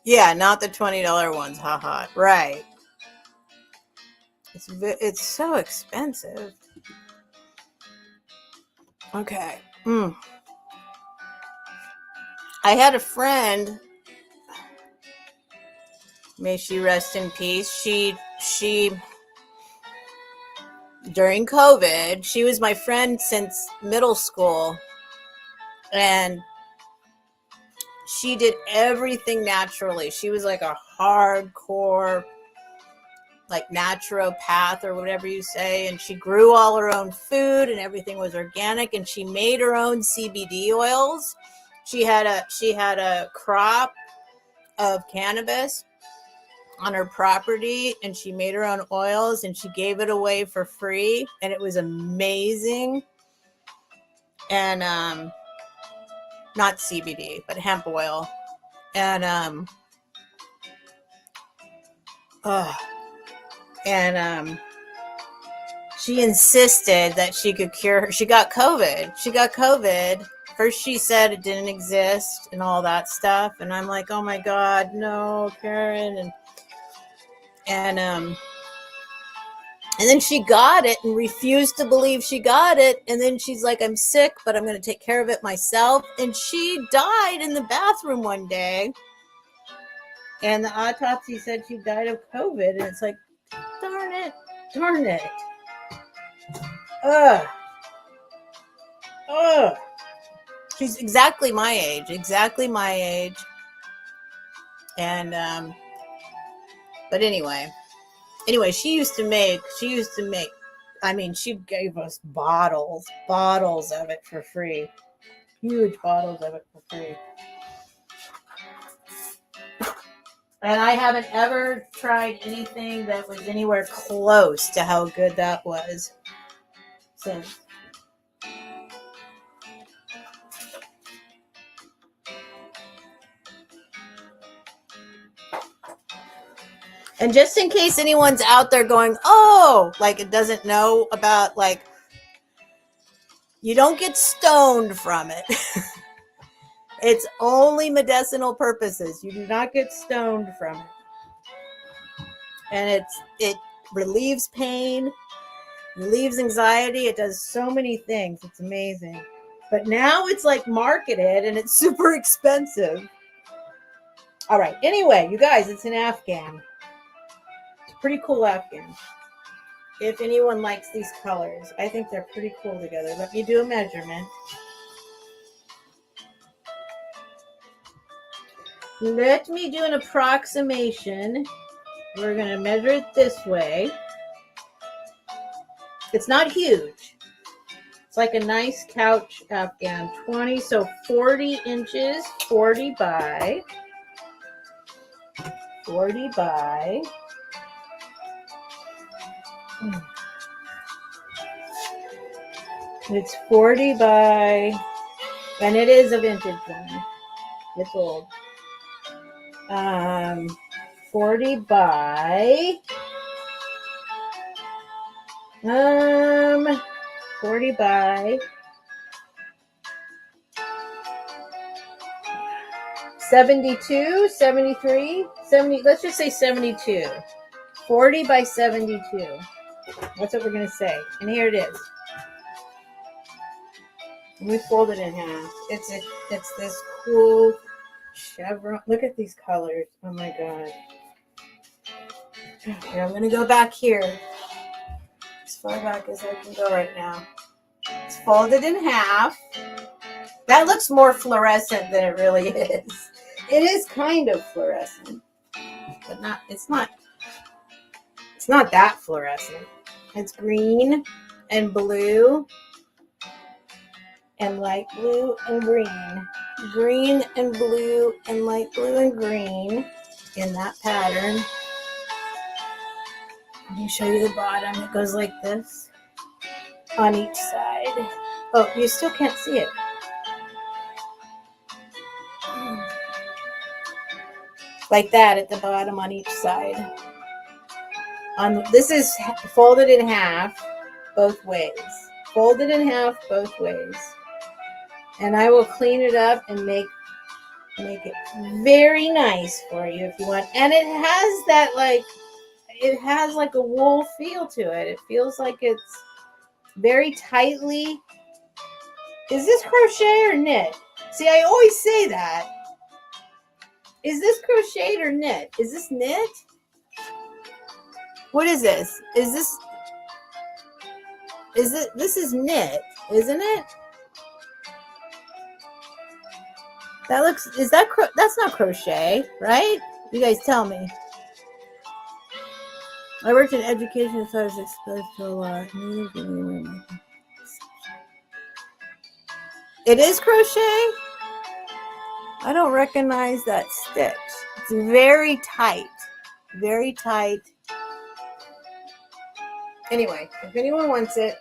A: Yeah, not the $20 ones, haha. Right. It's so expensive. Okay. I had a friend, may she rest in peace. She during COVID, she was my friend since middle school, and she did everything naturally. She was like a hardcore, like naturopath or whatever you say, and she grew all her own food and everything was organic, and she made her own CBD oils. She had a crop of cannabis on her property, and she made her own oils, and she gave it away for free, and it was amazing. And not CBD, but hemp oil. And she insisted that she could cure her. She got COVID. First she said it didn't exist and all that stuff, and I'm like, oh my God, no, Karen. And then she got it and refused to believe she got it. And then she's like, I'm sick, but I'm going to take care of it myself. And she died in the bathroom one day. And the autopsy said she died of COVID. And it's like, darn it. Ugh. She's exactly my age. And, but anyway, she used to make, I mean, she gave us bottles of it for free. Huge bottles of it for free. And I haven't ever tried anything that was anywhere close to how good that was since. And just in case anyone's out there going, oh, like it doesn't know about, like, you don't get stoned from it. It's only medicinal purposes. You do not get stoned from it. And it relieves pain, relieves anxiety. It does so many things. It's amazing. But now it's like marketed and it's super expensive. All right. Anyway, you guys, it's an Afghan. It's a pretty cool Afghan. If anyone likes these colors, I think they're pretty cool together. Let me do a measurement. Let me do an approximation. We're going to measure it this way. It's not huge. It's like a nice couch Afghan. 20, so 40 inches, 40 by. It's 40 by, and it is a vintage one. It's old. 40 by 40 by 72, 73, 70, let's just say 72. 40 by 72. That's what we're going to say. And here it is. And we fold it in half. It's this cool chevron. Look at these colors. Oh my god. Here, I'm going to go back here. As far back as I can go right now. It's folded in half. That looks more fluorescent than it really is. It is kind of fluorescent, but it's not that fluorescent. It's green and blue and light blue and green. Green and blue and light blue and green in that pattern. Let me show you the bottom. It goes like this on each side. Oh, you still can't see it. Like that at the bottom on each side. This is folded in half both ways. Folded in half both ways. And I will clean it up and make it very nice for you if you want. And it has that it has like a wool feel to it. It feels like it's very tightly. Is this crochet or knit? See, I always say that. Is this crocheted or knit? Is this knit? What is this? This is knit, isn't it? That's not crochet, right? You guys tell me. I worked in education, so I was exposed to a lot. It is crochet? I don't recognize that stitch. It's very tight. Very tight. Anyway, if anyone wants it,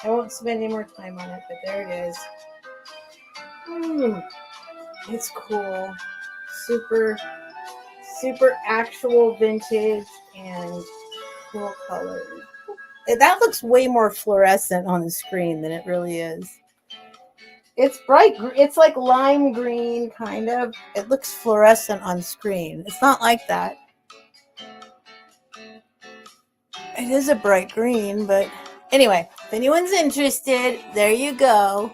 A: I won't spend any more time on it, but there it is. It's cool. Super, super actual vintage and cool colors. That looks way more fluorescent on the screen than it really is. It's bright. It's like lime green, kind of. It looks fluorescent on screen. It's not like that. It is a bright green, but anyway, if anyone's interested, there you go.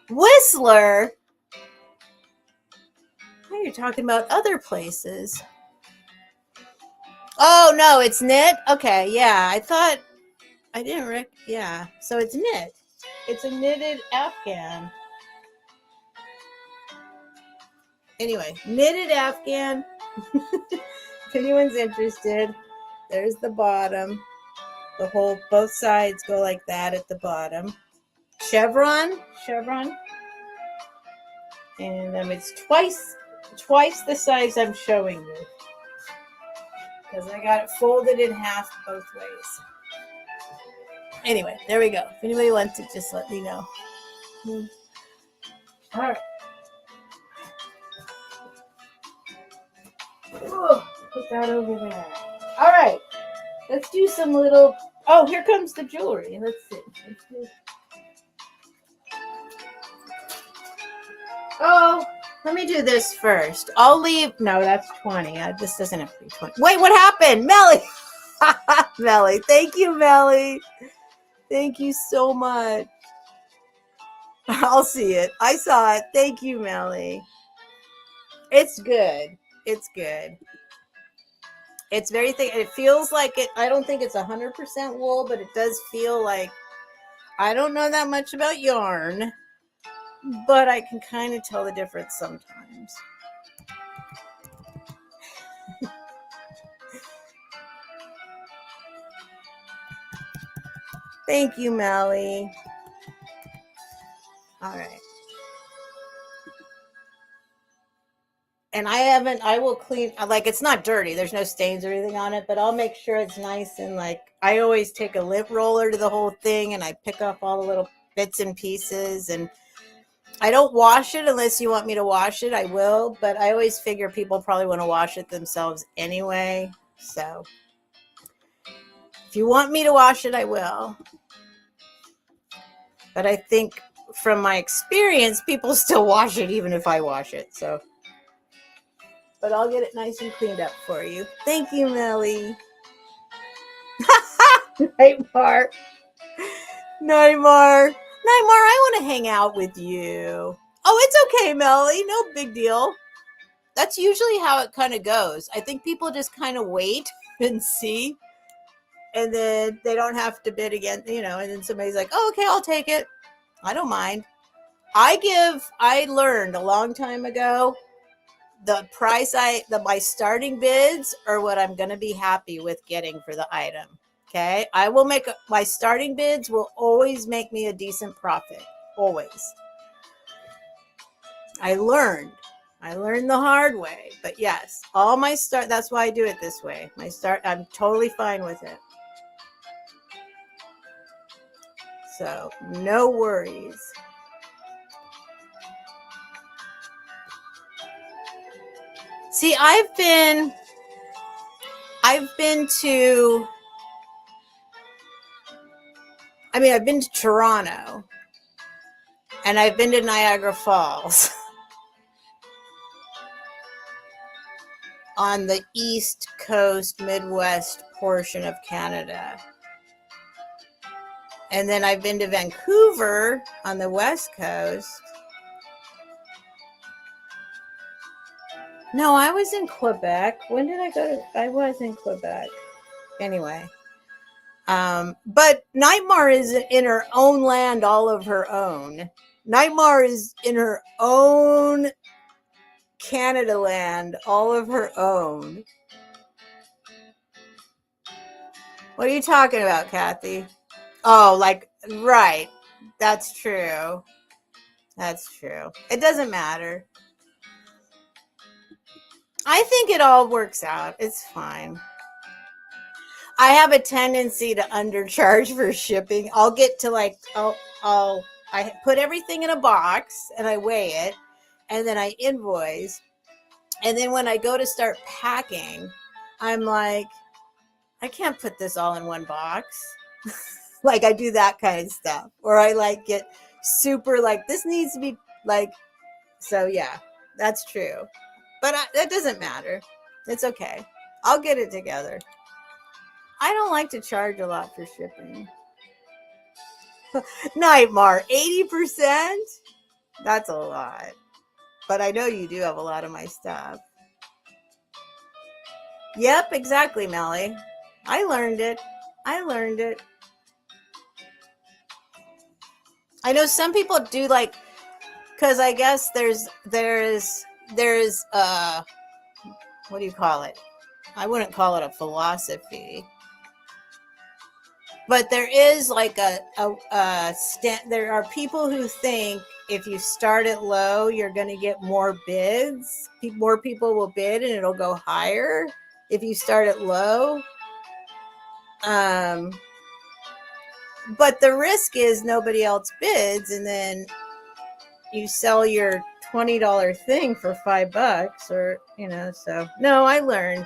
A: Whistler. Oh, you're talking about other places. Oh, no, it's knit? Okay, yeah. I thought I didn't yeah. So it's knit. It's a knitted Afghan. Anyway, knitted Afghan. If anyone's interested, there's the bottom. Both sides go like that at the bottom. Chevron. And it's twice the size I'm showing you. Because I got it folded in half both ways. Anyway, there we go. If anybody wants it, just let me know. All right. Oh, put that over there. All right. Let's do some little... Oh, here comes the jewelry. Let's see. Oh, let me do this first. I'll leave... No, that's 20. This doesn't have to be 20. Wait, what happened? Melly! Melly. Thank you, Melly. Thank you so much. I'll see it. I saw it. Thank you, Melly. It's good. It's good. It's very thick. It feels like it. I don't think it's 100% wool, but it does feel like... I don't know that much about yarn, but I can kind of tell the difference sometimes. Thank you, Melly. All right. And I will clean, like, it's not dirty. There's no stains or anything on it, but I'll make sure it's nice. And like, I always take a lint roller to the whole thing and I pick up all the little bits and pieces. And I don't wash it unless you want me to wash it. I will, but I always figure people probably want to wash it themselves anyway. So if you want me to wash it, I will. But I think from my experience, people still wash it even if I wash it. So, but I'll get it nice and cleaned up for you. Thank you, Melly. Nightmare. Nightmare. Nightmare, I want to hang out with you. Oh, it's okay, Melly. No big deal. That's usually how it kind of goes. I think people just kind of wait and see. And then they don't have to bid again, and then somebody's like, oh, okay, I'll take it. I don't mind. I learned a long time ago, the price my starting bids are what I'm going to be happy with getting for the item. Okay. I will my starting bids will always make me a decent profit. Always. I learned the hard way, but yes, that's why I do it this way. I'm totally fine with it. So no worries. See, I've been to Toronto and I've been to Niagara Falls on the East Coast, Midwest portion of Canada. And then I've been to Vancouver on the West Coast. No, I was in Quebec. When did I go I was in Quebec. Anyway. But Nightmare is in her own land all of her own. Nightmare is in her own Canada land all of her own. What are you talking about, Kathy? Oh, right. That's true. That's true. It doesn't matter. I think it all works out. It's fine. I have a tendency to undercharge for shipping. I'll get to I put everything in a box and I weigh it and then I invoice. And then when I go to start packing, I'm like, I can't put this all in one box. Like I do that kind of stuff. Or I get super this needs to be so yeah, that's true. But that doesn't matter. It's okay. I'll get it together. I don't like to charge a lot for shipping. Nightmare, 80%? That's a lot. But I know you do have a lot of my stuff. Yep, exactly, Melly. I learned it. I know some people do because I guess there's what do you call it? I wouldn't call it a philosophy. But there is there are people who think if you start it low, you're going to get more bids. More people will bid and it'll go higher if you start it low. But the risk is nobody else bids and then you sell your $20 thing for $5 or, so no, I learned.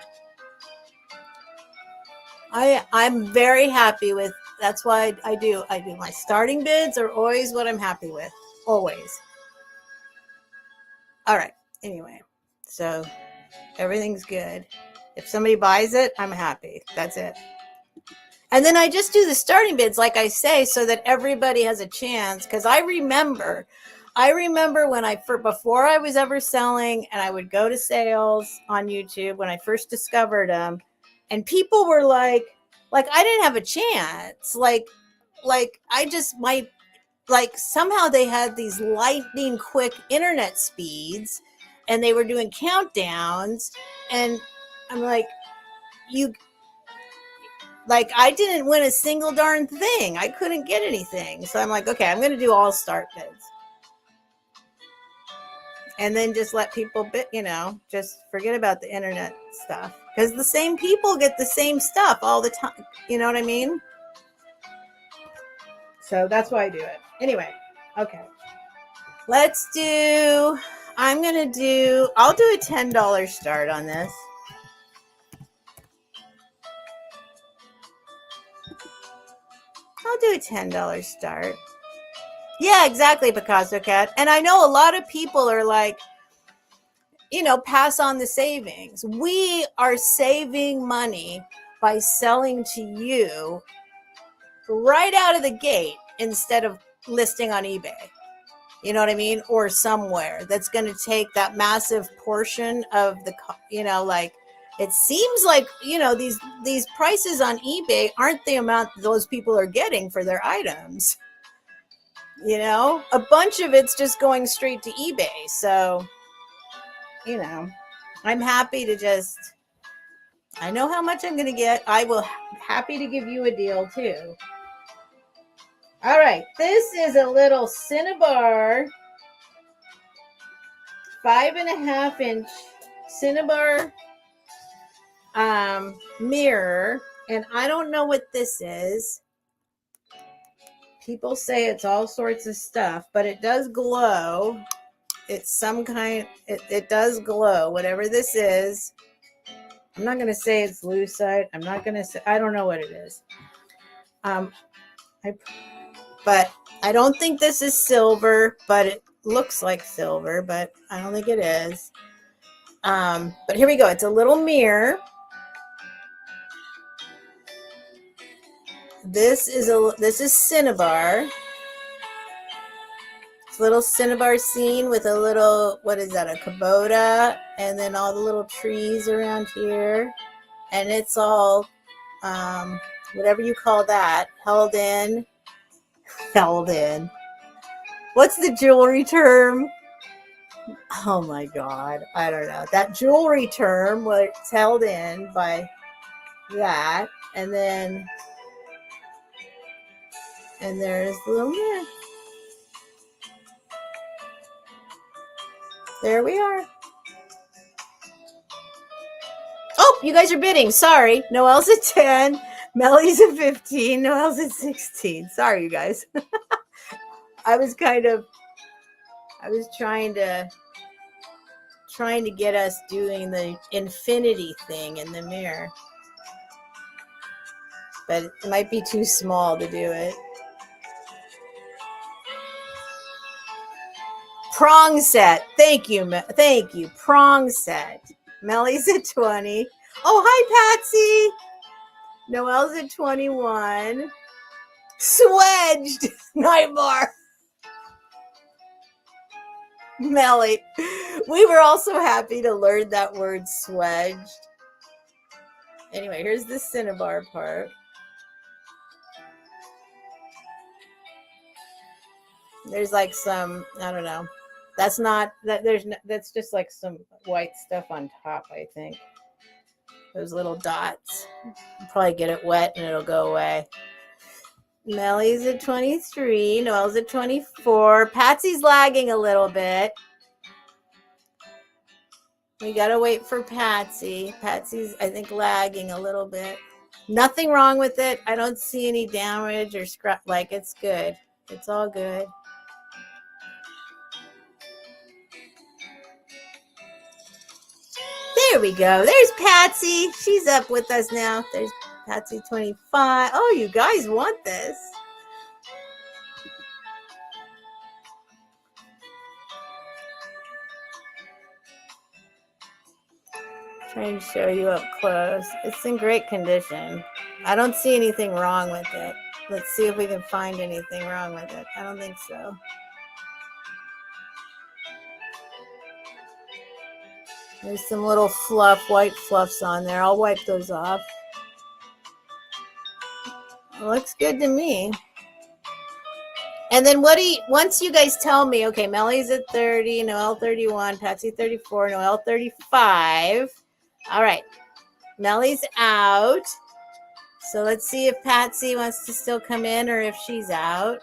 A: I'm very happy with, that's why I do my starting bids are always what I'm happy with. Always. All right. Anyway, so everything's good. If somebody buys it, I'm happy. That's it. And then I just do the starting bids, like I say, so that everybody has a chance. Because I remember when before I was ever selling and I would go to sales on YouTube when I first discovered them. And people were like I didn't have a chance. I just might, somehow they had these lightning quick internet speeds and they were doing countdowns. And I'm like, like I didn't win a single darn thing. I couldn't get anything. So I'm like, okay, I'm going to do all start bids. And then just let people bid, just forget about the internet stuff. Because the same people get the same stuff all the time. You know what I mean? So that's why I do it. Anyway, okay. I'll do a $10 start on this. I'll do a $10 start. Yeah, exactly, Picasso Cat. And I know a lot of people are like, pass on the savings. We are saving money by selling to you right out of the gate instead of listing on eBay. You know what I mean? Or somewhere that's going to take that massive portion of the, like it seems like, these prices on eBay aren't the amount those people are getting for their items. A bunch of it's just going straight to eBay. So, I'm happy to I know how much I'm going to get. I will happy to give you a deal too. All right. This is a little Cinnabar 5.5-inch Cinnabar mirror. And I don't know what this is. People say it's all sorts of stuff, but it does glow. It's some kind, it does glow, whatever this is. I'm not going to say it's lucite. I'm not going to say, I don't know what it is. But I don't think this is silver, but it looks like silver, but I don't think it is. But here we go. It's a little mirror. This is Cinnabar. It's a little Cinnabar scene with a little, what is that, a Kubota, and then all the little trees around here. And it's all, whatever you call that, held in. What's the jewelry term? Oh my God. I don't know. That jewelry term where it's held in by that. And there's the little mirror. There we are. Oh, you guys are bidding. Sorry. Noelle's at 10. Melly's at 15. Noelle's at 16. Sorry, you guys. I was trying to get us doing the infinity thing in the mirror. But it might be too small to do it. Prong set. Thank you. Prong set. Melly's at 20. Oh, hi, Patsy. Noelle's at 21. Swedged. Nightmare. Melly. We were also happy to learn that word, swedged. Anyway, here's the Cinnabar part. There's like some, I don't know. That's just like some white stuff on top, I think. Those little dots. I'll probably get it wet and it'll go away. Melly's at 23. Noelle's at 24. Patsy's lagging a little bit. We gotta wait for Patsy. Patsy's, I think, lagging a little bit. Nothing wrong with it. I don't see any damage or scratch. Like, it's good. It's all good. There we go. There's Patsy. She's up with us now. There's Patsy 25. Oh, you guys want this. Trying to show you up close. It's in great condition. I don't see anything wrong with it. Let's see if we can find anything wrong with it. I don't think so. There's some little white fluffs on there. I'll wipe those off. It looks good to me. And then once you guys tell me, okay, Melly's at 30, Noelle 31, Patsy 34, Noelle 35. All right. Melly's out. So let's see if Patsy wants to still come in or if she's out.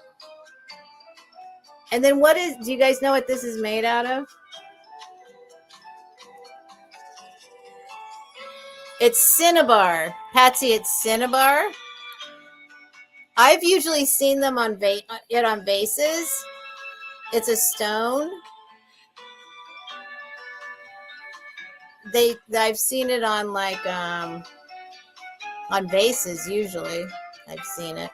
A: And then do you guys know what this is made out of? It's cinnabar. Patsy, it's cinnabar. I've usually seen them on vases. It's a stone. I've seen it on like on vases usually. I've seen it.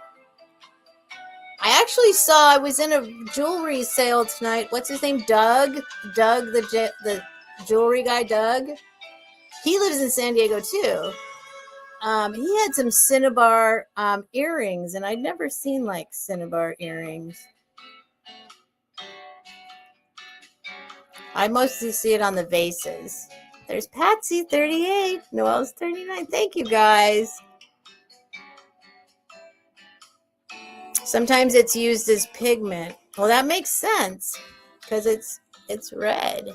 A: I was in a jewelry sale tonight. What's his name? Doug, the jewelry guy, Doug. He lives in San Diego too. He had some cinnabar earrings, and I'd never seen like cinnabar earrings. I mostly see it on the vases. There's Patsy, 38. Noelle's 39. Thank you, guys. Sometimes it's used as pigment. Well, that makes sense because it's red.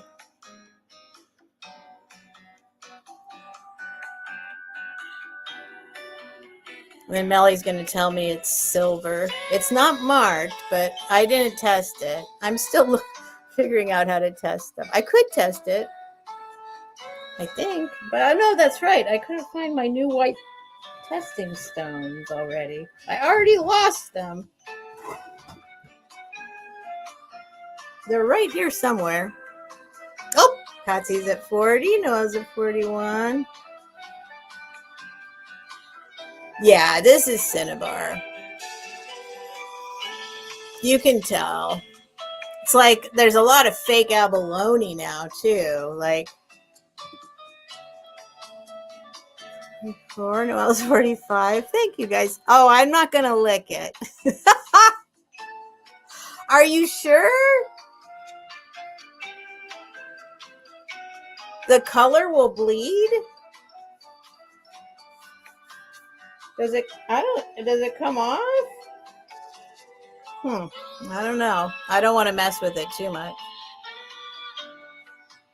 A: And then Melly's going to tell me it's silver. It's not marked, but I didn't test it. I'm still figuring out how to test them. I could test it, I think. But I know that's right. I couldn't find my new white testing stones already. I already lost them. They're right here somewhere. Oh, Patsy's at 40. Noah's at 41. Yeah, this is cinnabar. You can tell. It's like there's a lot of fake abalone now, too. Like, 4, Noelle's 45. Thank you, guys. Oh, I'm not going to lick it. Are you sure? The color will bleed? Does it come off? I don't know. I don't want to mess with it too much.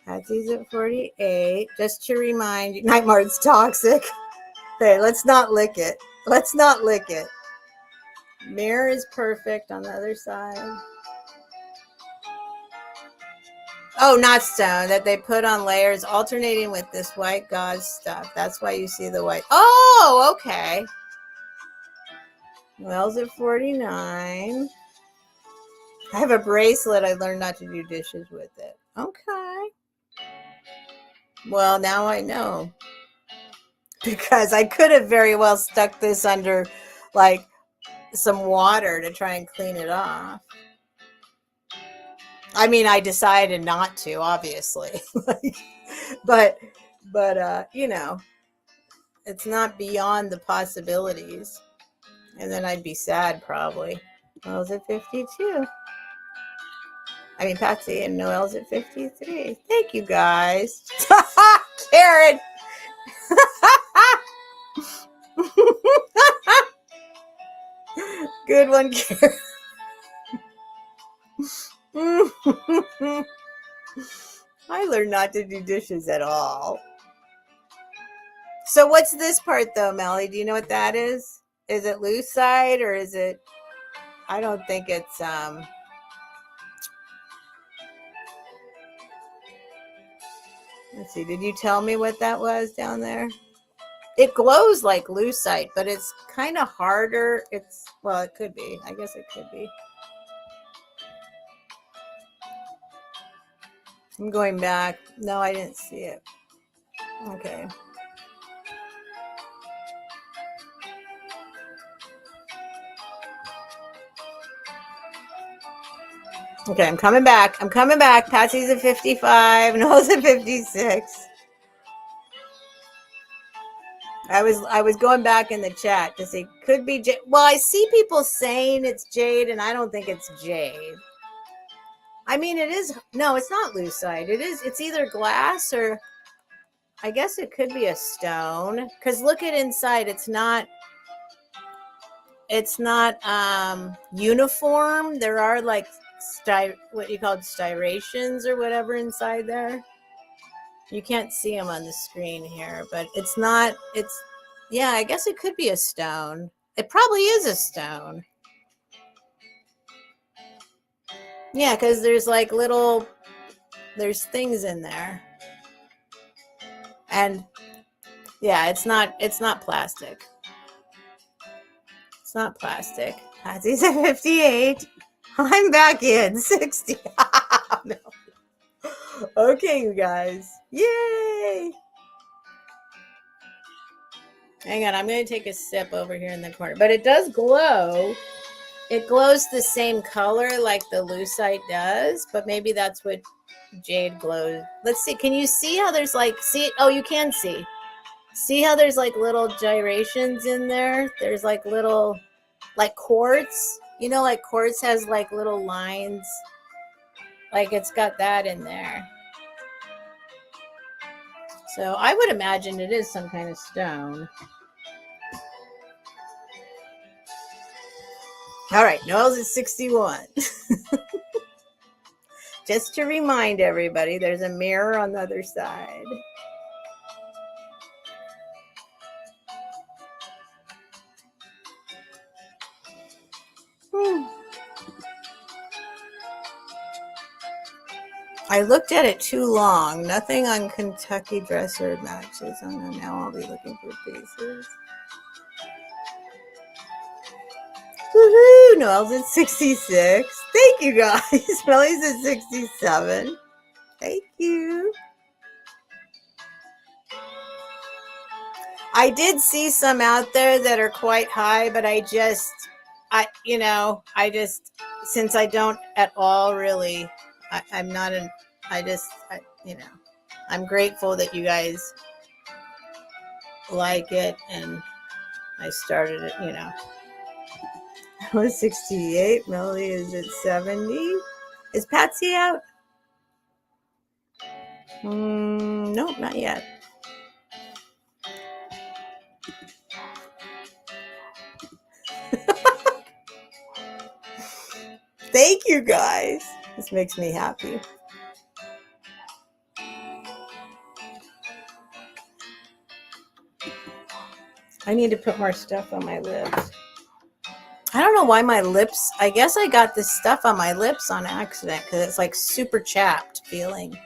A: Patsy's at 48. Just to remind you, Nightmare's toxic. Okay, let's not lick it. Let's not lick it. Mirror is perfect on the other side. Oh, not stone, that they put on layers alternating with this white gauze stuff. That's why you see the white. Oh, okay. Wells at 49. I have a bracelet. I learned not to do dishes with it. Okay. Well, now I know. Because I could have very well stuck this under like some water to try and clean it off. I mean, I decided not to, obviously. but you know, it's not beyond the possibilities. And then I'd be sad probably. Noelle's at 52. I mean, Patsy and Noelle's at 53. Thank you, guys. Karen. Good one, Karen. I learned not to do dishes at all. So what's this part though, Melly? Do you know what that is? Is it loose side or is it? I don't think it's let's see, did you tell me what that was down there? It glows like lucite, but it's kind of harder. Well, it could be. I guess it could be. I'm going back. No, I didn't see it. Okay. Okay, I'm coming back. Patsy's at 55. Noelle's at 56. I was going back in the chat to see, could be jade. Well, I see people saying it's jade, and I don't think it's jade. I mean, it is. No, it's not lucite. It's either glass or I guess it could be a stone. Because look at inside. It's not uniform. There are like what you call styrations or whatever inside there. You can't see them on the screen here, but it's Yeah, I guess it could be a stone. It probably is a stone. Yeah, because there's like there's things in there. And yeah, it's not plastic. It's not plastic. Patsy's at 58. I'm back in 60. No. Okay, you guys. Yay! Hang on, I'm going to take a sip over here in the corner. But it does glow. It glows the same color like the lucite does, but maybe that's what jade glows. Let's see. Can you see how there's like, oh, you can see. See how there's like little gyrations in there? There's like little, like quartz. You know, like quartz has like little lines. Like it's got that in there. So I would imagine it is some kind of stone. All right, Noel's at 61. Just to remind everybody, there's a mirror on the other side. I looked at it too long. Nothing on Kentucky dresser matches. Oh no, now I'll be looking for pieces. Woohoo! Noel's at 66. Thank you guys. Melly's at 67. Thank you. I did see some out there that are quite high, but since I don't at all really, I'm not an, I'm grateful that you guys like it, and I started it, I was 68. Melly is at 70. Is Patsy out? Nope, not yet. Thank you guys. This makes me happy. I need to put more stuff on my lips. I don't know why my lips, I guess I got this stuff on my lips on accident because it's like super chapped feeling.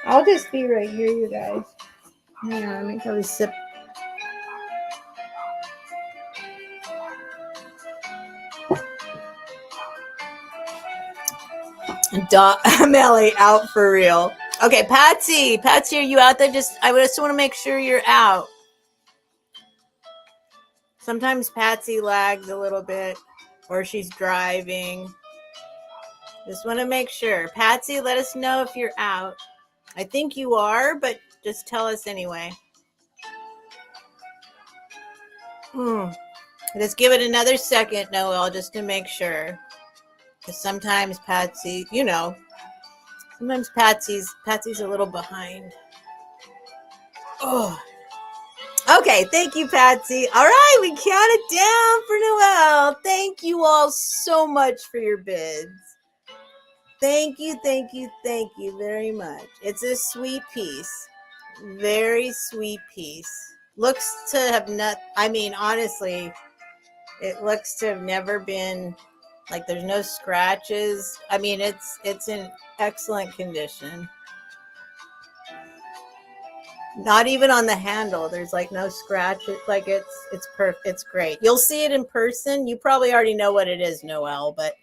A: I'll just be right here, you guys. Hang on, let me probably sip. Melly out for real. Okay, Patsy, are you out there? I just want to make sure you're out. Sometimes Patsy lags a little bit, or she's driving. Just want to make sure. Patsy, let us know if you're out. I think you are, but just tell us anyway. Just give it another second, Noel, just to make sure. Because sometimes Patsy, sometimes Patsy's a little behind. Oh. Okay, thank you, Patsy. All right, we count it down for Noel. Thank you all so much for your bids. Thank you very much. It's a sweet piece. Very sweet piece. Looks to have honestly, it looks to have never been, like, there's no scratches. It's in excellent condition. Not even on the handle. There's like no scratches. Like it's perfect. It's great. You'll see it in person. You probably already know what it is, Noel, but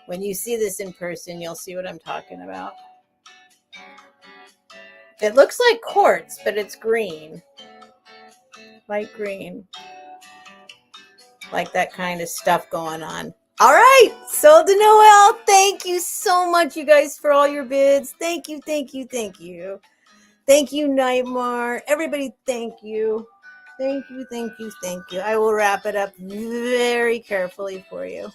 A: when you see this in person, you'll see what I'm talking about. It looks like quartz, but it's green. Light green. Like that kind of stuff going on. All right. Sold to Noel. Thank you so much, you guys, for all your bids. Thank you. Thank you, Nightmare. Everybody, thank you. Thank you. I will wrap it up very carefully for you.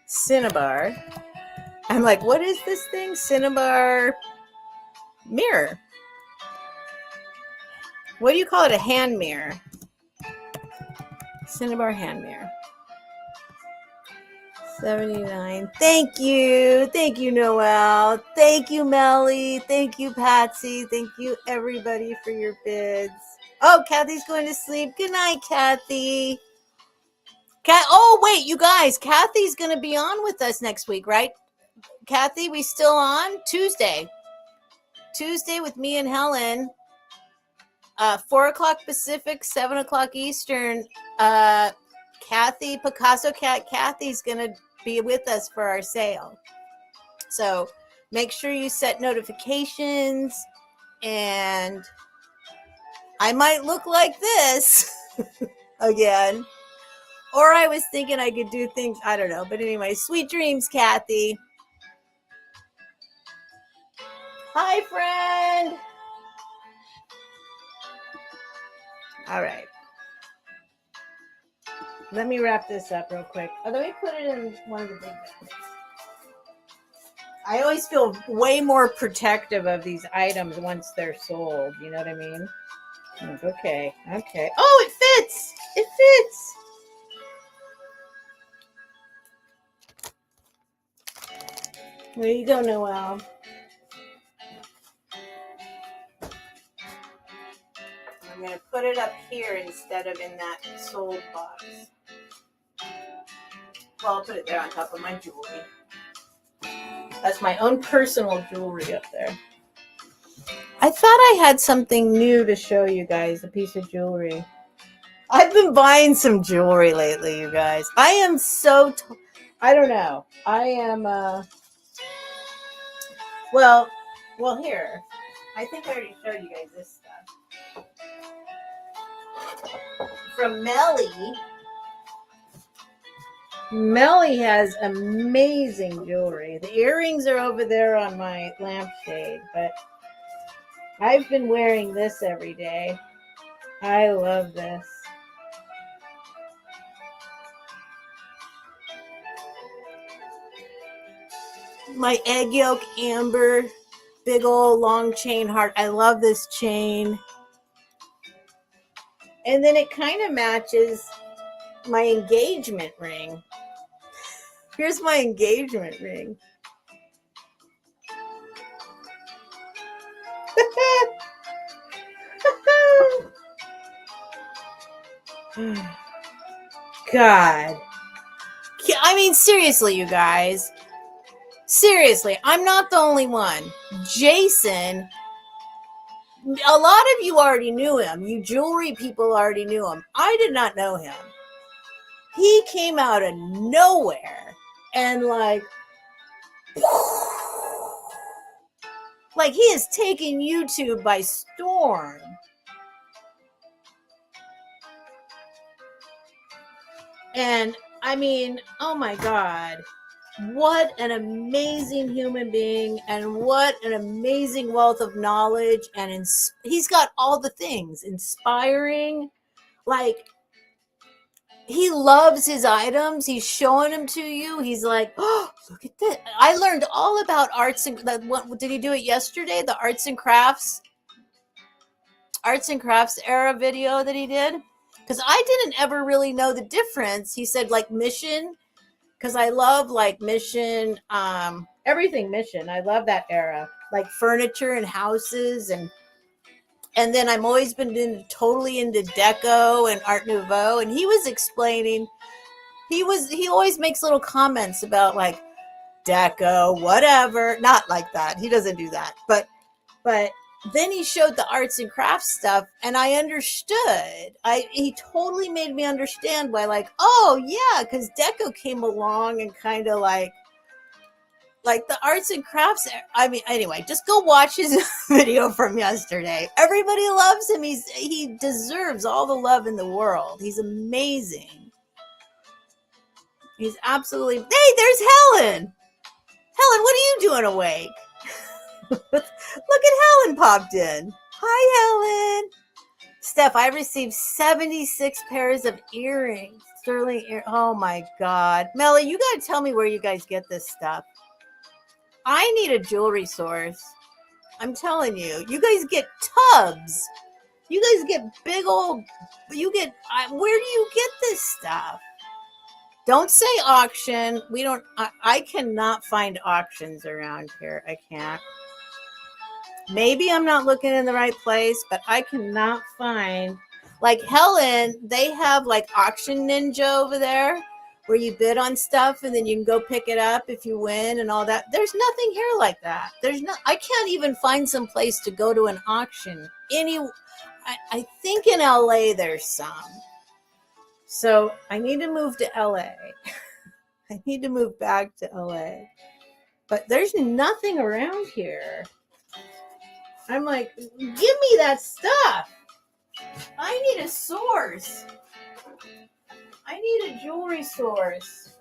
A: Cinnabar. I'm like, what is this thing? Cinnabar mirror. What do you call it? A hand mirror. Cinnabar hand mirror. 79. Thank you. Thank you, Noelle. Thank you, Melly. Thank you, Patsy. Thank you, everybody, for your bids. Oh, Kathy's going to sleep. Good night, Kathy. Oh, wait, you guys. Kathy's going to be on with us next week, right? Kathy, we still on? Tuesday with me and Helen. 4 o'clock Pacific, 7 o'clock Eastern. Kathy, Picasso Cat Kathy's going to be with us for our sale. So make sure you set notifications, and I might look like this again. Or I was thinking I could do things, I don't know. But anyway, sweet dreams, Kathy. Hi, friend. All right. Let me wrap this up real quick. Oh, let me put it in one of the big bags. I always feel way more protective of these items once they're sold. You know what I mean? Okay. Oh, it fits. It fits. There you go, Noelle. I'm going to put it up here instead of in that sold box. Well, I'll put it there on top of my jewelry. That's my own personal jewelry up there. I thought I had something new to show you guys, a piece of jewelry. I've been buying some jewelry lately, you guys. I am so, I don't know. I am, well, here. I think I already showed you guys this stuff. From Melly. Melly has amazing jewelry. The earrings are over there on my lampshade, but I've been wearing this every day. I love this. My egg yolk amber, big old long chain heart. I love this chain. And then it kind of matches my engagement ring. Here's my engagement ring. God. I mean, seriously, you guys. Seriously, I'm not the only one. Jason, a lot of you already knew him. You jewelry people already knew him. I did not know him. He came out of nowhere and like he is taking YouTube by storm. And I mean, oh my God, what an amazing human being, and what an amazing wealth of knowledge. And he's got all the things, inspiring, like, he loves his items. He's showing them to you. He's like, oh, look at this. I learned all about arts and what did he do it yesterday? The arts and crafts era video that he did. Because I didn't ever really know the difference. He said like Mission, because I love like Mission, everything Mission. I love that era, like furniture and houses, and then I'm always been totally into Deco and Art Nouveau. And he was explaining, he always makes little comments about like Deco, whatever. Not like that. He doesn't do that. But then he showed the arts and crafts stuff, and I understood. He totally made me understand why, like, oh yeah, because Deco came along and kind of like the arts and crafts. I mean, anyway, just go watch his video from yesterday. Everybody loves him. He deserves all the love in the world. He's amazing. He's absolutely. Hey, there's Helen. Helen, what are you doing awake? Look at Helen popped in. Hi, Helen. Steph, I received 76 pairs of earrings. Sterling ear. Oh my God. Melly, you got to tell me where you guys get this stuff. I need a jewelry source. I'm telling you. You guys get tubs You guys get big old, you get, where do you get this stuff? Don't say auction. We don't, I cannot find auctions around here. I can't. Maybe I'm not looking in the right place, but I cannot find, like Helen, they have like Auction Ninja over there where you bid on stuff and then you can go pick it up if you win and all that. There's nothing here like that. I can't even find some place to go to an auction. I think in LA there's some. So I need to move to LA. I need to move back to LA. But there's nothing around here. I'm like, give me that stuff. I need a source. I need a jewelry source.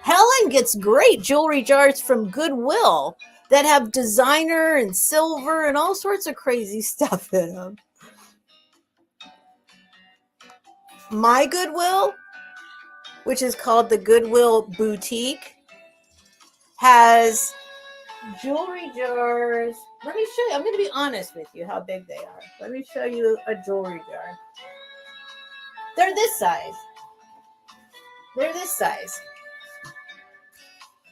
A: Helen gets great jewelry jars from Goodwill that have designer and silver and all sorts of crazy stuff in them. My Goodwill, which is called the Goodwill Boutique, has jewelry jars. Let me show you. I'm going to be honest with you how big they are. Let me show you a jewelry jar. They're this size. They're this size.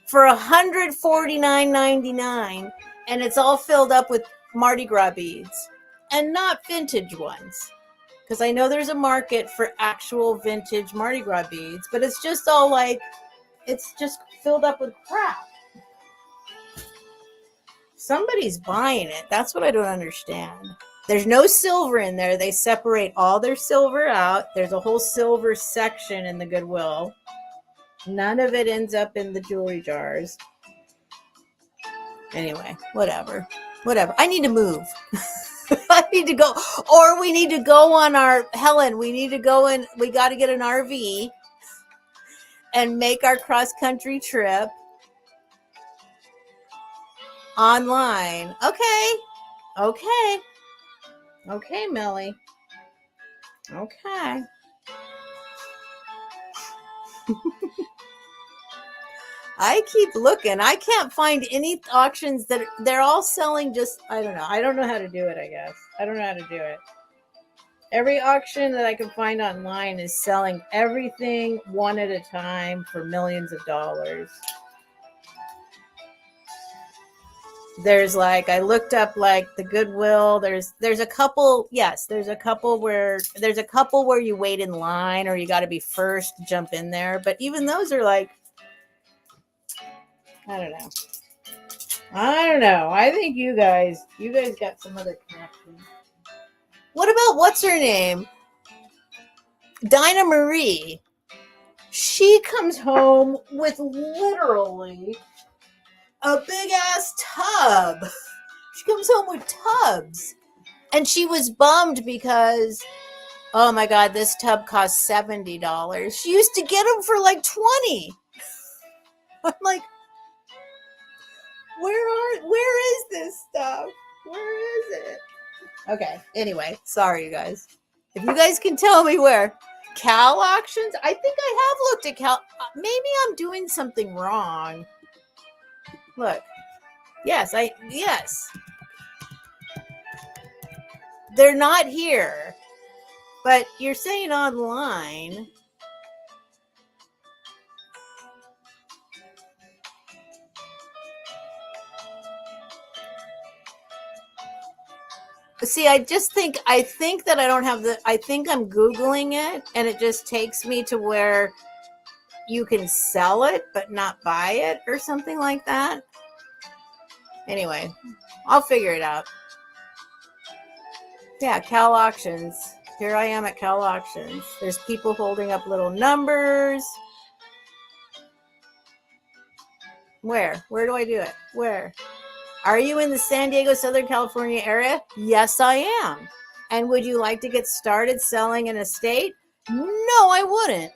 A: For $149.99, and it's all filled up with Mardi Gras beads and not vintage ones. Because I know there's a market for actual vintage Mardi Gras beads, but it's just all like, it's just filled up with crap. Somebody's buying it. That's what I don't understand. There's no silver in there. They separate all their silver out. There's a whole silver section in the Goodwill. None of it ends up in the jewelry jars. Anyway, whatever. I need to move. I need to go. Or we need to go on our, Helen, we need to go in. We got to get an RV and make our cross-country trip online. Okay, Millie. Okay. I keep looking. I can't find any auctions that they're all selling just, I don't know. I don't know how to do it, I guess. I don't know how to do it. Every auction that I can find online is selling everything one at a time for millions of dollars. There's like, I looked up like the Goodwill. There's a couple. Yes, there's a couple where you wait in line or you got to be first to jump in there. But even those are like, I don't know. I think you guys got some other connections. What about what's her name? Dinah Marie. She comes home with literally a big ass tub. She comes home with tubs. And she was bummed because, oh my God, this tub cost $70. She used to get them for like $20. I'm like, where is this stuff? Where is it? Okay, anyway, sorry you guys. If you guys can tell me where. Cal auctions? I think I have looked at Cal. Maybe I'm doing something wrong. Look. Yes. They're not here. But you're saying online. See, I think that I don't have I think I'm Googling it and it just takes me to where you can sell it but not buy it or something like that. Anyway, I'll figure it out. Yeah, Cal Auctions. Here I am at Cal Auctions. There's people holding up little numbers. Where do I do it? Where? Are you in the San Diego, Southern California area? Yes, I am. And would you like to get started selling an estate? No, I wouldn't.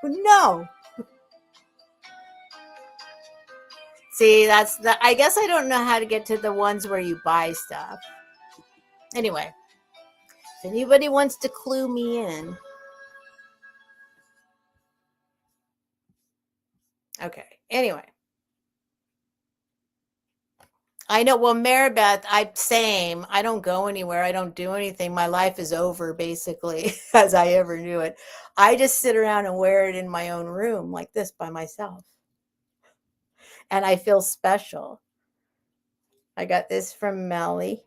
A: No. See, I guess I don't know how to get to the ones where you buy stuff. Anyway, if anybody wants to clue me in. Okay, anyway. I know. Well, Maribeth, same. I don't go anywhere. I don't do anything. My life is over, basically, as I ever knew it. I just sit around and wear it in my own room like this by myself. And I feel special. I got this from Melly.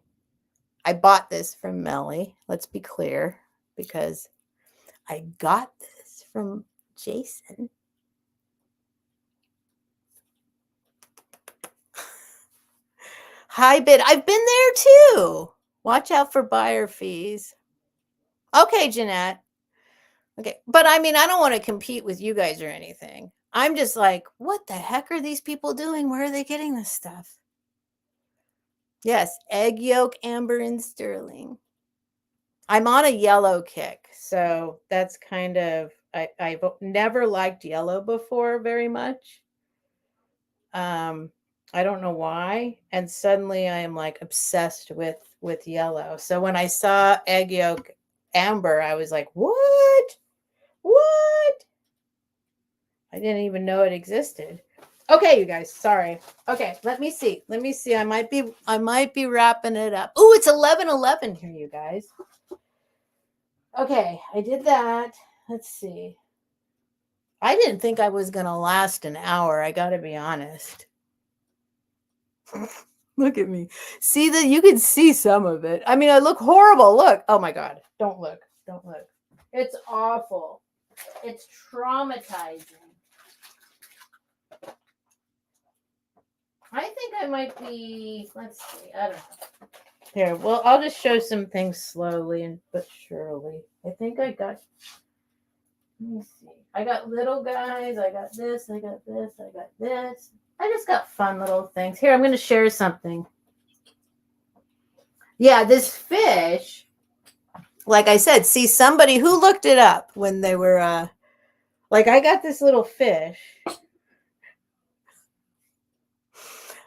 A: I bought this from Melly. Let's be clear, because I got this from Jason. Hi, Bid. I've been there too. Watch out for buyer fees. Okay, Jeanette. Okay. But I mean, I don't want to compete with you guys or anything. I'm just like, what the heck are these people doing? Where are they getting this stuff? Yes, egg yolk, amber, and sterling. I'm on a yellow kick. So that's kind of, I've never liked yellow before very much. I don't know why. And suddenly I am like obsessed with yellow. So when I saw egg yolk amber, I was like, what? What? I didn't even know it existed. Okay, you guys, sorry. Okay, let me see. Let me see. I might be wrapping it up. Oh, it's 11:11 here, you guys. Okay, I did that. Let's see. I didn't think I was going to last an hour. I got to be honest. Look at me. See that? You can see some of it. I mean, I look horrible. Look. Oh my God. Don't look. Don't look. It's awful. It's traumatizing. I think I might be, let's see. I don't know. Here, well, I'll just show some things slowly but surely. I think I got, let me see. I got little guys. I got this. I got this. I got this. I just got fun little things. Here, I'm going to share something. Yeah, this fish, like I said, see, somebody who looked it up when they were, like, I got this little fish.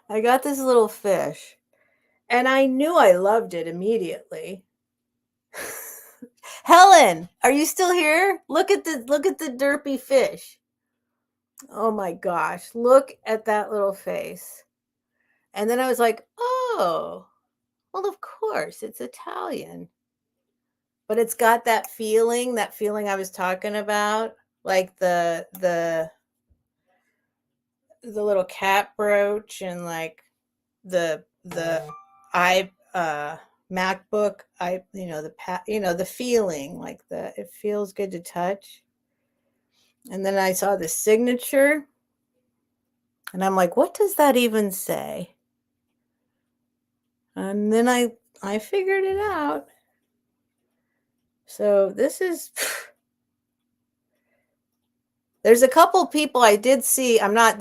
A: I got this little fish, and I knew I loved it immediately. Helen, are you still here? Look at the derpy fish. Oh my gosh, look at that little face. And then I was like, oh, well, of course, it's Italian. But it's got that feeling I was talking about, like the little cat brooch and like the MacBook, the feeling, like it feels good to touch. And then I saw the signature and I'm like, what does that even say? And then I figured it out. So this is, there's a couple people I did see. I'm not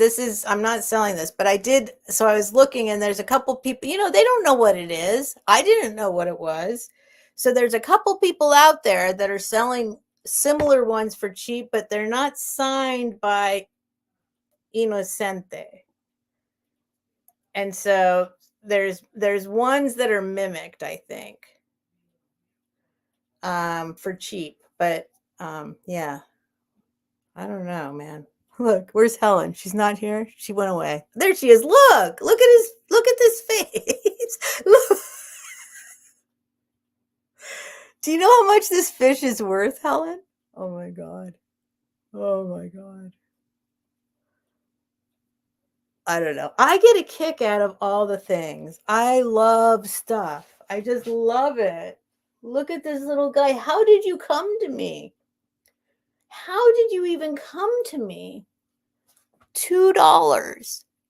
A: selling this, but I did. So I was looking and there's a couple people, they don't know what it is. I didn't know what it was. So there's a couple people out there that are selling similar ones for cheap, but they're not signed by Innocente. And so there's ones that are mimicked, I think, for cheap, but yeah, I don't know, man. Look, where's Helen? She's not here. She went away. There she is. Look at this face. Look. Do you know how much this fish is worth, Helen? Oh my God. Oh my God. I don't know. I get a kick out of all the things. I love stuff. I just love it. Look at this little guy. How did you come to me? How did you even come to me? $2.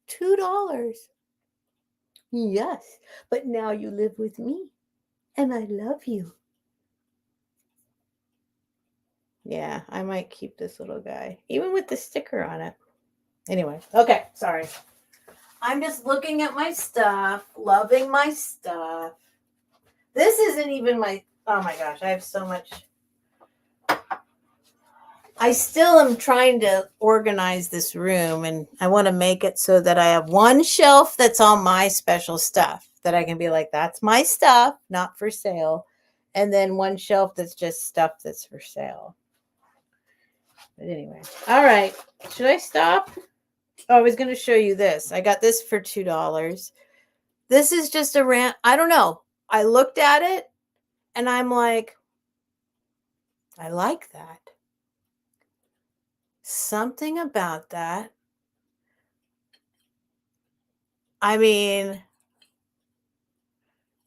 A: $2. Yes, but now you live with me and I love you. Yeah, I might keep this little guy, even with the sticker on it. Anyway, okay, sorry. I'm just looking at my stuff, loving my stuff. This isn't even my, oh my gosh, I have so much. I still am trying to organize this room, and I want to make it so that I have one shelf that's all my special stuff that I can be like, that's my stuff, not for sale. And then one shelf that's just stuff that's for sale. But anyway, all right. Should I stop? Oh, I was going to show you this. I got this for $2. This is just a rant. I don't know. I looked at it and I'm like, I like that. Something about that. I mean,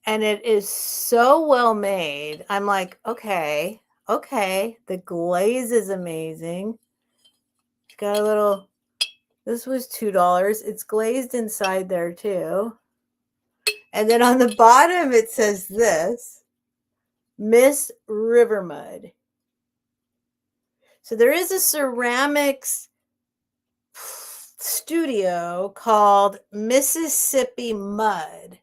A: and it is so well made. I'm like, okay, okay. The glaze is amazing. It's got a little, this was $2. It's glazed inside there too. And then on the bottom, it says this Miss River Mud. So there is a ceramics studio called Mississippi Mud.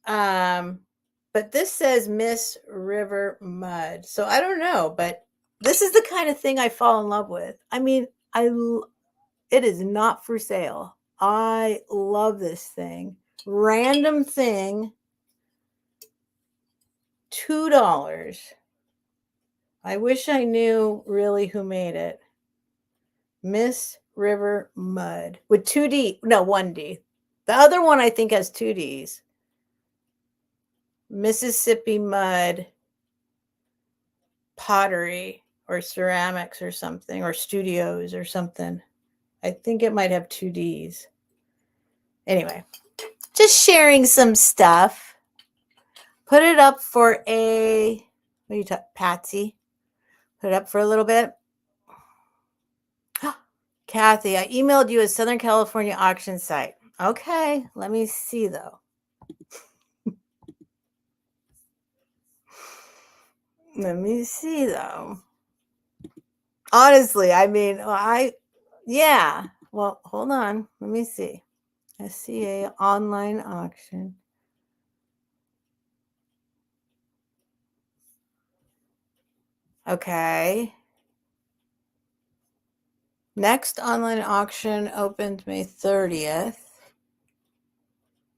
A: But this says Miss River Mud. So I don't know, but this is the kind of thing I fall in love with. I mean, it is not for sale. I love this thing. Random thing, $2. I wish I knew really who made it. Miss River Mud with 2D, no, 1D. The other one I think has 2Ds. Mississippi Mud Pottery or ceramics or something, or studios or something. I think it might have 2Ds. Anyway, just sharing some stuff. Put it up for a, what are you talking, Patsy? Put it up for a little bit. Kathy, I emailed you a Southern California auction site. Okay, let me see though. Let me see though. Honestly, I mean, yeah. Well, hold on. Let me see. SCA online auction. Okay. Next online auction opened May 30th.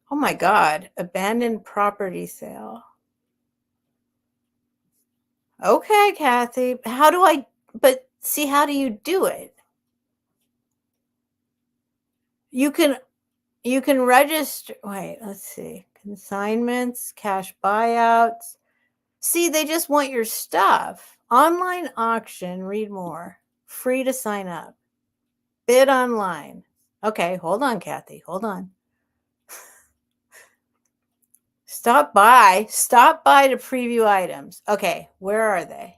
A: Oh my God. Abandoned property sale. Okay, Kathy. But see, how do you do it? You can register. Wait, let's see. Consignments, cash buyouts. See, they just want your stuff. Online auction, read more. Free to sign up. Bid online. Okay, hold on, Kathy. Hold on. Stop by to preview items. Okay, where are they?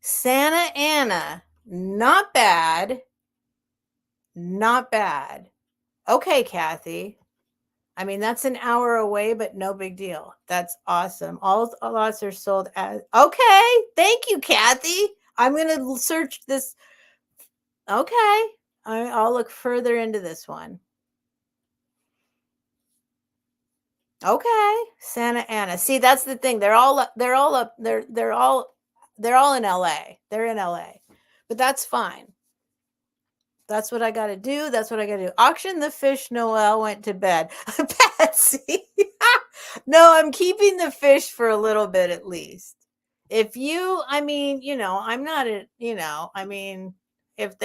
A: Santa Ana. Not bad. Not bad. Okay, Kathy. I mean, that's an hour away, but no big deal. That's awesome. All lots are sold as. Okay, thank you, Kathy. I'm going to search this. Okay, I'll look further into this one. Okay, Santa Ana. See, that's the thing. They're all in LA. They're in LA. But that's fine. That's what I got to do. That's what I got to do. Auction the fish. Noel went to bed. Patsy. No, I'm keeping the fish for a little bit at least. If you, I mean, I'm not a, I mean, if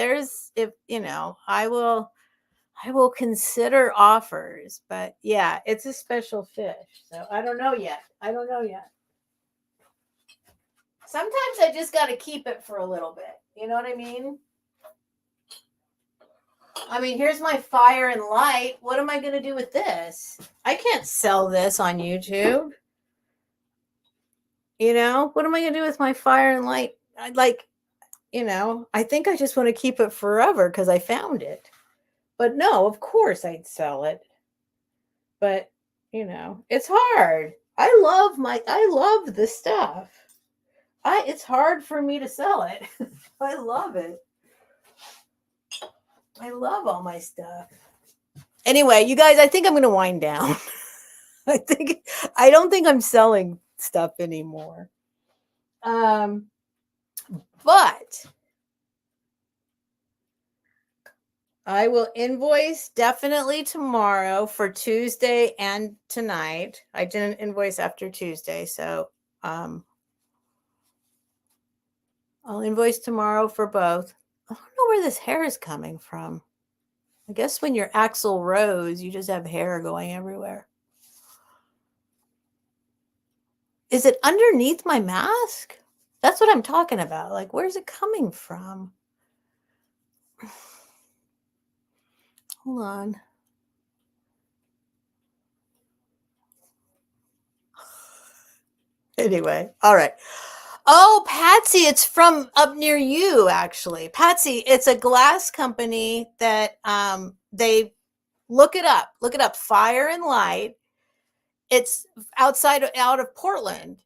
A: I will consider offers, but yeah, it's a special fish. So I don't know yet. Sometimes I just got to keep it for a little bit. You know what I mean? I mean, here's my fire and light. What am I going to do with this? I can't sell this on YouTube. What am I going to do with my fire and light? I think I just want to keep it forever because I found it. But no, of course I'd sell it. But, it's hard. I love the stuff. It's hard for me to sell it. I love it. I love all my stuff. Anyway, you guys, I think I'm going to wind down. I don't think I'm selling stuff anymore. But I will invoice definitely tomorrow for Tuesday and tonight. I didn't invoice after Tuesday, so I'll invoice tomorrow for both. I don't know where this hair is coming from. I guess when you're Axl Rose, you just have hair going everywhere. Is it underneath my mask? That's what I'm talking about. Like, where's it coming from? Hold on. Anyway, all right. Oh, Patsy, it's from up near you, actually. Patsy, it's a glass company that they look it up. Look it up. Fire and Light. It's out of Portland.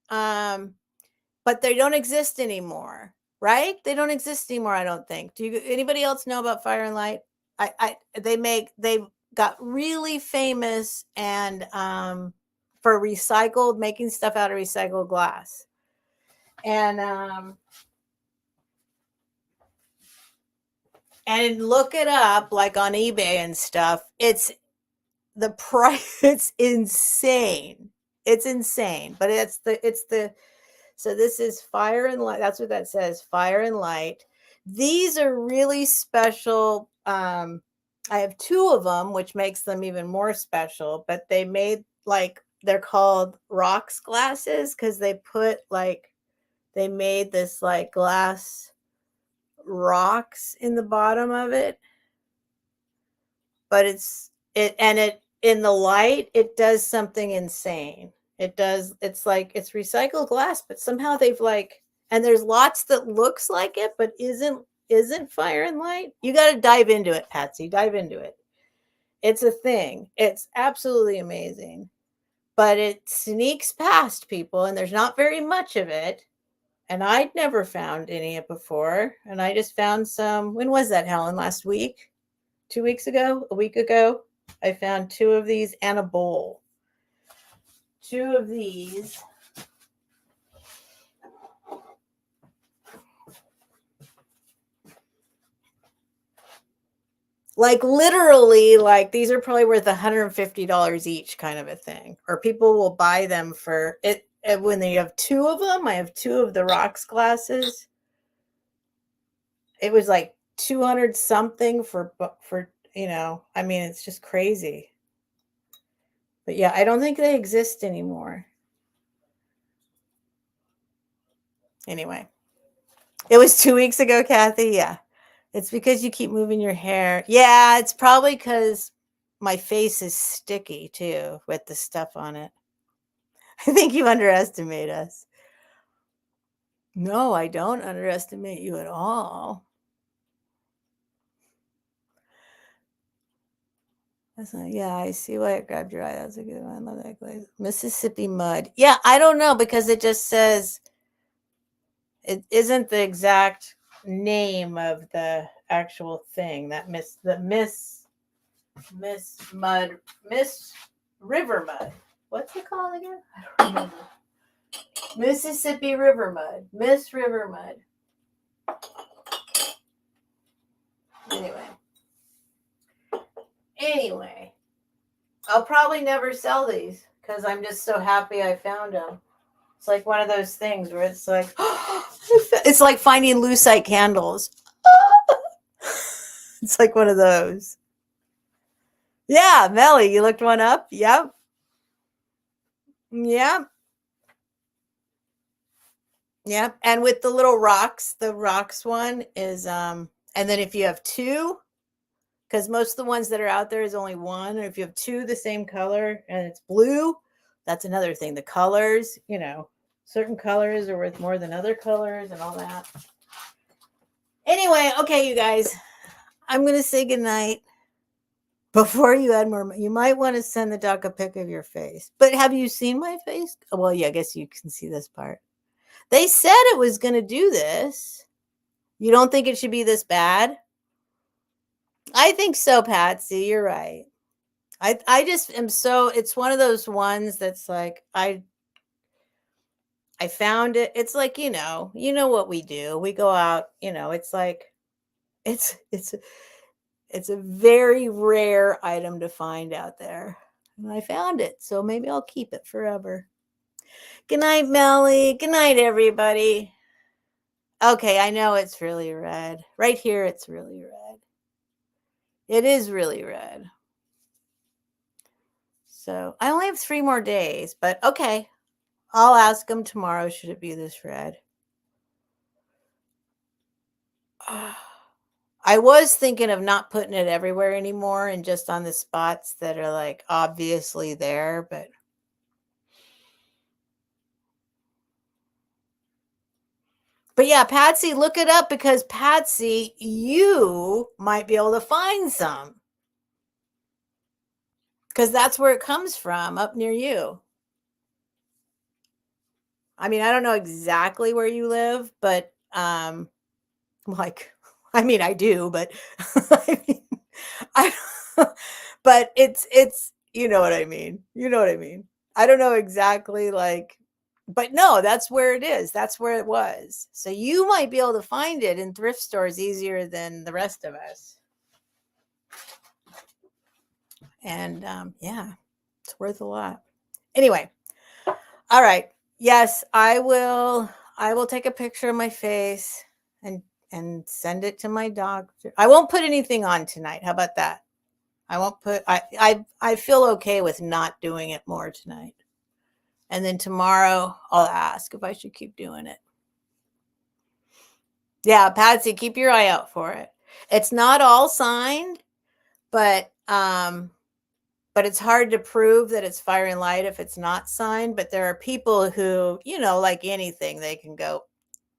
A: But they don't exist anymore, right? They don't exist anymore, I don't think. Do anybody else know about Fire and Light? They got really famous and for making stuff out of recycled glass. And look it up like on eBay and stuff. It's the price, it's insane. It's insane. But so this is Fire and Light. That's what that says, Fire and Light. These are really special. I have two of them, which makes them even more special, but they're called rocks glasses because they made this like glass rocks in the bottom of it. But it's in the light, it does something insane. It's recycled glass, but somehow they've and there's lots that looks like it, but isn't Fire and Light. You got to dive into it, Patsy. Dive into it. It's a thing. It's absolutely amazing, but it sneaks past people, and there's not very much of it. And I'd never found any before, and I just found some. When was that, Helen? Last week? 2 weeks ago? A week ago? I found two of these and a bowl. Two of these. Like literally, these are probably worth $150 each, kind of a thing. Or people will buy them for it. When they have two of them, I have two of the rocks glasses. It was like 200 something for I mean, it's just crazy. But yeah, I don't think they exist anymore. Anyway, it was 2 weeks ago, Kathy. Yeah. It's because you keep moving your hair. Yeah, it's probably because my face is sticky too with the stuff on it. I think you underestimate us. No, I don't underestimate you at all. Yeah, I see why it grabbed your eye. That's a good one. I love that glaze. Mississippi mud. Yeah, I don't know because it just says it isn't the exact name of the actual thing. Miss River Mud. What's it called again? I don't remember. Mississippi River Mud. Miss River Mud. Anyway, I'll probably never sell these because I'm just so happy I found them. It's like one of those things where it's like, it's like finding lucite candles. It's like one of those. Yeah, Melly, you looked one up? Yep. Yep. Yep. And with the little rocks, the rocks one is and then if you have two, because most of the ones that are out there is only one, or if you have two the same color and it's blue, that's another thing. The colors, certain colors are worth more than other colors and all that. Anyway, okay, you guys, I'm going to say goodnight. Before you add more, you might want to send the doc a pic of your face. But have you seen my face? Well, yeah, I guess you can see this part. They said it was going to do this. You don't think it should be this bad? I think so, Patsy. You're right. I just am so, it's one of those ones that's like, I found it. It's like, you know what we do. We go out, it's like, it's a very rare item to find out there. And I found it. So maybe I'll keep it forever. Good night, Melly. Good night, everybody. Okay, I know it's really red. Right here, it's really red. It is really red. So I only have 3 more days, but okay. I'll ask them tomorrow, should it be this red? I was thinking of not putting it everywhere anymore and just on the spots that are like obviously there, but yeah, Patsy, look it up because Patsy, you might be able to find some. Because that's where it comes from, up near you. I mean, I don't know exactly where you live, but like, I mean, I do, but I mean, I, but it's you know what I mean. You know what I mean. I don't know exactly like, but no, that's where it is. That's where it was. So you might be able to find it in thrift stores easier than the rest of us. And yeah, it's worth a lot. Anyway, all right. Yes, I will take a picture of my face and send it to my doctor. I won't put anything on tonight. How about that? I won't put I feel okay with not doing it more tonight. And then tomorrow I'll ask if I should keep doing it. Yeah, Patsy, keep your eye out for it. It's not all signed, but it's hard to prove that it's fire and light if it's not signed. But there are people who, you know, like anything, they can go,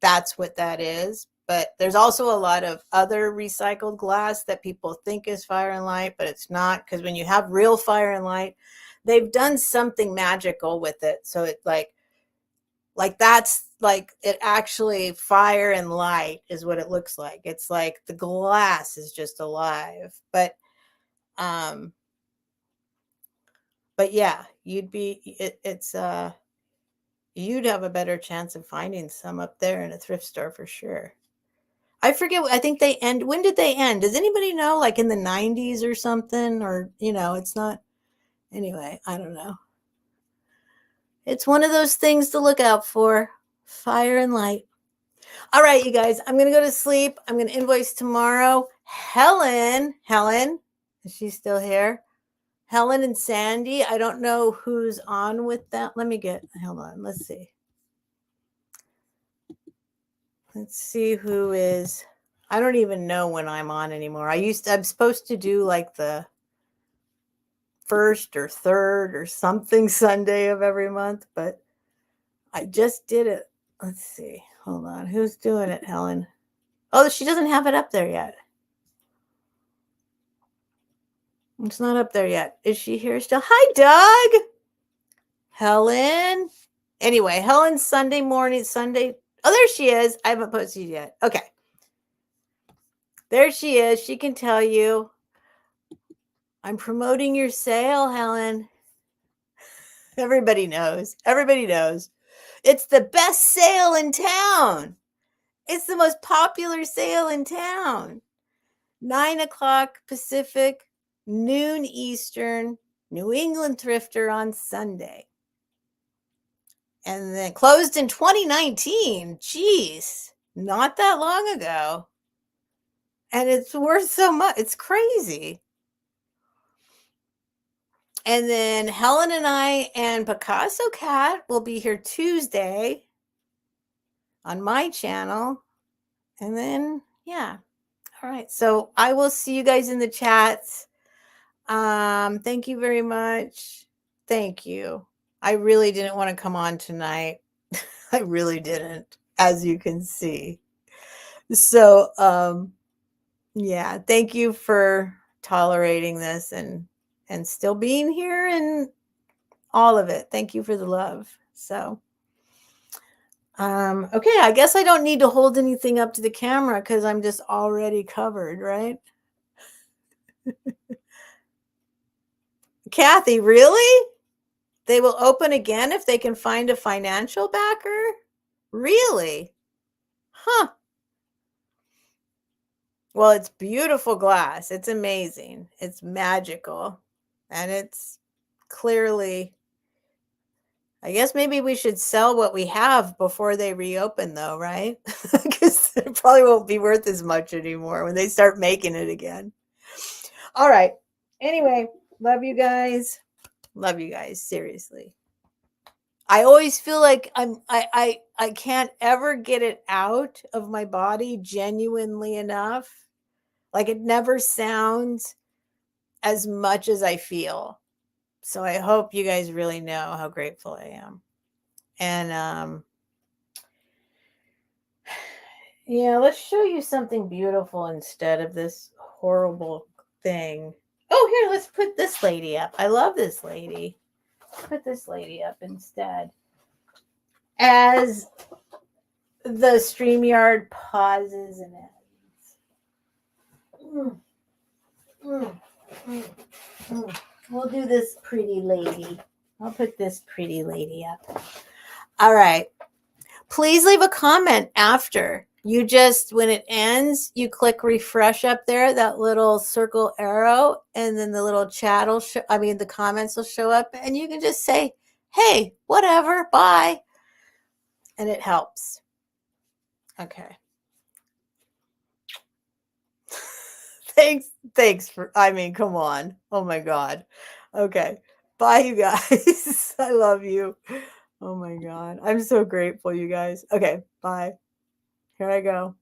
A: that's what that is. But there's also a lot of other recycled glass that people think is fire and light, but it's not, because when you have real fire and light, they've done something magical with it. So it like that's like it actually fire and light is what it looks like. It's like the glass is just alive. Um but yeah, you'd have a better chance of finding some up there in a thrift store for sure. I forget. I think they end. When did they end? Does anybody know? Like in the 90s or something? Or, you know, it's not. Anyway, I don't know. It's one of those things to look out for. Fire and light. All right, you guys, I'm going to go to sleep. I'm going to invoice tomorrow. Helen, is she still here? Helen and Sandy. I don't know who's on with that. Hold on. Let's see. Let's see who is. I don't even know when I'm on anymore. I'm supposed to do like the first or third or something Sunday of every month, but I just did it. Let's see. Hold on. Who's doing it, Helen? Oh, she doesn't have it up there yet. It's not up there yet. Is she here still? Hi, Doug. Helen. Anyway, Helen's Sunday morning, Sunday. Oh, there she is. I haven't posted yet. Okay. There she is. She can tell you. I'm promoting your sale, Helen. Everybody knows. Everybody knows. It's the best sale in town. It's the most popular sale in town. 9 o'clock Pacific, noon Eastern, New England Thrifter on Sunday. And then closed in 2019. Jeez, not that long ago. And it's worth so much. It's crazy. And then Helen and I and Picasso Cat will be here Tuesday on my channel. And then, yeah. All right. So I will see you guys in the chats. Thank you very much. Thank you. I really didn't want to come on tonight. I really didn't, as you can see. So, yeah, thank you for tolerating this and still being here and all of it. Thank you for the love. So, okay, I guess I don't need to hold anything up to the camera because I'm just already covered, right? Kathy, really? They will open again if they can find a financial backer? Really? Huh. Well, it's beautiful glass. It's amazing. It's magical. And it's clearly, I guess maybe we should sell what we have before they reopen, though, right? Because it probably won't be worth as much anymore when they start making it again. All right. Anyway, love you guys. Love you guys. Seriously. I always feel like I can't ever get it out of my body genuinely enough. Like it never sounds as much as I feel. So I hope you guys really know how grateful I am. And yeah, let's show you something beautiful instead of this horrible thing. Oh, here, let's put this lady up. I love this lady. Put this lady up instead. As the StreamYard pauses and ends. Mm, mm, mm, mm. We'll do this pretty lady. I'll put this pretty lady up. All right. Please leave a comment after. You just, when it ends, you click refresh up there, that little circle arrow, and then the little chat will show, the comments will show up, and you can just say, hey, whatever, bye. And it helps. Okay. Thanks for, come on. Oh my God. Okay. Bye, you guys. I love you. Oh my God. I'm so grateful, you guys. Okay. Bye. Here I go.